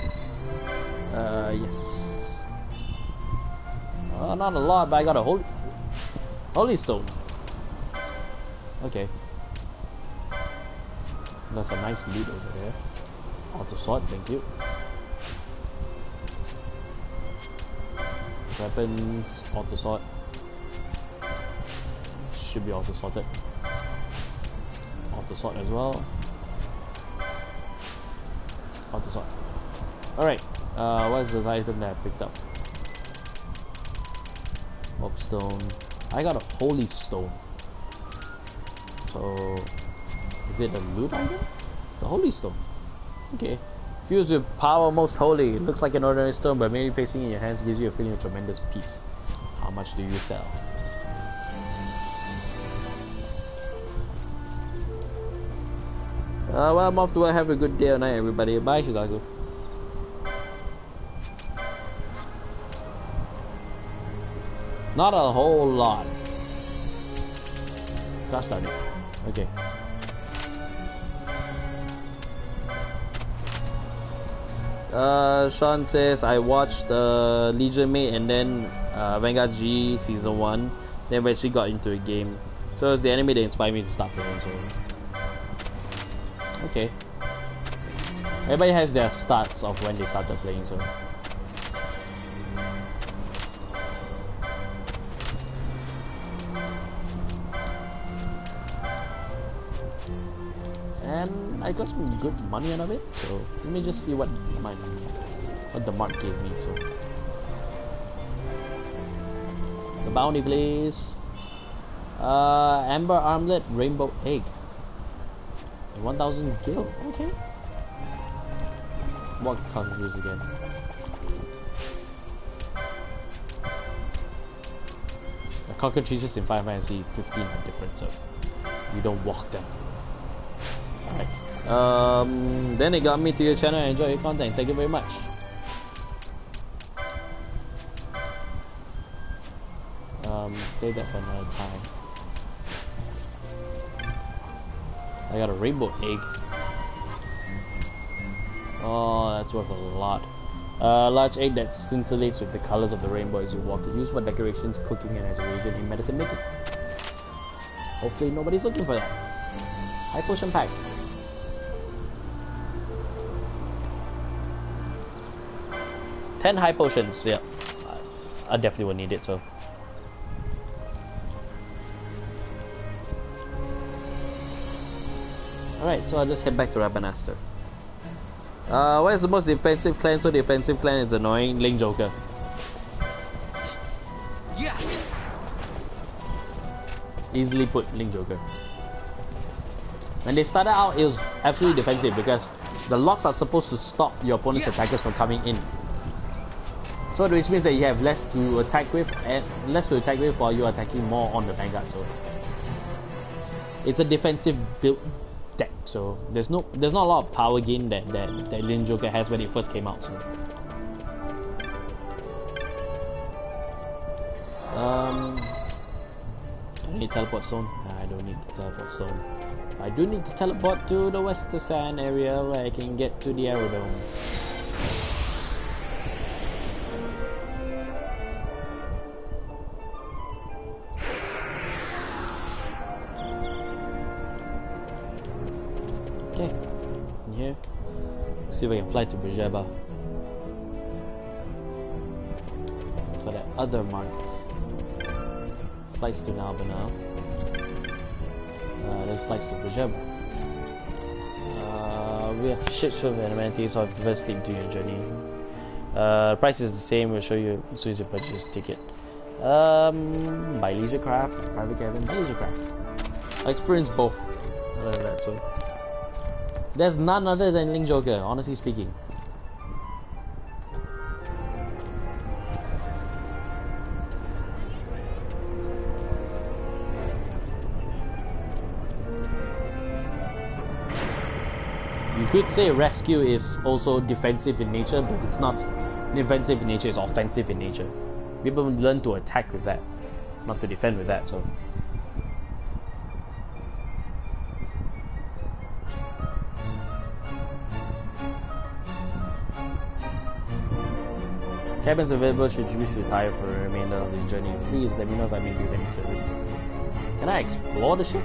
Yes. not a lot, but I got a holy stone. Okay. That's a nice loot over there. Auto sword, thank you. Weapons, auto sword. Should be auto sorted. Auto sword as well. Auto sword. Alright. What is the item that I picked up? Orb stone. I got a holy stone. So is it a loot item? It's a holy stone. Okay. Fused with power most holy. It looks like an ordinary stone, but merely placing it in your hands gives you a feeling of tremendous peace. How much do you sell? Well, I'm off to work. Have a good day or night, everybody. Bye, Shizaku. Not a whole lot. Gosh darn it. Okay. Sean says I watched Legion Mate and then Vanguard G Season 1, then eventually got into a game. So it's the anime that inspired me to start playing, so okay. Everybody has their starts of when they started playing, so and I got some good money out of it, so let me just see what the mark gave me. So the bounty, please. Amber armlet, rainbow egg, 1000 gil. Okay. What countries again? The cockatrices in Final Fantasy 15 are different, so you don't walk them. Alright. Then it got me to your channel and enjoy your content. Thank you very much. Save that for another time. I got a rainbow egg. Oh, that's worth a lot. Large egg that scintillates with the colors of the rainbow as you walk. Used for decorations, cooking, and as a reagent in medicine making. Hopefully nobody's looking for that. High potion pack. Ten high potions, yeah. I definitely will need it, so. Alright, so I'll just head back to Rabanastre. What is the most defensive clan? So defensive clan is annoying. Link Joker. Yes. Easily put, Link Joker. When they started out, it was absolutely defensive because the locks are supposed to stop your opponent's attackers from coming in. So which means that you have less to attack with, and less to attack with while you're attacking more on the Vanguard. So it's a defensive build deck. So there's not a lot of power gain that Link Joker has when it first came out. So do I need teleport stone? Nah, I don't need teleport stone. I do need to teleport to the Westersan area where I can get to the aerodrome. Okay, in here. Let's see if I can fly to Brijeba for that other mark. Flights to Nalbana. Then flights to Brijeba. We have ships with amenities, so I prefer sleep to your journey. Price is the same. We'll show you as soon as you purchase a ticket. Buy leisure craft, private cabin, buy leisure craft. I experienced both. Other than that, so there's none other than Link Joker, honestly speaking. You could say rescue is also defensive in nature, but it's not defensive in nature, it's offensive in nature. People learn to attack with that, not to defend with that, so. Cabins available should you wish to retire for the remainder of the journey. Please let me know if I may be of any service. Can I explore the ship?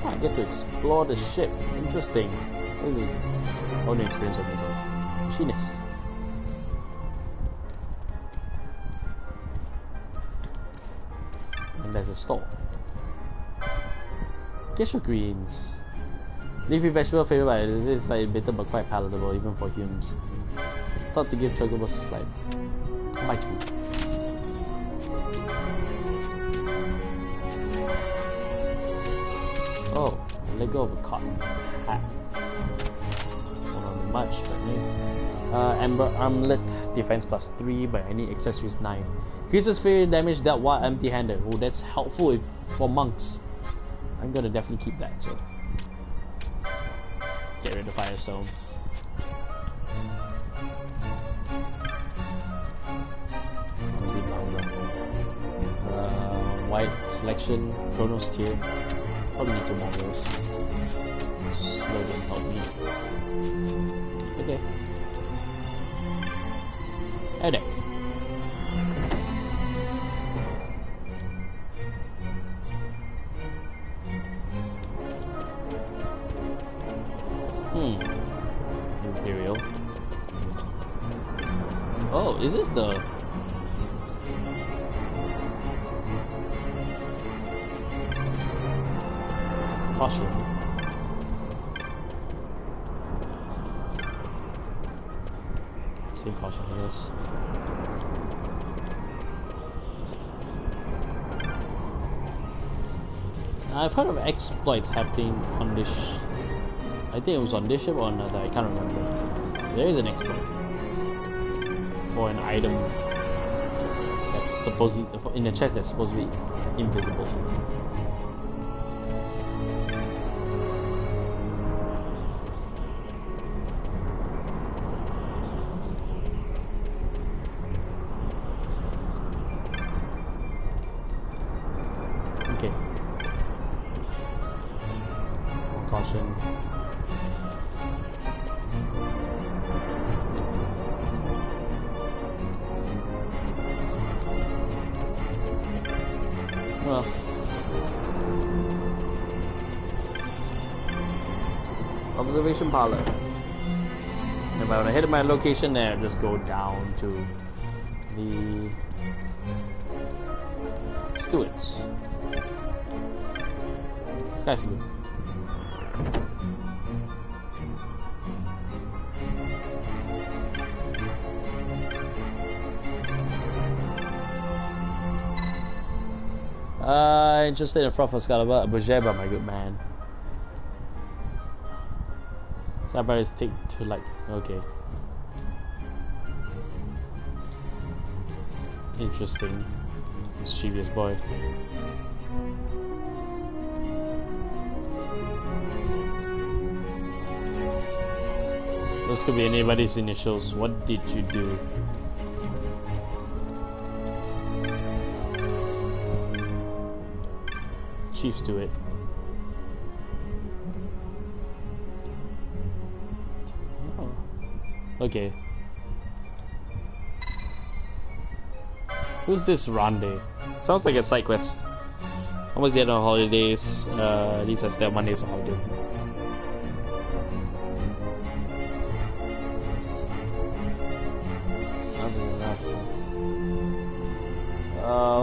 I get to explore the ship. Interesting. This is a whole new experience for me. So, machinist. And there's a store. Gesture greens. Leafy vegetable flavor by this is like bitter but quite palatable even for humans. Thought to give chocobos a slight. Like you. Oh, let go of a cotton hat. Not much, but Amber armlet defense +3, but I need accessories 9. Increases fear damage dealt while empty-handed. Oh, that's helpful for monks. I'm gonna definitely keep that. So get rid of Firestone. White selection, Chronos tier. Probably need 2 more of those. Slow didn't help me. Okay. Headache. Imperial. Oh, is this the... Caution. Same caution, I guess. I've heard of exploits happening on this. I think it was on this ship or another. I can't remember. There is an exploit for an item that's supposedly in a chest that's supposed to be invisible. Okay. Caution. Well. Observation parlor. And if I want to hit my location there, just go down to the stewards. Sky's good. Interested in front for Scalaba, Bujeba, my good man. So I better stick to like, okay. Interesting. Mischievous boy. Those could be anybody's initials. What did you do? Chiefs do it. Oh. Okay. Who's this Rande? Sounds like a side quest. Almost the end of holidays. At least I still have Mondays on holiday.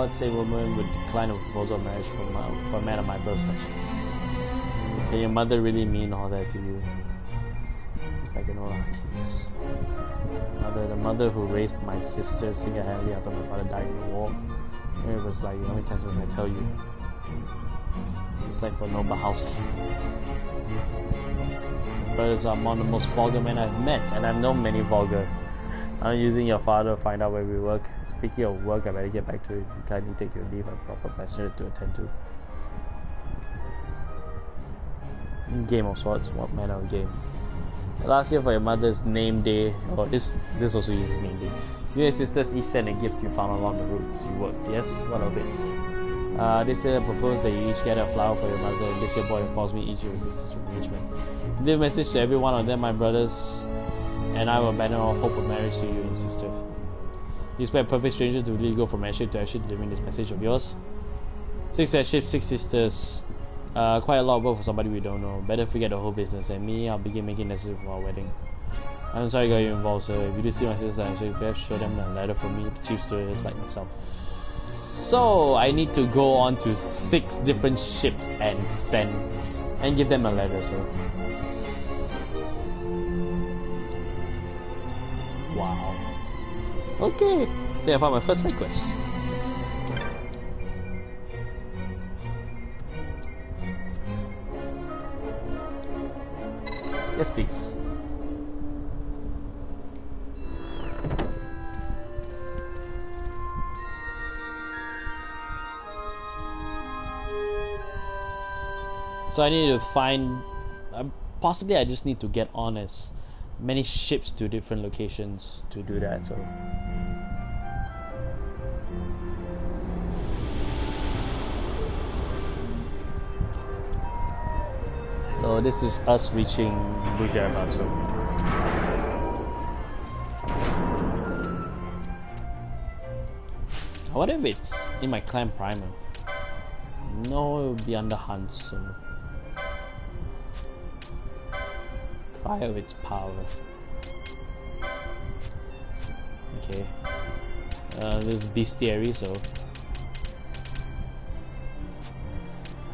Let's say woman would decline a proposal of marriage for a man of my birth section. Can your mother really mean all that to you? If I can hold on keys. Mother, the mother who raised my sister single-handedly after my father died in the war. It was like, how many times must I tell you? It's like for noble house. Brothers are among the most vulgar men I've met, and I've known many vulgar. I'm using your father to find out where we work. Speaking of work, I better get back to it. You kindly take your leave. I'm proper passenger to attend to. Game of Swords. What manner of game? Last year for your mother's name day. Oh, this also uses name day. You and sisters each sent a gift you found along the routes you worked. Yes, what of it? This year I proposed that you each get a flower for your mother, and this year boy informs me each of your sisters' engagement. Leave a message to every one of them, my brothers, and I will abandon all hope of marriage to you and sister. You expect perfect strangers to really go from airship to airship delivering this message of yours? 6 airships, 6 sisters. Quite a lot of work for somebody we don't know. Better forget the whole business, and me, I'll begin making necessary for our wedding. I'm sorry I got you involved, sir. If you do see my sister, I should perhaps show them a letter from me to chief stewardess like myself. So I need to go on to 6 different ships and send and give them a letter. So wow. Okay, there I found my first side quest. Yes, please. So I need to find, possibly I just need to get on as many ships to different locations to do that. So this is us reaching Bujerba. So I wonder if it's in my clan primer. No, it would be under Hunt, so try of its power. Okay. This is bestiary, so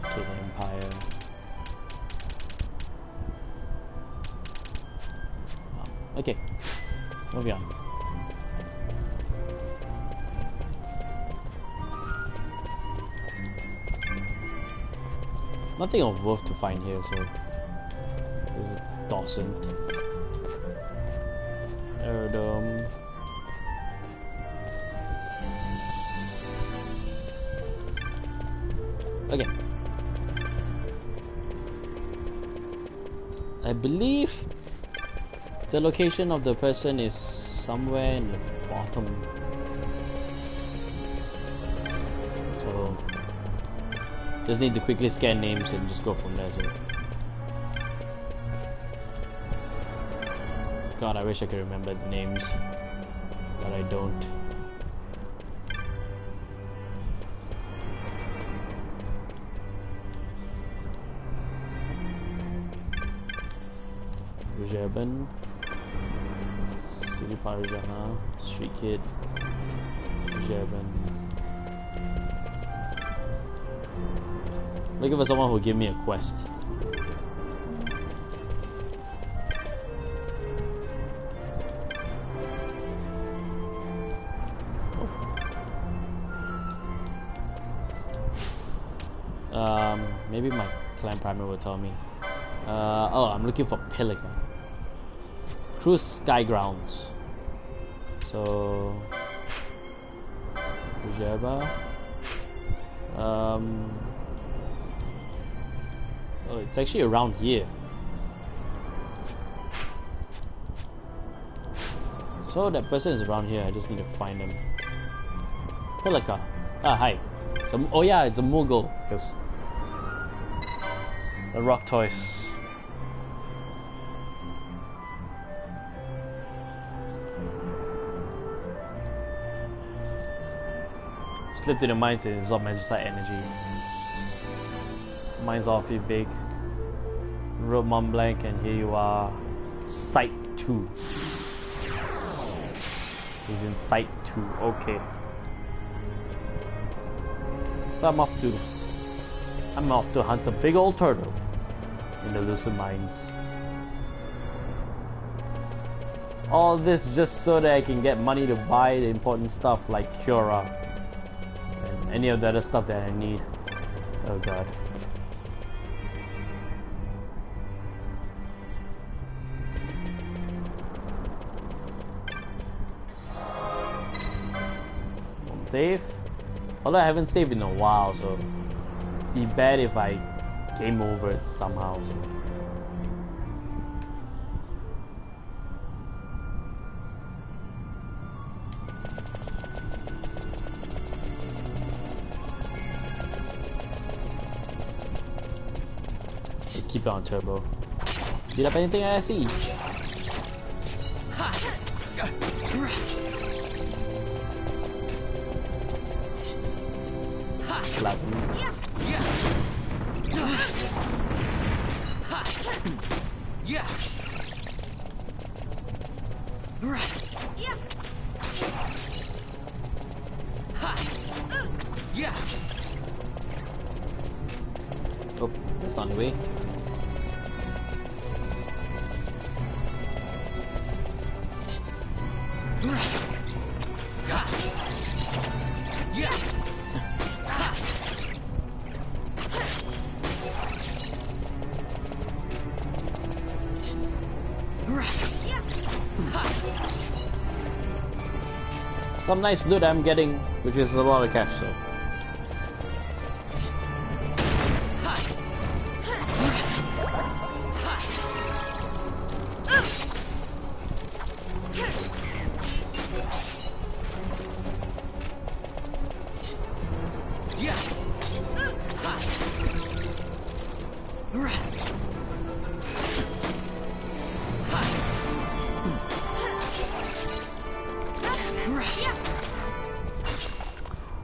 okay, the Empire. Okay, moving on. Nothing of worth to find here, so this is Dawson. Aerodome. Okay. I believe the location of the person is somewhere in the bottom. So just need to quickly scan names and just go from there. So God, I wish I could remember the names, but I don't. Bujerban, City Parijana, Street Kid, Bujerban. Looking for someone who will give me a quest. Maybe my clan primer will tell me. Oh, I'm looking for Pelican. Cruise Sky Grounds. So Bujerba. Oh, it's actually around here. So that person is around here. I just need to find them. Pelican. Ah, hi. So, oh yeah, it's a Mughal. Because the rock toys. Slip to the mines and absorb magicite energy. Mine's awfully big. Road Mont Blanc, and here you are. Site 2. He's in Site 2. Okay. So I'm off to hunt a big old turtle in the Lucid Mines. All this just so that I can get money to buy the important stuff like Cura and any of the other stuff that I need. Oh god. Won't save. Although I haven't saved in a while, so it'd be bad if I game over it somehow. So keep it on turbo. Did up anything I see? Slap him. Oh, that's not the way. Some nice loot I'm getting, which is a lot of cash, so.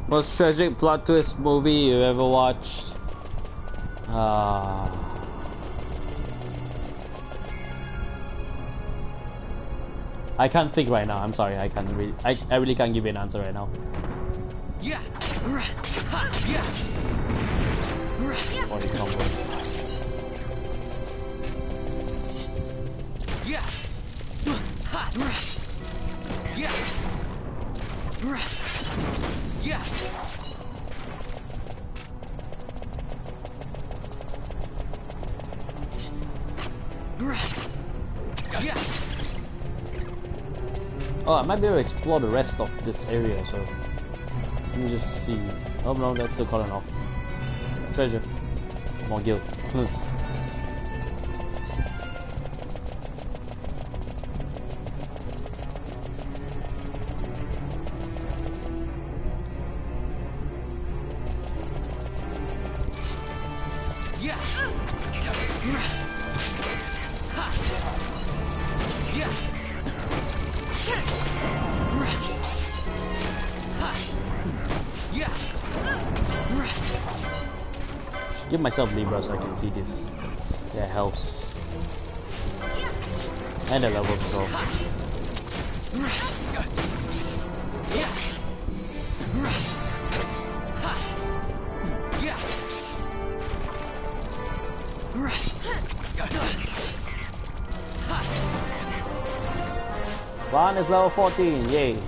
Most tragic plot twist movie you ever watched? I can't think right now. I'm sorry. I can't really. I really can't give you an answer right now. Yeah. Body combo. Yeah. Oh, I might be able to explore the rest of this area, so let me just see. Oh no, that's still calling off. Treasure. More guild. Give myself Libra so I can see this, their health and their levels as well. Vaughn is level 14, yay!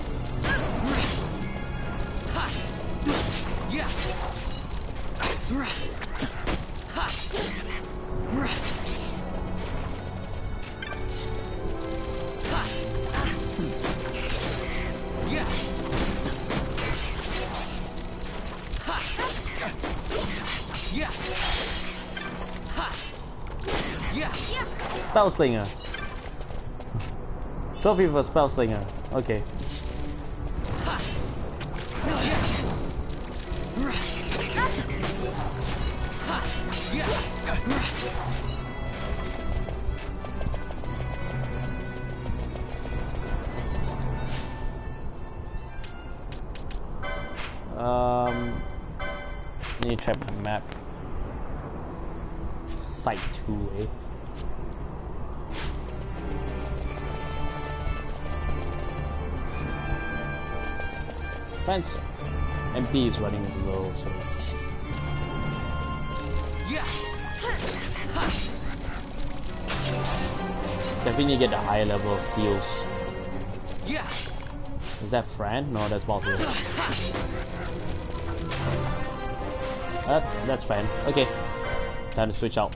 Spellslinger. Trophy for Spellslinger. Okay. Need to check my map. Site 2, eh? Fence. MP is running low, so. Definitely get the higher level of heals. Is that Fran? No, that's Baltimore. That's Fran. Okay. Time to switch out.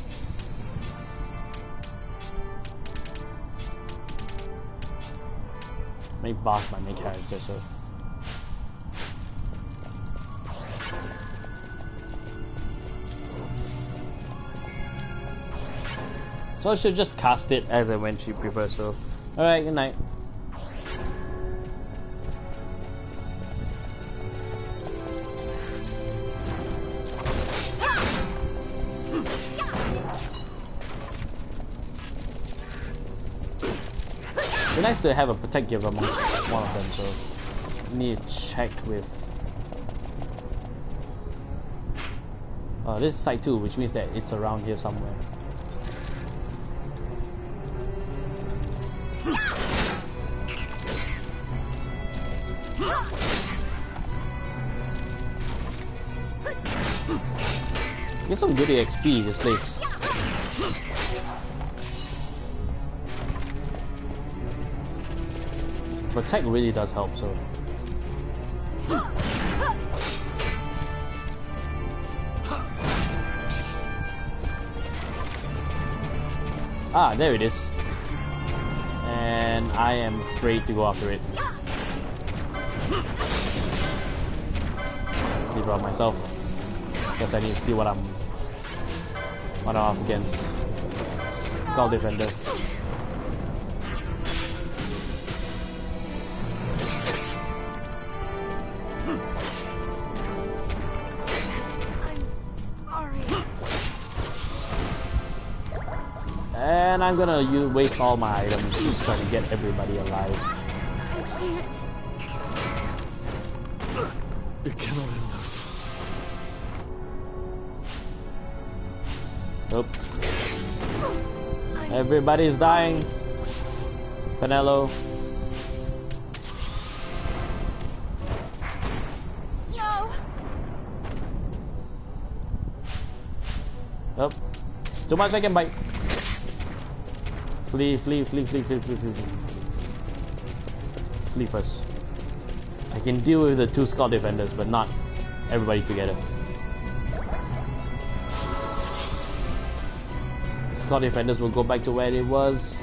Make Bach my main character, so. So I should just cast it as I went, she prefers, so. Alright, good night. It'd be nice to have a protect giver amongst one of them, so I need to check with. This is site 2, which means that it's around here somewhere. Get some good XP this place. Protect really does help, so. Ah, there it is. And I am afraid to go after it. Leave out myself. Guess I need to see what I'm up against. Skull Defender. And I'm gonna waste all my items just trying to get everybody alive. You cannot end us. Nope. Everybody's dying. Penelo. No. Nope. It's too much I can bite. Flee, flee, flee, flee, flee, flee, flee, flee. Flee first. I can deal with the 2 Skull Defenders, but not everybody together. The Skull Defenders will go back to where it was.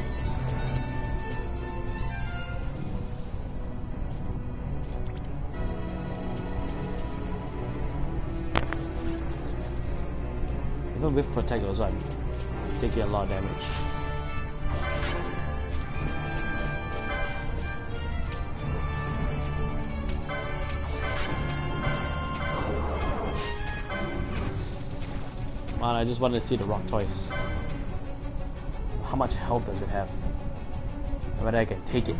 Even with Protect also, I'm taking a lot of damage. Man, I just wanted to see the rock toys. How much health does it have? I bet I can take it.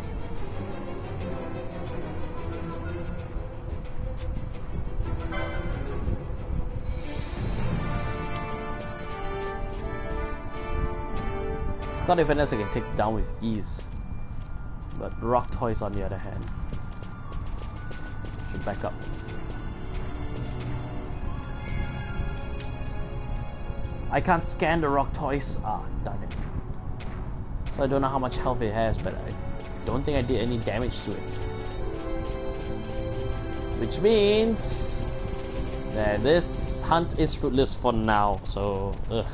Skull Defenders I can take down with ease. But rock toys on the other hand. Should back up. I can't scan the rock toys. Ah, darn it. So I don't know how much health it has, but I don't think I did any damage to it. Which means that this hunt is fruitless for now, so ugh.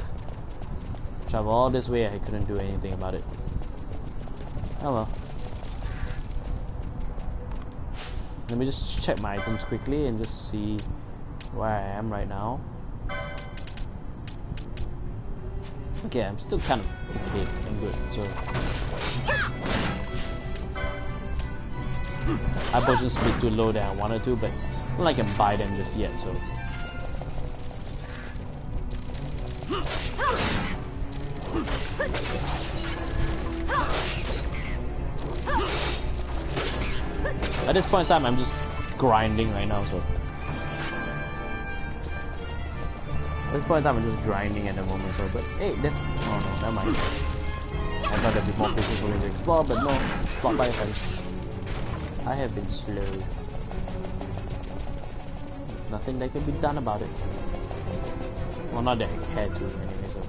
Travel all this way, I couldn't do anything about it. Oh well. Let me just check my items quickly and just see where I am right now. Okay, I'm still kind of okay and good, so I wasn't a bit too low that I wanted to, but not like I can buy them just yet, so at this point in time I'm just grinding right now, so at this point in time I'm just grinding at the moment, so but hey, that's oh no, never mind. I thought there'd be more places for me to explore, but no, it's blocked by a fence. I have been slow. There's nothing that can be done about it. Well, not that I care to anyway, so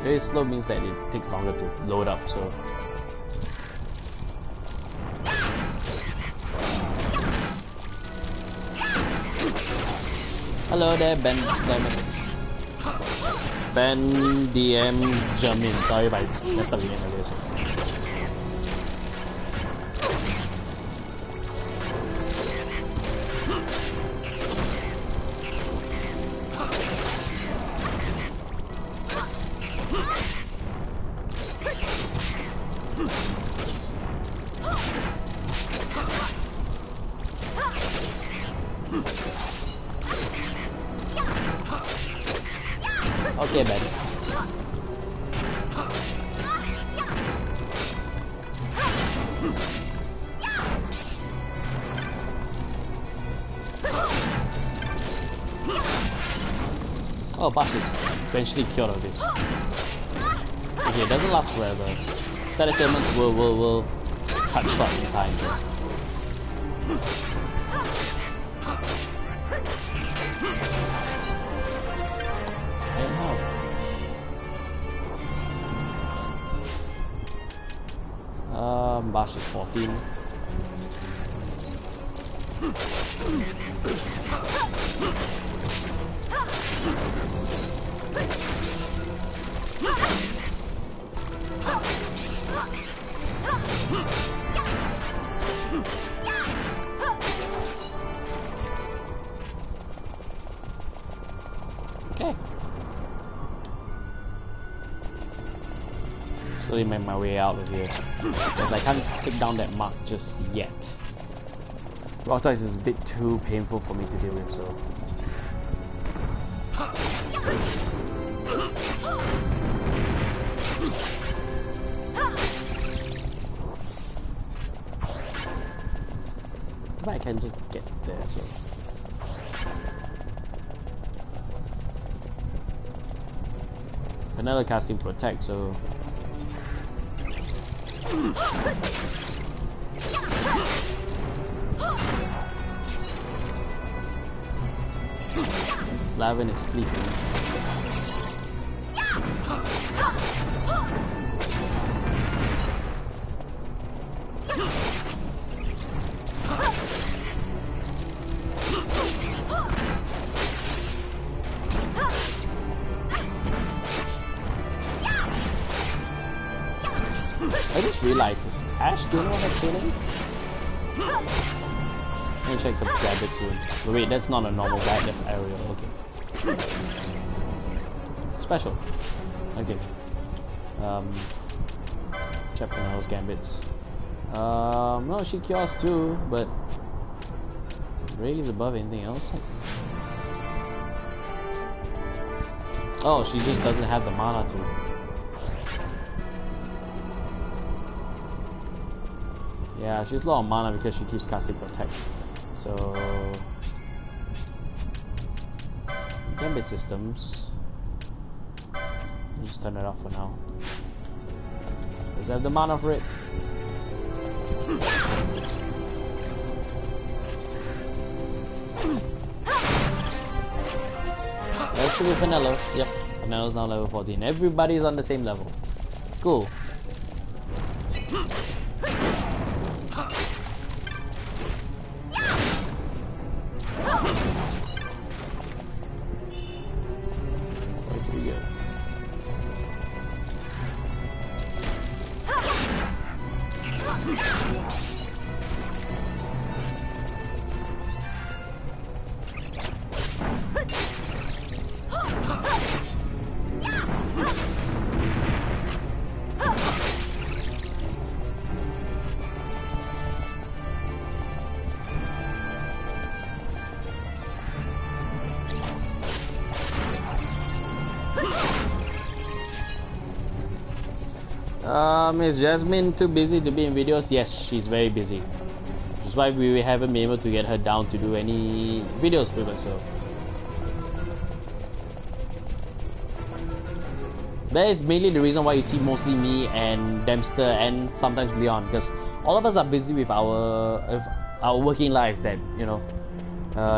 very slow means that it takes longer to load up, so hello there, Ben DM Jamin. Sorry if I messed up your name, I guess. Okay, buddy. Oh, Bash is eventually cured of this. Okay, it doesn't last forever. Status ailments will cut short in time. Bash is 14. Okay. Slowly make my way out of here. Because I can't take down that mark just yet. Rock Toys is a bit too painful for me to deal with, so. But I can just get there, so. Another casting protect, so. Slavin is sleeping. I just realized this. Ash, do you know what I'm feeling? Let me check some rabbit soon. But wait, that's not a normal guy, that's Ariel. Okay. Special. Okay. Check on those gambits. No, she cures too, but Ray is above anything else. Oh, she just doesn't have the mana to. Yeah, she's low on mana because she keeps casting Protect. So Gambit systems. Just turn it off for now. Does it have the mana for it? That should be Vanilla. Yep, Vanilla's now level 14. Everybody's on the same level. Cool. Is Jasmine too busy to be in videos? Yes, she's very busy. Which is why we haven't been able to get her down to do any videos with us. So that is mainly the reason why you see mostly me and Dempster and sometimes Leon, because all of us are busy with our working lives. That you know,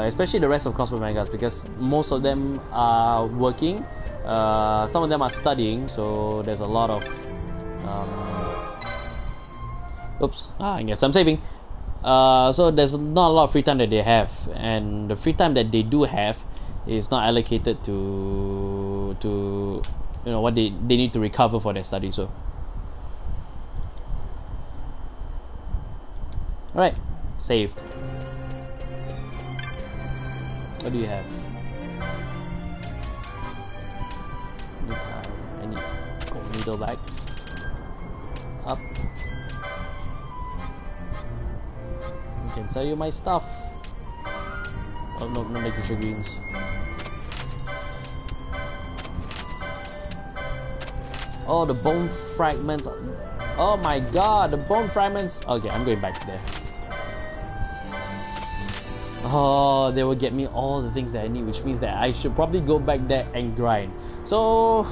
especially the rest of Crossbow Mangas, because most of them are working. Some of them are studying, so there's a lot of. Oops, I guess I'm saving. So there's not a lot of free time that they have, and the free time that they do have is not allocated to you know what they need to recover for their study. So alright, saved. What do you have? I need gold needle back. Up. I can sell you my stuff. Oh no, no making sure greens. Oh, the bone fragments. Oh my god, the bone fragments. Okay, I'm going back there. Oh, they will get me all the things that I need, which means that I should probably go back there and grind. So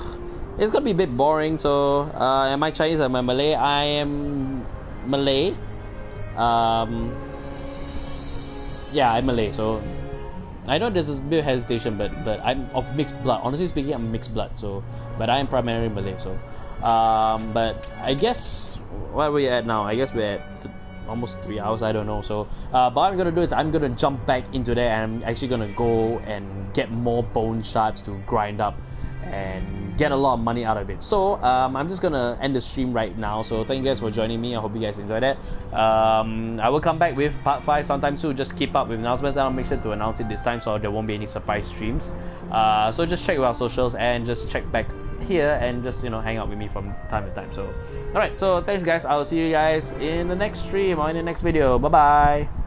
it's gonna be a bit boring. So am I Chinese? Am I Malay? I am Malay. Yeah, I'm Malay. So I know there's a bit of hesitation, but I'm of mixed blood. Honestly speaking, I'm mixed blood. So, but I am primarily Malay. So, but I guess where are we at now? I guess we're at almost 3 hours. I don't know. So, but what I'm gonna do is I'm gonna jump back into there, and I'm actually gonna go and get more bone shards to grind up and get a lot of money out of it. So I'm just gonna end the stream right now. So thank you guys for joining me. I hope you guys enjoyed it. I will come back with part 5 sometime soon. Just keep up with announcements, and I'll make sure to announce it this time so there won't be any surprise streams. So just check with our socials and just check back here and just, you know, hang out with me from time to time. So alright, so thanks guys. I'll see you guys in the next stream or in the next video. Bye bye.